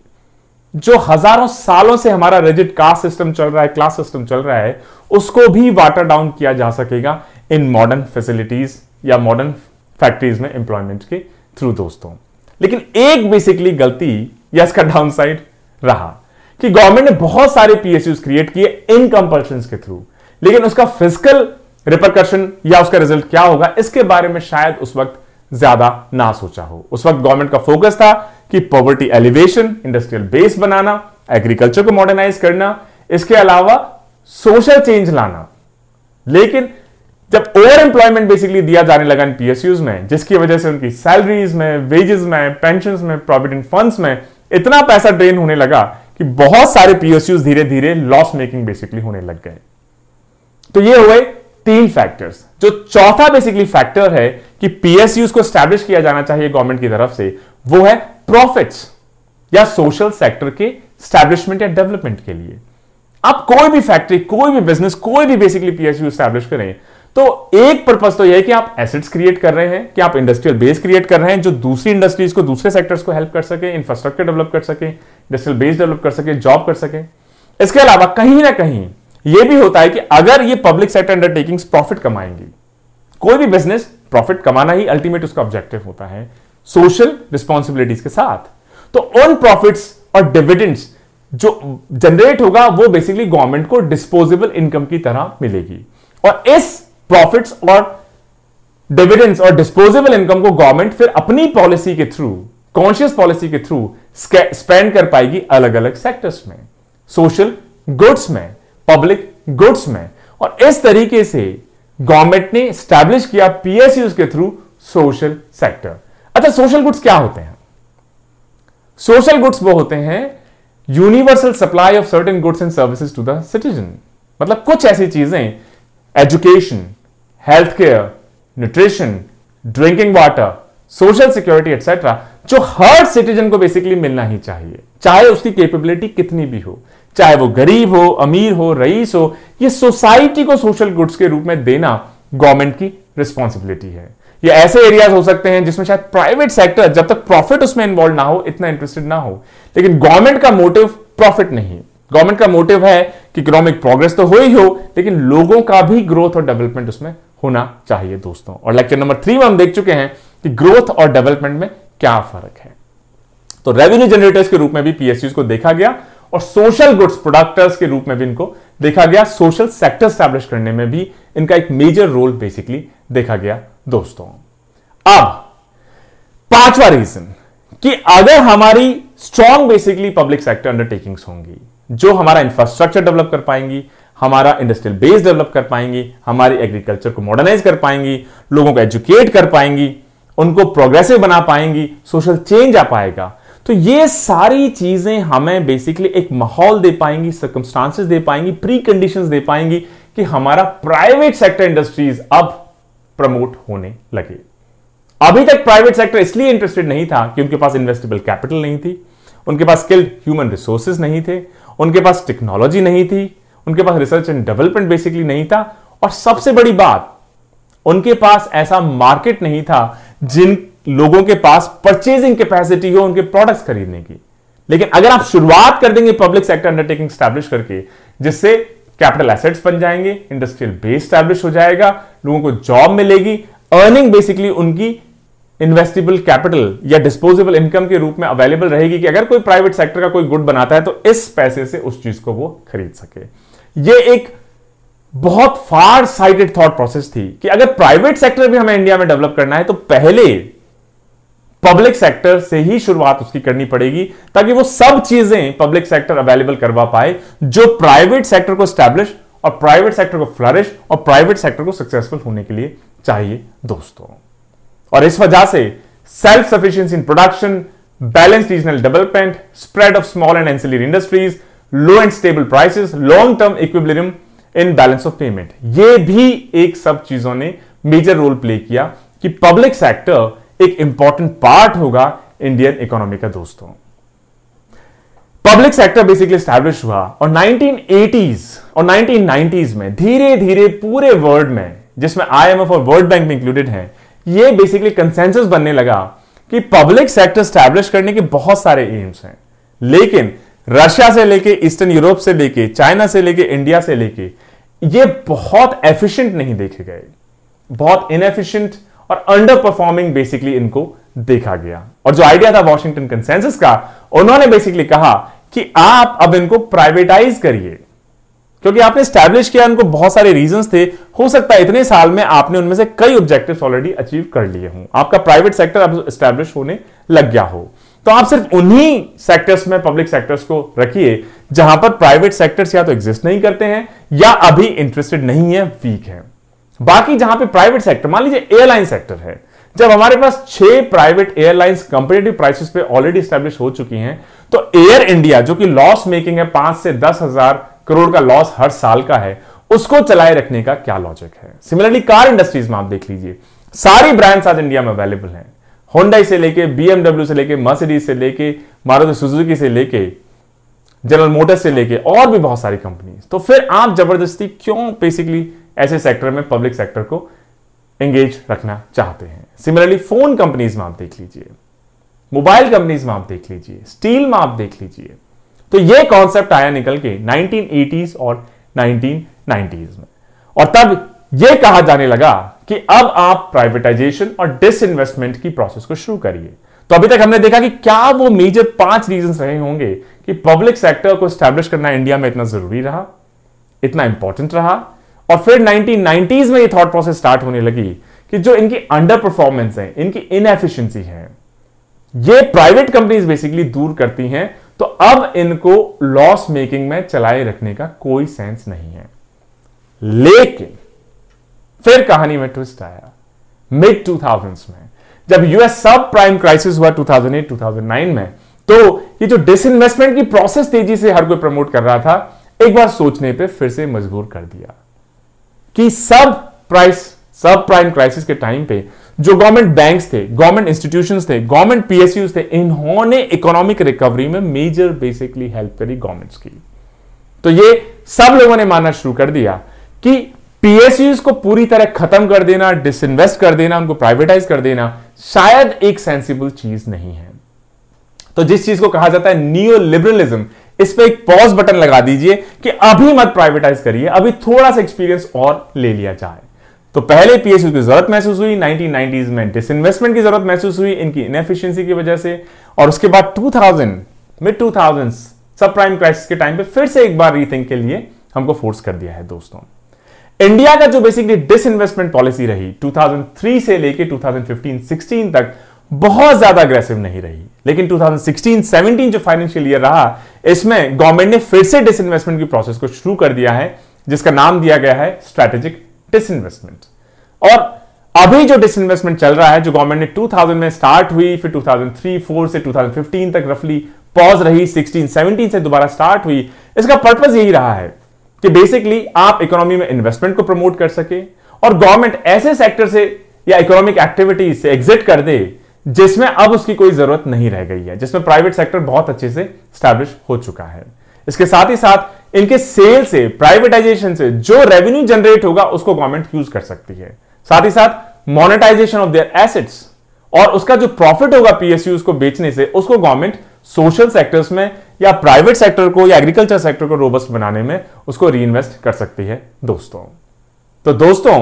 जो हजारों सालों से हमारा रिजिड कास्ट सिस्टम चल रहा है, क्लास सिस्टम चल रहा है, उसको भी वाटर डाउन किया जा सकेगा इन मॉडर्न फैसिलिटीज या मॉडर्न फैक्ट्रीज में एम्प्लॉयमेंट के थ्रू। दोस्तों, लेकिन एक बेसिकली गलती या इसका डाउन साइड रहा कि गवर्नमेंट ने बहुत सारे पीएसयूज क्रिएट किए इन कंपल्शंस के थ्रू, लेकिन उसका फिजिकल रिपरकशन या उसका रिजल्ट क्या होगा, इसके बारे में शायद उस वक्त ज्यादा ना सोचा हो। उस वक्त गवर्नमेंट का फोकस था कि पॉवर्टी एलिवेशन, इंडस्ट्रियल बेस बनाना, एग्रीकल्चर को मॉडर्नाइज करना, इसके अलावा सोशल चेंज लाना। लेकिन जब ओवर एम्प्लॉयमेंट बेसिकली दिया जाने लगा इन पीएसयूज में, जिसकी वजह से उनकी सैलरीज में, वेजेस में, पेंशंस में, प्रोविडेंट फंड्स में इतना पैसा ड्रेन होने लगा कि बहुत सारे पीएसयूज धीरे धीरे लॉस मेकिंग बेसिकली होने लग गए। तो ये हुए 3 फैक्टर्स। जो चौथा बेसिकली फैक्टर है कि पीएसयूज को स्टैब्लिश किया जाना चाहिए गवर्नमेंट की तरफ से, वो है प्रॉफिट्स या सोशल सेक्टर के स्टैब्लिशमेंट या डेवलपमेंट के लिए। आप कोई भी फैक्ट्री, कोई भी बिजनेस, कोई भी बेसिकली पीएसयू स्टैब्लिश करें, तो एक पर्पस तो यह है कि आप एसेट्स क्रिएट कर रहे हैं, कि आप इंडस्ट्रियल बेस क्रिएट कर रहे हैं जो दूसरी इंडस्ट्रीज को, दूसरे सेक्टर्स को हेल्प कर सके, इंफ्रास्ट्रक्चर डेवलप कर सके, इंडस्ट्रियल बेस डेवलप कर सके, जॉब कर सके। इसके अलावा कहीं ना कहीं यह भी होता है कि अगर ये पब्लिक सेक्टर अंडरटेकिंग्स प्रॉफिट कमाएंगी, कोई भी बिजनेस प्रॉफिट कमाना ही अल्टीमेट उसका ऑब्जेक्टिव होता है सोशल रिस्पॉन्सिबिलिटीज के साथ, तो उन प्रॉफिट्स और डिविडेंड्स जो जनरेट होगा वो बेसिकली गवर्नमेंट को डिस्पोजेबल इनकम की तरह मिलेगी, और इस प्रॉफिट्स और डिविडेंड्स और डिस्पोजेबल इनकम को गवर्नमेंट फिर अपनी पॉलिसी के थ्रू, कॉन्शियस पॉलिसी के थ्रू स्पेंड कर पाएगी अलग अलग सेक्टर्स में, सोशल गुड्स में, पब्लिक गुड्स में। और इस तरीके से गवर्नमेंट ने स्टैब्लिश किया पीएसयूज के थ्रू सोशल सेक्टर। अच्छा, सोशल गुड्स क्या होते हैं? सोशल गुड्स वो होते हैं universal supply of certain goods and services to the citizen. मतलब कुछ ऐसी चीजें, education, health care, nutrition, drinking water, social security etcetera, जो हर सिटीजन को बेसिकली मिलना ही चाहिए, चाहे उसकी कैपेबिलिटी कितनी भी हो, चाहे वो गरीब हो, अमीर हो, रईस हो। ये सोसाइटी को सोशल गुड्स के रूप में देना गवर्नमेंट की रिस्पॉन्सिबिलिटी है। ये ऐसे एरियाज हो सकते हैं जिसमें शायद प्राइवेट सेक्टर, जब तक प्रॉफिट उसमें इन्वॉल्व ना हो, इतना इंटरेस्टेड ना हो, लेकिन गवर्नमेंट का मोटिव प्रॉफिट नहीं, गवर्नमेंट का मोटिव है कि इकोनॉमिक प्रोग्रेस तो हो ही हो, लेकिन लोगों का भी ग्रोथ और डेवलपमेंट उसमें होना चाहिए। दोस्तों, और लेक्चर नंबर 3 में हम देख चुके हैं कि ग्रोथ और डेवलपमेंट में क्या फर्क है। तो रेवेन्यू जनरेटर्स के रूप में भी पीएसयूज को देखा गया, और सोशल गुड्स प्रोडक्टर्स के रूप में भी इनको देखा गया। सोशल सेक्टर स्टैब्लिश करने में भी इनका एक मेजर रोल बेसिकली देखा गया दोस्तों। अब पांचवा रीजन कि अगर हमारी strong basically public sector undertakings होंगी जो हमारा इंफ्रास्ट्रक्चर डेवलप कर पाएंगी, हमारा इंडस्ट्रियल बेस डेवलप कर पाएंगी, हमारी एग्रीकल्चर को मॉडर्नाइज कर पाएंगी, लोगों को एजुकेट कर पाएंगी, उनको प्रोग्रेसिव बना पाएंगी, सोशल चेंज आ पाएगा, तो ये सारी चीजें हमें बेसिकली एक माहौल दे पाएंगी, सर्कमस्टांसेस दे पाएंगी, प्री कंडीशंस दे पाएंगी कि हमारा प्राइवेट सेक्टर इंडस्ट्रीज अब प्रमोट होने लगे। अभी तक प्राइवेट सेक्टर इसलिए इंटरेस्टेड नहीं था कि उनके पास इन्वेस्टेबल कैपिटल नहीं थी, उनके पास स्किल्ड ह्यूमन रिसोर्सेज नहीं थे, उनके पास टेक्नोलॉजी नहीं थी, उनके पास रिसर्च एंड डेवलपमेंट बेसिकली नहीं था, और सबसे बड़ी बात उनके पास ऐसा मार्केट नहीं था जिन लोगों के पास परचेजिंग कैपेसिटी हो उनके प्रोडक्ट्स खरीदने की। लेकिन अगर आप शुरुआत कर देंगे पब्लिक सेक्टर अंडरटेकिंग स्टैब्लिश करके, जिससे कैपिटल एसेट्स बन जाएंगे, इंडस्ट्रियल बेस स्टैब्लिश हो जाएगा, लोगों को जॉब मिलेगी, अर्निंग बेसिकली उनकी इन्वेस्टेबल कैपिटल या डिस्पोजेबल इनकम के रूप में अवेलेबल रहेगी कि अगर कोई प्राइवेट सेक्टर का कोई गुड बनाता है तो इस पैसे से उस चीज को वो खरीद सके। यह एक बहुत फार साइटेड थॉट प्रोसेस थी कि अगर प्राइवेट सेक्टर भी हमें इंडिया में डेवलप करना है तो पहले पब्लिक सेक्टर से ही शुरुआत उसकी करनी पड़ेगी, ताकि वो सब चीजें पब्लिक सेक्टर अवेलेबल करवा पाए जो प्राइवेट सेक्टर को स्टैब्लिश और प्राइवेट सेक्टर को फ्लरिश और प्राइवेट सेक्टर को सक्सेसफुल होने के लिए चाहिए दोस्तों। और इस वजह से self sufficiency in production, balance regional development, spread of small and ancillary industries, low and stable prices, long term equilibrium in balance of payment, ये भी एक सब चीजों ने मेजर रोल प्ले किया कि पब्लिक सेक्टर एक इंपॉर्टेंट पार्ट होगा इंडियन इकोनॉमी का दोस्तों। पब्लिक सेक्टर बेसिकली स्टैब्लिश हुआ और 1980s और 1990s में धीरे धीरे पूरे वर्ल्ड में, जिसमें IMF और वर्ल्ड बैंक भी इंक्लूडेड हैं, ये बेसिकली कंसेंसस बनने लगा कि पब्लिक सेक्टर स्टैब्लिश करने के बहुत सारे एम्स हैं, लेकिन रशिया से लेके ईस्टर्न यूरोप से लेके चाइना से लेके इंडिया से लेके ये बहुत एफिशिएंट नहीं देखे गए, बहुत इनएफिशिएंट और अंडर परफॉर्मिंग बेसिकली इनको देखा गया। और जो आइडिया था वॉशिंगटन कंसेंसस का, उन्होंने बेसिकली कहा कि आप अब इनको प्राइवेटाइज करिए, क्योंकि आपने स्टैब्लिश किया, उनको बहुत सारे रीजंस थे, हो सकता है इतने साल में आपने उनमें से कई ऑब्जेक्टिव्स ऑलरेडी अचीव कर लिए हों, आपका प्राइवेट सेक्टर अब एस्टैब्लिश होने लग गया हो, तो आप सिर्फ उन्हीं सेक्टर्स में पब्लिक सेक्टर्स को रखिए जहां पर प्राइवेट सेक्टर्स या तो एग्जिस्ट नहीं करते हैं या अभी इंटरेस्टेड नहीं है, वीक है। बाकी जहां पे प्राइवेट सेक्टर, मान लीजिए एयरलाइन सेक्टर है, जब हमारे पास 6 प्राइवेट एयरलाइंस कंपेटिटिव प्राइसेस पे ऑलरेडी एस्टैब्लिश हो चुकी हैं, तो एयर इंडिया जो कि लॉस मेकिंग है, 5 से 10 हजार करोड़ का लॉस हर साल का है, उसको चलाए रखने का क्या लॉजिक है। सिमिलरली कार इंडस्ट्रीज में आप देख लीजिए, सारी ब्रांड्स आज इंडिया में अवेलेबल हैं, होंडा से लेके BMW से लेके मर्सिडीज से लेके मारुति सुजुकी से लेके जनरल मोटर्स से लेके और भी बहुत सारी कंपनीज। तो फिर आप जबरदस्ती क्यों बेसिकली ऐसे सेक्टर में पब्लिक सेक्टर को एंगेज रखना चाहते हैं। सिमिलरली फोन कंपनीज में आप देख लीजिए, मोबाइल कंपनीज में आप देख लीजिए, स्टील में आप देख लीजिए। तो यह कॉन्सेप्ट आया निकल के 1980s और 1990s में, और तब यह कहा जाने लगा कि अब आप प्राइवेटाइजेशन और डिसइन्वेस्टमेंट की प्रोसेस को शुरू करिए। तो अभी तक हमने देखा कि क्या वो मेजर 5 रीजंस रहे होंगे कि पब्लिक सेक्टर को एस्टैब्लिश करना इंडिया में इतना जरूरी रहा, इतना इंपॉर्टेंट रहा। और फिर 1990s में ये थॉट प्रोसेस स्टार्ट होने लगी कि जो इनकी अंडर परफॉर्मेंस है, इनकी इनएफिशिएंसी है, ये प्राइवेट कंपनीज बेसिकली दूर करती हैं, तो अब इनको लॉस मेकिंग में चलाए रखने का कोई सेंस नहीं है। लेकिन फिर कहानी में ट्विस्ट आया मिड 2000s में, जब यूएस सब प्राइम क्राइसिस हुआ 2008-2009 में, तो ये जो डिसइन्वेस्टमेंट की प्रोसेस तेजी से हर कोई प्रमोट कर रहा था, एक बार सोचने पे फिर से मजबूर कर दिया कि सब प्राइम क्राइसिस के टाइम पे जो गवर्नमेंट बैंक्स थे, गवर्नमेंट इंस्टीट्यूशंस थे, गवर्नमेंट पीएसयूज थे, इन्होंने इकोनॉमिक रिकवरी में मेजर बेसिकली हेल्प करी गवर्नमेंट्स की। तो ये सब लोगों ने मानना शुरू कर दिया कि पीएसयूज को पूरी तरह खत्म कर देना, डिसइन्वेस्ट कर देना, उनको प्राइवेटाइज कर देना शायद एक सेंसिबल चीज नहीं है। तो जिस चीज को कहा जाता है नियो लिबरलिज्म, इस पे एक पॉज बटन लगा दीजिए कि अभी मत प्राइवेटाइज करिए, अभी थोड़ा सा एक्सपीरियंस और ले लिया जाए। तो पहले पीएसयू की जरूरत महसूस हुई, 1990s में डिसइन्वेस्टमेंट की जरूरत महसूस हुई इनकी इनएफिशिएंसी की वजह से, और उसके बाद मिड 2000s सब प्राइम क्राइसिस के टाइम पे फिर से एक बार रीथिंक के लिए हमको फोर्स कर दिया है दोस्तों। इंडिया का जो बेसिकली डिसइन्वेस्टमेंट पॉलिसी रही 2003 से लेके 2015-16 तक बहुत ज्यादा अग्रेसिव नहीं रही, लेकिन 2016-17 जो फाइनेंशियल ईयर रहा इसमें गवर्नमेंट ने फिर से डिसइन्वेस्टमेंट की प्रोसेस को शुरू कर दिया है, जिसका नाम दिया गया है स्ट्रेटेजिक डिसइन्वेस्टमेंट। और अभी जो डिसइन्वेस्टमेंट चल रहा है, जो गवर्नमेंट ने 2000 में स्टार्ट हुई, फिर 2003-4 से 2015 तक रफली पॉज रही, 16-17 से दोबारा स्टार्ट हुई, इसका पर्पस यही रहा है कि बेसिकली आप इकोनॉमी में इन्वेस्टमेंट को प्रमोट कर सके और गवर्नमेंट ऐसे सेक्टर से या इकोनॉमिक एक्टिविटीज से एग्जिट कर दे जिसमें अब उसकी कोई जरूरत नहीं रह गई है, जिसमें प्राइवेट सेक्टर बहुत अच्छे से स्टैब्लिश हो चुका है। इसके साथ ही साथ इनके सेल से, प्राइवेटाइजेशन से जो रेवेन्यू जनरेट होगा उसको गवर्नमेंट यूज कर सकती है। साथ ही साथ मोनेटाइजेशन ऑफ देयर एसेट्स और उसका जो प्रॉफिट होगा पीएसयूज को बेचने से, उसको गवर्नमेंट सोशल सेक्टर्स में या प्राइवेट सेक्टर को या एग्रीकल्चर सेक्टर को रोबस्ट बनाने में उसको रीइन्वेस्ट कर सकती है दोस्तों। तो दोस्तों,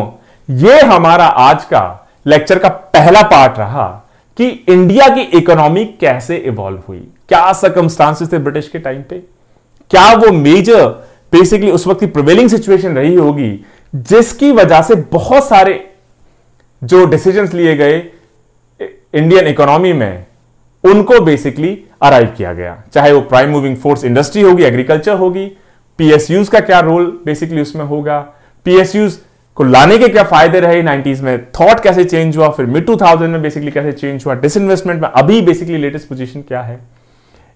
ये हमारा आज का लेक्चर का पहला पार्ट रहा कि इंडिया की इकोनॉमी कैसे इवॉल्व हुई, क्या सर्कमस्टांसेस थे ब्रिटिश के टाइम पे, क्या वो मेजर बेसिकली उस वक्त की प्रिवेलिंग सिचुएशन रही होगी जिसकी वजह से बहुत सारे जो डिसीजंस लिए गए इंडियन इकोनॉमी में उनको बेसिकली अराइव किया गया, चाहे वो प्राइम मूविंग फोर्स इंडस्ट्री होगी, एग्रीकल्चर होगी, पीएसयूज का क्या रोल बेसिकली उसमें होगा, पीएसयूज को लाने के क्या फायदे रहे 90s में, थॉट कैसे चेंज हुआ, फिर मिड 2000 में बेसिकली कैसे चेंज हुआ, डिसइन्वेस्टमेंट में अभी बेसिकली लेटेस्ट पोजीशन क्या है,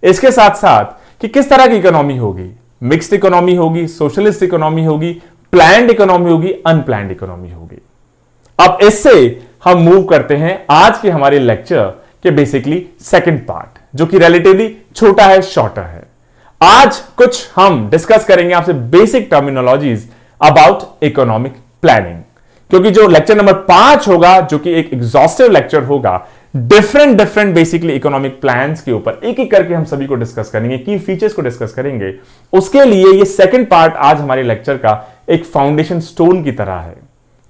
इसके साथ साथ कि किस तरह की इकोनॉमी होगी, मिक्स्ड इकोनॉमी होगी, सोशलिस्ट इकोनॉमी होगी, प्लान्ड इकोनॉमी होगी, अनप्लान्ड इकोनॉमी होगी। अब इससे हम मूव करते हैं आज के हमारे लेक्चर के बेसिकली सेकंड पार्ट, जो कि रिलेटिवली छोटा है, शॉर्टर है। आज कुछ हम डिस्कस करेंगे आपसे basic terminologies about economic planning, क्योंकि जो लेक्चर नंबर 5 होगा, जो कि एक एग्जॉस्टिव लेक्चर होगा, डिफरेंट बेसिकली इकोनॉमिक प्लान्स के ऊपर एक एक करके हम सभी को डिस्कस करेंगे, की फीचर्स को डिस्कस करेंगे। उसके लिए ये सेकंड पार्ट आज हमारे लेक्चर का एक फाउंडेशन स्टोन की तरह है।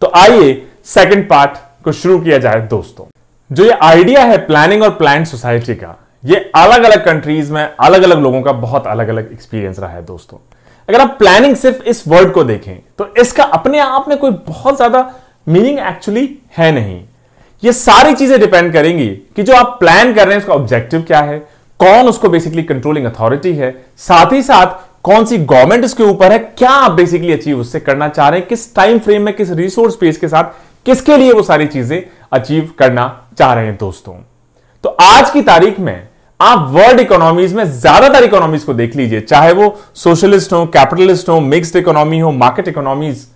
तो आइए सेकंड पार्ट को शुरू किया जाए दोस्तों। जो ये आइडिया है प्लानिंग और प्लान्ड सोसाइटी का, ये अलग अलग कंट्रीज में अलग अलग लोगों का बहुत अलग अलग एक्सपीरियंस रहा है दोस्तों। अगर आप प्लानिंग सिर्फ इस वर्ड को देखें तो इसका अपने आप में कोई बहुत ज्यादा मीनिंग एक्चुअली है नहीं। ये सारी चीजें डिपेंड करेंगी कि जो आप प्लान कर रहे हैं उसका ऑब्जेक्टिव क्या है, कौन उसको बेसिकली कंट्रोलिंग अथॉरिटी है, साथ ही साथ कौन सी गवर्नमेंट इसके ऊपर है, क्या आप बेसिकली अचीव उससे करना चाह रहे हैं, किस टाइम फ्रेम में, किस रिसोर्स बेस के साथ, किसके लिए वो सारी चीजें अचीव करना चाह रहे हैं दोस्तों। तो आज की तारीख में आप वर्ल्ड इकोनॉमीज में ज्यादातर इकोनॉमीज को देख लीजिए, चाहे वो सोशलिस्ट हो, कैपिटलिस्ट हो, मिक्स्ड इकोनॉमी हो, मार्केट इकोनॉमीज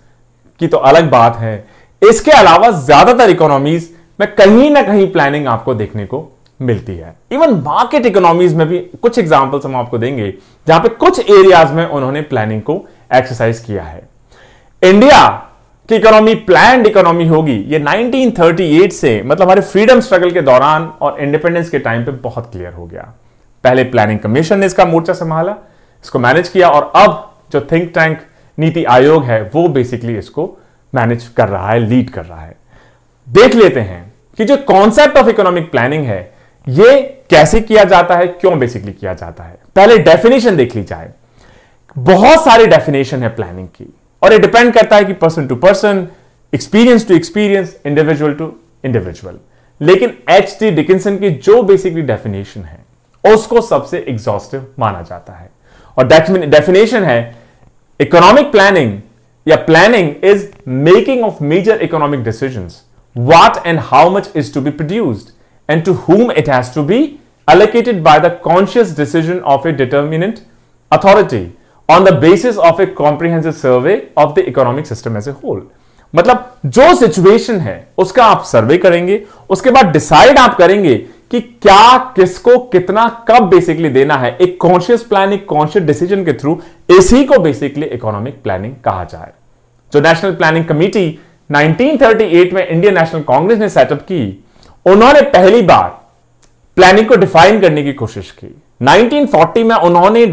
की तो अलग बात है। इसके अलावा ज्यादातर इकोनॉमीज में कहीं ना कहीं प्लानिंग आपको देखने को मिलती है। इवन मार्केट इकोनॉमीज में भी कुछ एग्जांपल्स हम आपको देंगे जहां पे कुछ एरियाज में उन्होंने प्लानिंग को एक्सरसाइज किया है। इंडिया की इकोनॉमी प्लान्ड इकोनॉमी होगी, ये 1938 से मतलब हमारे फ्रीडम स्ट्रगल के दौरान और इंडिपेंडेंस के टाइम पे बहुत क्लियर हो गया। पहले प्लानिंग कमीशन ने इसका मोर्चा संभाला, इसको मैनेज किया, और अब जो थिंक टैंक नीति आयोग है वो बेसिकली इसको मैनेज कर रहा है, लीड कर रहा है। देख लेते हैं कि जो कॉन्सेप्ट ऑफ इकोनॉमिक प्लानिंग है ये कैसे किया जाता है, क्यों बेसिकली किया जाता है। पहले डेफिनेशन देख ली जाए। बहुत सारी डेफिनेशन है प्लानिंग की और ये डिपेंड करता है कि person to person, experience to experience, individual to individual. लेकिन एच.टी. डिकिंसन की जो बेसिकली डेफिनेशन है उसको सबसे एग्जॉस्टिव माना जाता है, और डेफिनेशन है इकोनॉमिक प्लानिंग या planning is making of major economic decisions, what and how much is to be produced and to whom it has to be allocated by the conscious decision of a determinate authority on the basis of a comprehensive survey of the economic system as a whole। मतलब जो सिचुएशन है उसका आप सर्वे करेंगे, उसके बाद डिसाइड आप करेंगे कि क्या, किसको, कितना, कब बेसिकली देना है। एक कॉन्शियस प्लान, एक कॉन्शियस डिसीजन के थ्रू इसी को बेसिकली इकोनॉमिक प्लानिंग कहा जाए। जो नेशनल प्लानिंग कमेटी 1938 में इंडियन नेशनल कांग्रेस ने सेटअप की, उन्होंने पहली बार प्लानिंग को डिफाइन करने की कोशिश की। 1940 में उन्होंने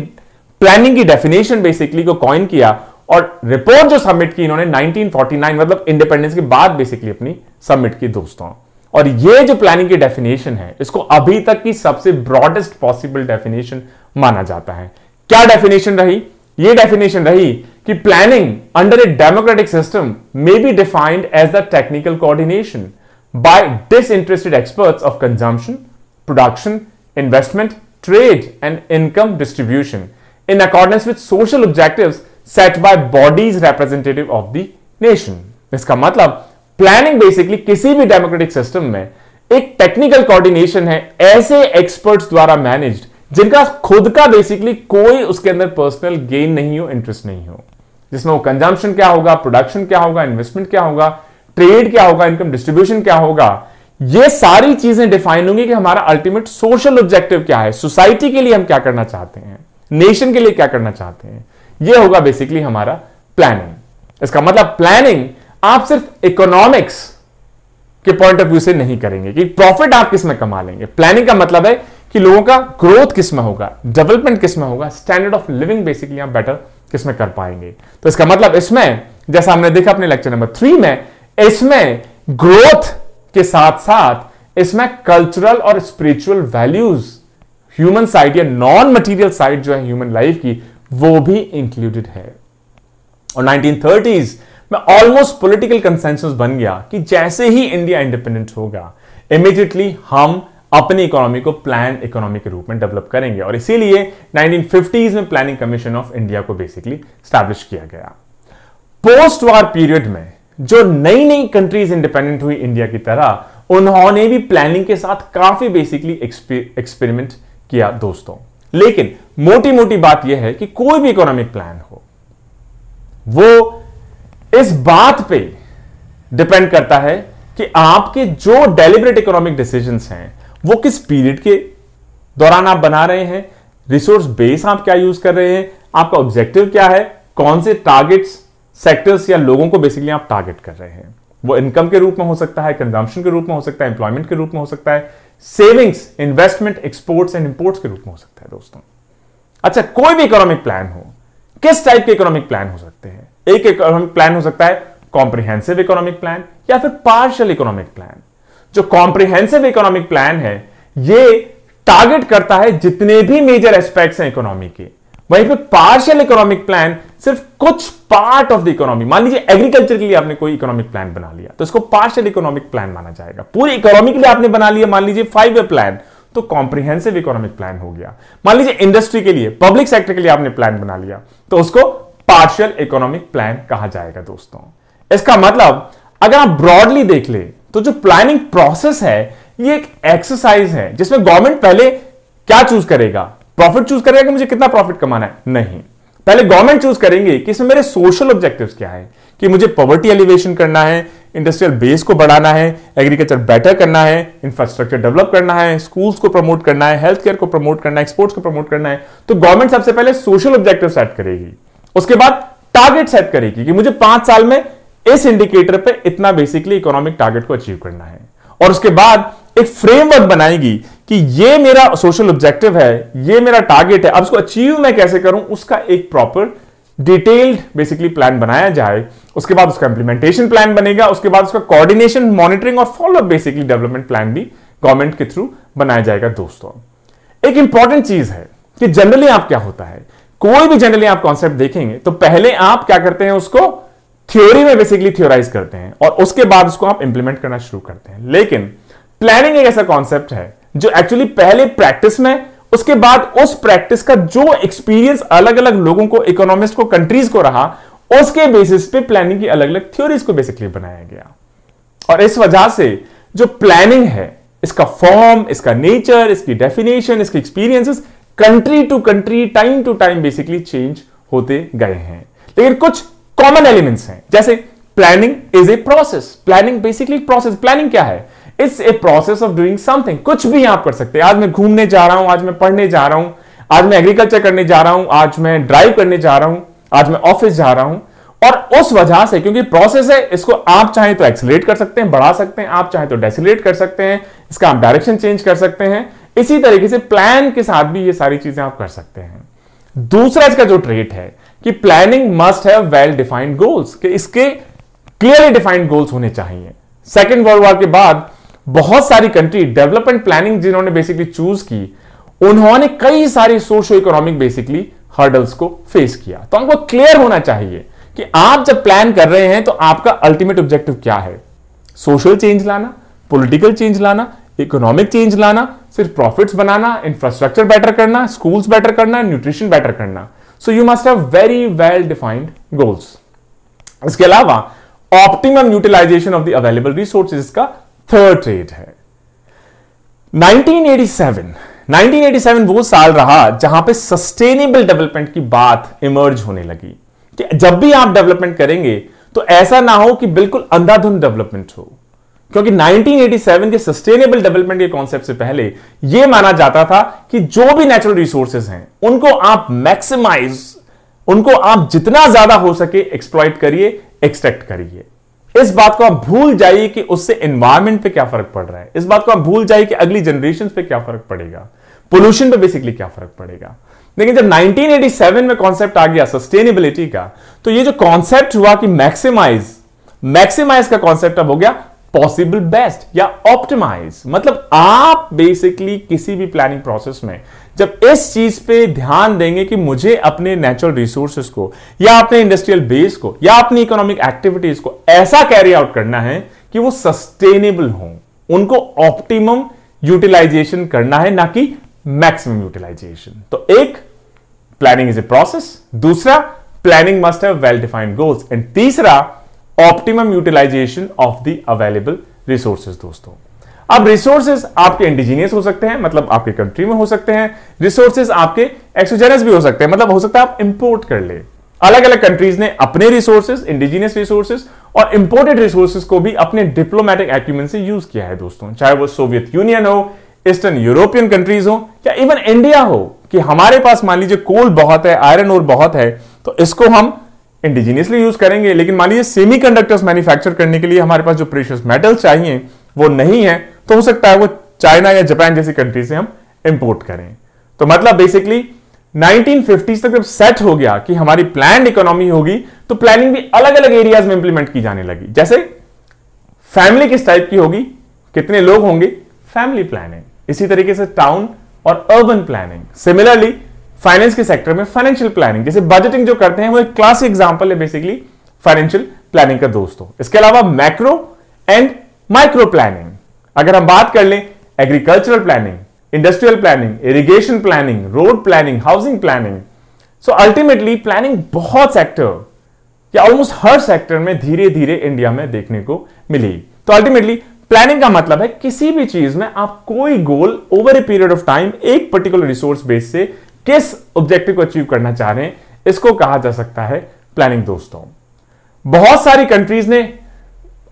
प्लानिंग की डेफिनेशन बेसिकली को कॉइन किया और रिपोर्ट जो सबमिट की इन्होंने 1949 मतलब इंडिपेंडेंस के बाद बेसिकली अपनी सबमिट की दोस्तों। और ये जो प्लानिंग की डेफिनेशन है इसको अभी तक की सबसे ब्रॉडेस्ट पॉसिबल डेफिनेशन माना जाता है। क्या डेफिनेशन रही? ये डेफिनेशन रही कि planning under a democratic system may be defined as the technical coordination by disinterested experts of consumption, production, investment, trade, and income distribution in accordance with social objectives set by bodies representative of the nation. इसका मतलब प्लानिंग बेसिकली किसी भी डेमोक्रेटिक सिस्टम में एक टेक्निकल कोऑर्डिनेशन है ऐसे एक्सपर्ट्स द्वारा मैनेज्ड जिनका खुद का बेसिकली कोई उसके अंदर पर्सनल गेन नहीं हो, इंटरेस्ट नहीं हो, जिसमें वो कंजम्पशन क्या होगा, प्रोडक्शन क्या होगा, इन्वेस्टमेंट क्या होगा, ट्रेड क्या होगा, इनकम डिस्ट्रीब्यूशन क्या होगा, ये सारी चीजें डिफाइन होंगी कि हमारा अल्टीमेट सोशल ऑब्जेक्टिव क्या है, सोसाइटी के लिए हम क्या करना चाहते हैं, नेशन के लिए क्या करना चाहते हैं। ये होगा बेसिकली हमारा प्लानिंग। इसका मतलब प्लानिंग आप सिर्फ इकोनॉमिक्स के पॉइंट ऑफ व्यू से नहीं करेंगे कि प्रॉफिट आप किस में कमा लेंगे। प्लानिंग का मतलब है कि लोगों का ग्रोथ किस में होगा, डेवलपमेंट किस में होगा, स्टैंडर्ड ऑफ लिविंग बेसिकली आप बेटर किस में कर पाएंगे। तो इसका मतलब इसमें जैसा हमने देखा अपने लेक्चर नंबर 3 में, इसमें ग्रोथ के साथ साथ इसमें कल्चरल और स्पिरिचुअल वैल्यूज, ह्यूमन साइड या नॉन मटेरियल साइड जो है ह्यूमन लाइफ की, वो भी इंक्लूडेड है। और 1930s में ऑलमोस्ट पॉलिटिकल कंसेंसस बन गया कि जैसे ही इंडिया इंडिपेंडेंट होगा इमीडिएटली हम अपनी इकोनॉमी को प्लान इकोनॉमी के रूप में डेवलप करेंगे। और इसीलिए 1950s में प्लानिंग कमीशन ऑफ इंडिया को बेसिकली स्टैब्लिश किया गया। पोस्ट वार पीरियड में जो नई नई कंट्रीज इंडिपेंडेंट हुई इंडिया की तरह, उन्होंने भी प्लानिंग के साथ काफी बेसिकली एक्सपेरिमेंट किया दोस्तों। लेकिन मोटी मोटी बात यह है कि कोई भी इकोनॉमिक प्लान हो वो इस बात पे डिपेंड करता है कि आपके जो डेलिबरेट इकोनॉमिक डिसीजंस हैं वो किस पीरियड के दौरान आप बना रहे हैं, रिसोर्स बेस आप क्या यूज कर रहे हैं, आपका ऑब्जेक्टिव क्या है, कौन से टारगेट्स, सेक्टर्स या लोगों को बेसिकली आप टारगेट कर रहे हैं। वो इनकम के रूप में हो सकता है, कंजम्पशन के रूप में हो सकता है, एम्प्लॉयमेंट के रूप में हो सकता है, savings, investment, exports and imports के रूप में हो सकता है दोस्तों। अच्छा, कोई भी इकोनॉमिक प्लान हो, किस टाइप के इकोनॉमिक प्लान हो सकते हैं? एक इकोनॉमिक प्लान हो सकता है कॉम्प्रिहेंसिव इकोनॉमिक प्लान या फिर पार्शियल इकोनॉमिक प्लान। जो कॉम्प्रिहेंसिव इकोनॉमिक प्लान है ये टारगेट करता है जितने भी मेजर एस्पेक्ट्स हैं इकोनॉमी के। वहीं पे पार्शियल इकोनॉमिक प्लान सिर्फ कुछ पार्ट ऑफ द इकोनॉमी, मान लीजिए एग्रीकल्चर के लिए आपने कोई इकोनॉमिक प्लान बना लिया तो इसको पार्शियल इकोनॉमिक प्लान माना जाएगा। पूरी इकोनॉमी के लिए आपने बना लिया मान लीजिए 5 ईयर प्लान, तो कॉम्प्रिहेंसिव इकोनॉमिक प्लान हो गया। मान लीजिए इंडस्ट्री के लिए, पब्लिक सेक्टर के लिए आपने प्लान बना लिया तो उसको पार्शियल इकोनॉमिक प्लान कहा जाएगा दोस्तों। इसका मतलब अगर आप ब्रॉडली देख ले तो जो प्लानिंग प्रोसेस है ये एक एक्सरसाइज है जिसमें गवर्नमेंट पहले क्या चूज करेगा, प्रॉफिट चूज करेगा कि मुझे कितना प्रॉफिट कमाना है, नहीं। पहले गवर्नमेंट चूज करेंगे कि इसमें मेरे सोशल ऑब्जेक्टिव्स क्या है, कि मुझे पॉवर्टी एलिवेशन करना है, इंडस्ट्रियल बेस को बढ़ाना है, एग्रीकल्चर बेटर करना है, इंफ्रास्ट्रक्चर डेवलप करना है, स्कूल्स को प्रमोट करना है, हेल्थ केयर को प्रमोट करना है, एक्सपोर्ट्स को प्रमोट करना है। तो गवर्नमेंट सबसे पहले सोशल ऑब्जेक्टिव सेट करेगी, उसके बाद टारगेट सेट करेगी कि मुझे 5 साल में इस इंडिकेटर पे इतना बेसिकली इकोनॉमिक टारगेट को अचीव करना है। और उसके बाद एक फ्रेमवर्क बनाएगी कि ये मेरा सोशल ऑब्जेक्टिव है, ये मेरा टारगेट है, अब इसको अचीव मैं कैसे करूं, उसका एक प्रॉपर डिटेल्ड बेसिकली प्लान बनाया जाए। उसके बाद उसका इंप्लीमेंटेशन प्लान बनेगा, उसके बाद उसका कोऑर्डिनेशन, मॉनिटरिंग और फॉलोअप बेसिकली डेवलपमेंट प्लान भी गवर्नमेंट के थ्रू बनाया जाएगा दोस्तों। एक इंपॉर्टेंट चीज है कि जनरली आप क्या होता है, कोई भी जनरली आप कॉन्सेप्ट देखेंगे तो पहले आप क्या करते हैं, उसको थ्योरी में बेसिकली थ्योराइज करते हैं और उसके बाद उसको आप इंप्लीमेंट करना शुरू करते हैं। लेकिन प्लानिंग एक ऐसा कॉन्सेप्ट है जो एक्चुअली पहले प्रैक्टिस में, उसके बाद उस प्रैक्टिस का जो एक्सपीरियंस अलग अलग लोगों को, इकोनॉमिस्ट को, कंट्रीज को रहा, उसके बेसिस पे प्लानिंग की अलग अलग थ्योरीज को बेसिकली बनाया गया। और इस वजह से जो प्लानिंग है, इसका फॉर्म, इसका नेचर, इसकी डेफिनेशन, इसके experiences country to country, time to time basically change होते गए हैं। लेकिन कुछ कॉमन एलिमेंट्स हैं, जैसे planning is a process. Planning basically process. Planning क्या है? It's a process of doing something. कुछ भी आप कर सकते हैं। आज मैं घूमने जा रहा हूं, आज मैं पढ़ने जा रहा हूं, आज मैं एग्रीकल्चर करने जा रहा हूं, आज मैं ड्राइव करने जा रहा हूं, आज मैं ऑफिस जा रहा हूं। और उस वजह से, क्योंकि प्रोसेस है, इसको आप चाहें तो एक्सेलरेट कर सकते हैं, बढ़ा सकते हैं, आप चाहें तो डेसिलेट कर सकते हैं, इसका आप डायरेक्शन चेंज कर सकते हैं। इसी तरीके से प्लान के साथ भी ये सारी चीजें आप कर सकते हैं। दूसरा इसका जो ट्रेट है कि planning must have well defined goals, कि इसके क्लियरली डिफाइंड गोल्स होने चाहिए। सेकेंड वर्ल्ड वॉर के बाद बहुत सारी कंट्री डेवलपमेंट प्लानिंग जिन्होंने बेसिकली चूज की, उन्होंने कई सारी सोशो इकोनॉमिक बेसिकली हर्डल्स को फेस किया। तो हमको क्लियर होना चाहिए कि आप जब प्लान कर रहे हैं तो आपका अल्टीमेट ऑब्जेक्टिव क्या है। सोशल चेंज लाना, पॉलिटिकल चेंज लाना, इकोनॉमिक चेंज लाना, सिर्फ प्रॉफिट्स बनाना, इंफ्रास्ट्रक्चर बेटर करना, स्कूल्स बेटर करना, न्यूट्रिशन बेटर करना। So you must have very well defined goals. इसके अलावा optimum utilization of the available resources का थर्ड ट्रेड है। 1987 वो साल रहा जहां पे सस्टेनेबल डेवलपमेंट की बात इमर्ज होने लगी कि जब भी आप डेवलपमेंट करेंगे तो ऐसा ना हो कि बिल्कुल अंधाधुंध डेवलपमेंट हो, क्योंकि 1987 के सस्टेनेबल डेवलपमेंट के कॉन्सेप्ट से पहले यह माना जाता था कि जो भी नेचुरल रिसोर्सेज हैं उनको आप मैक्सिमाइज, उनको आप जितना ज्यादा हो सके एक्सप्लॉइट करिए, एक्सट्रैक्ट करिए। इस बात को आप भूल जाइए कि उससे एनवायरमेंट पे क्या फर्क पड़ रहा है, इस बात को आप भूल जाइए कि अगली जनरेशन पे क्या फर्क पड़ेगा, पोल्यूशन पे बेसिकली क्या फर्क पड़ेगा। लेकिन जब 1987 में कॉन्सेप्ट आ गया सस्टेनेबिलिटी का, तो ये जो कॉन्सेप्ट हुआ कि मैक्सिमाइज का कॉन्सेप्ट अब हो गया पॉसिबल बेस्ट या ऑप्टिमाइज। मतलब आप बेसिकली किसी भी प्लानिंग प्रोसेस में जब इस चीज पे ध्यान देंगे कि मुझे अपने नेचुरल रिसोर्सेज को या अपने इंडस्ट्रियल बेस को या अपनी इकोनॉमिक एक्टिविटीज को ऐसा कैरी आउट करना है कि वो सस्टेनेबल हो, उनको ऑप्टिमम यूटिलाइजेशन करना है, ना कि मैक्सिमम यूटिलाइजेशन। तो एक, प्लानिंग इज ए प्रोसेस, दूसरा planning must have well defined goals, and तीसरा optimum utilization of the available resources. दोस्तों, अब रिसोर्सेज आपके इंडिजीनियस हो सकते हैं, मतलब आपके कंट्री में हो सकते हैं, रिसोर्सेज आपके एक्सोजेनस भी हो सकते हैं, मतलब हो सकता है आप इंपोर्ट कर ले। अलग अलग कंट्रीज ने अपने रिसोर्सेज, इंडिजीनियस रिसोर्सेज और इंपोर्टेड रिसोर्सेज को भी अपने डिप्लोमेटिक एक्यूमेंट से यूज किया है। दोस्तों, चाहे वो सोवियत यूनियन हो, ईस्टर्न यूरोपियन कंट्रीज हो या इवन इंडिया हो, कि हमारे पास मान लीजिए कोल बहुत है, आयरन ओर बहुत है, तो इसको हम इंडिजीनियसली यूज करेंगे। लेकिन मान लीजिए सेमीकंडक्टर्स मैन्युफैक्चर करने के लिए हमारे पास जो प्रेशियस मेटल चाहिए वो नहीं है, तो हो सकता है वो चाइना या जापान जैसी कंट्री से हम इंपोर्ट करें। तो मतलब बेसिकली 1950s तक जब सेट हो गया कि हमारी प्लान्ड इकोनॉमी होगी, तो प्लानिंग भी अलग अलग एरियाज में इंप्लीमेंट की जाने लगी। जैसे फैमिली किस टाइप की होगी, कितने लोग होंगे, फैमिली प्लानिंग। इसी तरीके से टाउन और अर्बन प्लानिंग। सिमिलरली फाइनेंस के सेक्टर में फाइनेंशियल प्लानिंग, जैसे बजटिंग जो करते हैं, वो एक क्लासिक एग्जांपल है बेसिकली फाइनेंशियल प्लानिंग का। दोस्तों, इसके अलावा मैक्रो एंड माइक्रो प्लानिंग, अगर हम बात कर लें agricultural planning, industrial planning, irrigation planning, road planning, housing planning. So ultimately planning बहुत सेक्टर या ऑलमोस्ट हर सेक्टर में धीरे धीरे इंडिया में देखने को मिली। तो अल्टीमेटली प्लानिंग का मतलब है किसी भी चीज में आप कोई goal over a period of time एक पर्टिकुलर रिसोर्स बेस से किस ऑब्जेक्टिव को अचीव करना चाह रहे हैं, इसको कहा जा सकता है प्लानिंग। दोस्तों, बहुत सारी कंट्रीज ने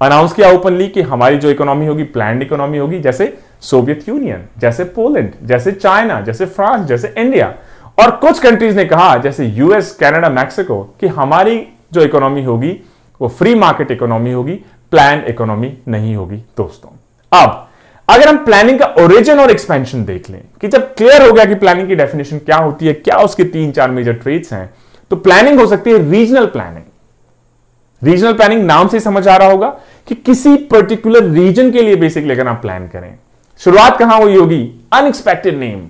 अनाउंस किया ओपनली कि हमारी जो इकोनॉमी होगी प्लान्ड इकोनॉमी होगी, जैसे सोवियत यूनियन, जैसे पोलैंड, जैसे चाइना, जैसे फ्रांस, जैसे इंडिया। और कुछ कंट्रीज ने कहा जैसे यूएस, कनाडा, मैक्सिको कि हमारी जो इकोनॉमी होगी वो फ्री मार्केट इकोनॉमी होगी, प्लान इकोनॉमी नहीं होगी। दोस्तों, अब अगर हम प्लानिंग का ओरिजिन और एक्सपेंशन देख लें कि जब क्लियर हो गया कि प्लानिंग की डेफिनेशन क्या होती है, क्या उसके 3-4 मेजर ट्रेट्स हैं, तो प्लानिंग हो सकती है रीजनल प्लानिंग। रीजनल प्लानिंग नाम से समझ आ रहा होगा कि किसी पर्टिकुलर रीजन के लिए बेसिकली अगर आप प्लान करें। शुरुआत कहां हुई होगी, अनएक्सपेक्टेड नेम,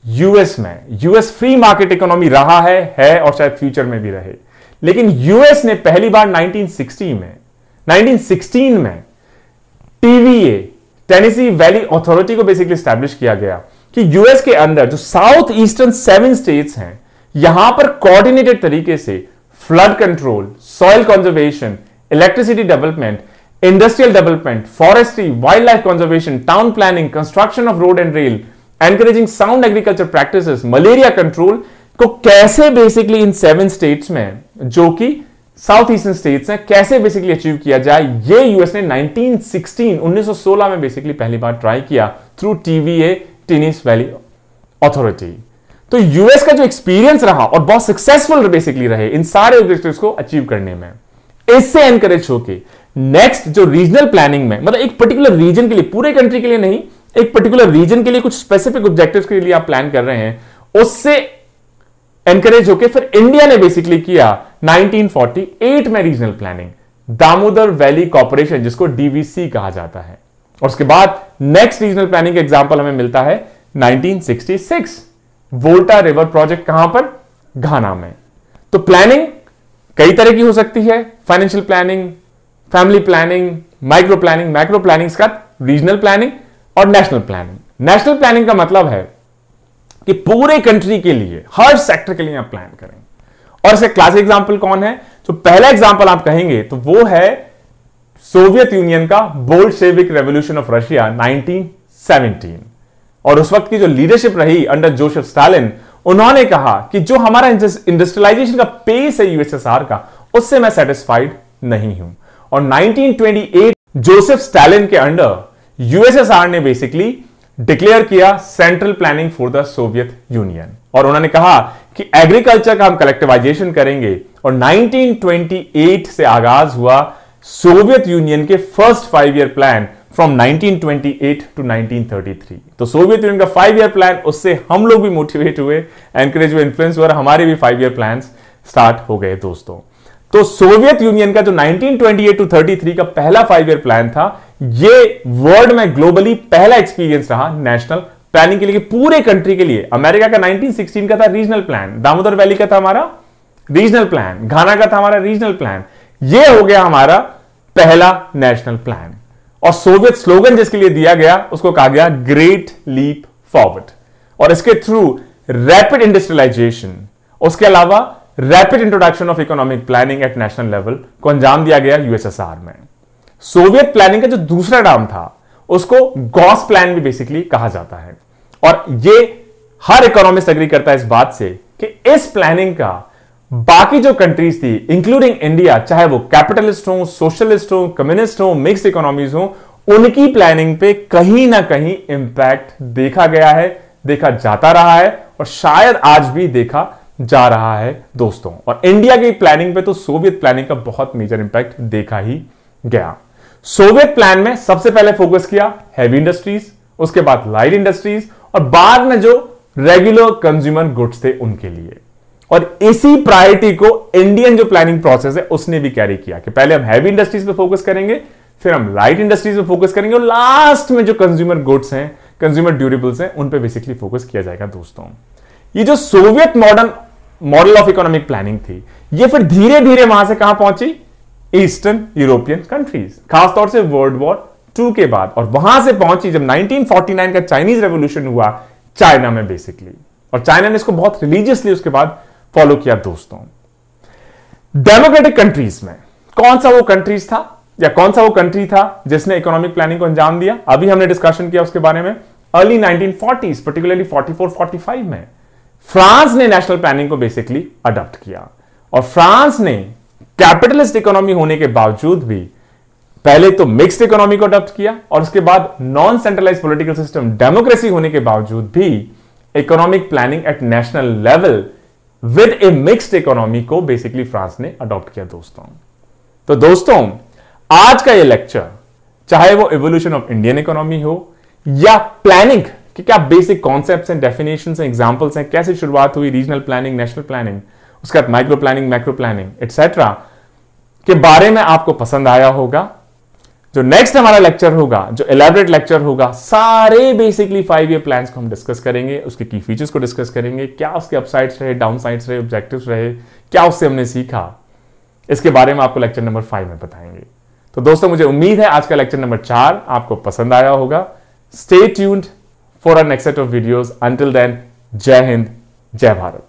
यूएस में। यूएस फ्री मार्केट इकोनॉमी रहा है और शायद फ्यूचर में भी रहे। लेकिन यूएस ने पहली बार 1916 में टीवीए, टेनेसी वैली अथॉरिटी को बेसिकली स्टैब्लिश किया गया कि यूएस के अंदर जो साउथ ईस्टर्न 7 स्टेट्स हैं, यहां पर कोऑर्डिनेटेड तरीके से flood control, soil conservation, electricity development, industrial development, forestry, wild life conservation, town planning, construction of road and rail, encouraging sound agriculture practices, malaria control को कैसे बेसिकली इन 7 स्टेट्स में, जो कि साउथ ईस्टर्न स्टेट्स हैं, कैसे बेसिकली अचीव किया जाए, ये यूएस ने 1916 में बेसिकली पहली बार ट्राई किया through TVA, Tennessee valley authority. तो यूएस का जो एक्सपीरियंस रहा और बहुत सक्सेसफुल बेसिकली रहे इन सारे ऑब्जेक्टिव्स को अचीव करने में, इससे एनकरेज होके नेक्स्ट जो रीजनल प्लानिंग में, मतलब एक पर्टिकुलर रीजन के लिए, पूरे कंट्री के लिए नहीं, एक पर्टिकुलर रीजन के लिए कुछ स्पेसिफिक ऑब्जेक्टिव्स के लिए आप प्लान कर रहे हैं, उससे एनकरेज होके फिर इंडिया ने बेसिकली किया 1948 में regional planning, Damodar valley corporation, जिसको डीवीसी कहा जाता है। और उसके बाद नेक्स्ट रीजनल प्लानिंग का एग्जांपल हमें मिलता है 1966, वोल्टा रिवर प्रोजेक्ट कहां पर? घाना में। तो प्लानिंग कई तरह की हो सकती है, financial planning, family planning, micro planning, macro planning, इसका रीजनल प्लानिंग और नेशनल प्लानिंग। नेशनल प्लानिंग का मतलब है कि पूरे कंट्री के लिए, हर सेक्टर के लिए आप प्लान करें। और इसका क्लासिक एग्जांपल कौन है? जो पहला एग्जांपल आप कहेंगे तो वो है सोवियत यूनियन का बोल्शेविक रेवोल्यूशन ऑफ रशिया 1917। और उस वक्त की जो लीडरशिप रही अंडर जोसेफ स्टालिन, उन्होंने कहा कि जो हमारा इंडस्ट्रियलाइजेशन का पेस है यूएसएसआर का, उससे मैं सेटिस्फाइड नहीं हूं। और 1928 जोसेफ स्टालिन के अंडर यूएसएसआर ने बेसिकली डिक्लेयर किया central planning for the Soviet union. और उन्होंने कहा कि एग्रीकल्चर का हम कलेक्टिवाइजेशन करेंगे। और 1928 से आगाज हुआ सोवियत यूनियन के first 5 year plan from 1928 to 1933। तो सोवियत यूनियन का 5 ईयर प्लान, उससे हम लोग भी मोटिवेट हुए, एनकरेज हुए, इन्फ्लुएंस हुए, हमारे भी 5 ईयर प्लान स्टार्ट हो गए दोस्तों। तो सोवियत यूनियन का जो 1928 टू 33 का पहला 5 ईयर प्लान था, ये वर्ल्ड में ग्लोबली पहला एक्सपीरियंस रहा नेशनल प्लानिंग के लिए, पूरे कंट्री के लिए। अमेरिका का 1916 का था रीजनल प्लान, दामोदर वैली का था हमारा रीजनल प्लान, घाना का था हमारा रीजनल प्लान। ये हो गया हमारा पहला नेशनल प्लान। और सोवियत स्लोगन जिसके लिए दिया गया, उसको कहा गया ग्रेट लीप फॉरवर्ड। और इसके थ्रू रैपिड इंडस्ट्रियलाइजेशन, उसके अलावा rapid introduction of economic planning at national level को अंजाम दिया गया यूएसएसआर में। सोवियत प्लानिंग का जो दूसरा नाम था, उसको गॉस प्लान भी बेसिकली कहा जाता है। और ये हर इकोनॉमिस्ट एग्री करता है इस बात से कि इस प्लानिंग का बाकी जो कंट्रीज थी, इंक्लूडिंग इंडिया, चाहे वो कैपिटलिस्ट हो, सोशलिस्ट हो, कम्युनिस्ट हो, मिक्स्ड इकोनॉमीज हो, उनकी प्लानिंग पे कहीं ना कहीं इंपैक्ट देखा गया है, देखा जाता रहा है और शायद आज भी देखा जा रहा है दोस्तों। और इंडिया की प्लानिंग पे तो सोवियत प्लानिंग का बहुत मेजर इंपैक्ट देखा ही गया। सोवियत प्लान में सबसे पहले फोकस किया हैवी इंडस्ट्रीज, उसके बाद लाइट इंडस्ट्रीज और बाद में जो रेगुलर कंज्यूमर गुड्स थे उनके लिए। और इसी प्रायोरिटी को इंडियन जो प्लानिंग प्रोसेस है उसने भी कैरी किया कि पहले हम हैवी इंडस्ट्रीज पे फोकस करेंगे, फिर हम लाइट इंडस्ट्रीज पे फोकस करेंगे और लास्ट में जो कंज्यूमर गुड्स हैं, कंज्यूमर ड्यूरेबल्स हैं, उन पे बेसिकली फोकस किया जाएगा दोस्तों। ये जो Soviet model of economic planning थी, ये फिर धीरे धीरे वहां से कहां पहुंची? ईस्टर्न यूरोपियन कंट्रीज, खासतौर से वर्ल्ड वॉर 2 के बाद। और वहां से पहुंची जब 1949 का चाइनीज रेवोल्यूशन हुआ चाइना में बेसिकली। और चाइना ने इसको बहुत रिलीजियसली उसके बाद फॉलो किया दोस्तों। डेमोक्रेटिक कंट्रीज में कौन सा वो कंट्रीज था या कौन सा वो कंट्री था जिसने इकोनॉमिक प्लानिंग को अंजाम दिया? अभी हमने डिस्कशन किया उसके बारे में। अर्ली 1940s, पर्टिकुलरली 44-45 में फ्रांस ने नेशनल प्लानिंग को बेसिकली अडॉप्ट किया। और फ्रांस ने कैपिटलिस्ट इकोनॉमी होने के बावजूद भी पहले तो मिक्स्ड इकोनॉमी को अडॉप्ट किया और उसके बाद non centralized political system, democracy होने के बावजूद भी economic planning at national level with a mixed economy को बेसिकली फ्रांस ने अडॉप्ट किया दोस्तों। तो दोस्तों, आज का ये लेक्चर, चाहे वो इवोल्यूशन ऑफ इंडियन इकोनॉमी हो या प्लानिंग कि क्या बेसिक कॉन्सेप्ट्स हैं, डेफिनेशंस हैं, एग्जांपल्स हैं, कैसे शुरुआत हुई रीजनल प्लानिंग, नेशनल प्लानिंग, उसके बाद micro planning, macro planning etcetera के बारे में आपको पसंद आया होगा। जो नेक्स्ट हमारा लेक्चर होगा, जो एलैबोरेट लेक्चर होगा, सारे बेसिकली 5 ईयर प्लान्स को हम डिस्कस करेंगे, उसके की फीचर्स को डिस्कस करेंगे, क्या उसके अपसाइड्स रहे, डाउनसाइड्स रहे, ऑब्जेक्टिव्स रहे, क्या उससे हमने सीखा, इसके बारे में आपको लेक्चर नंबर 5 में बताएंगे। तो दोस्तों, मुझे उम्मीद है आज का लेक्चर नंबर 4 आपको पसंद आया होगा। Stay tuned for our next set of videos. Until then, जय हिंद, जय भारत।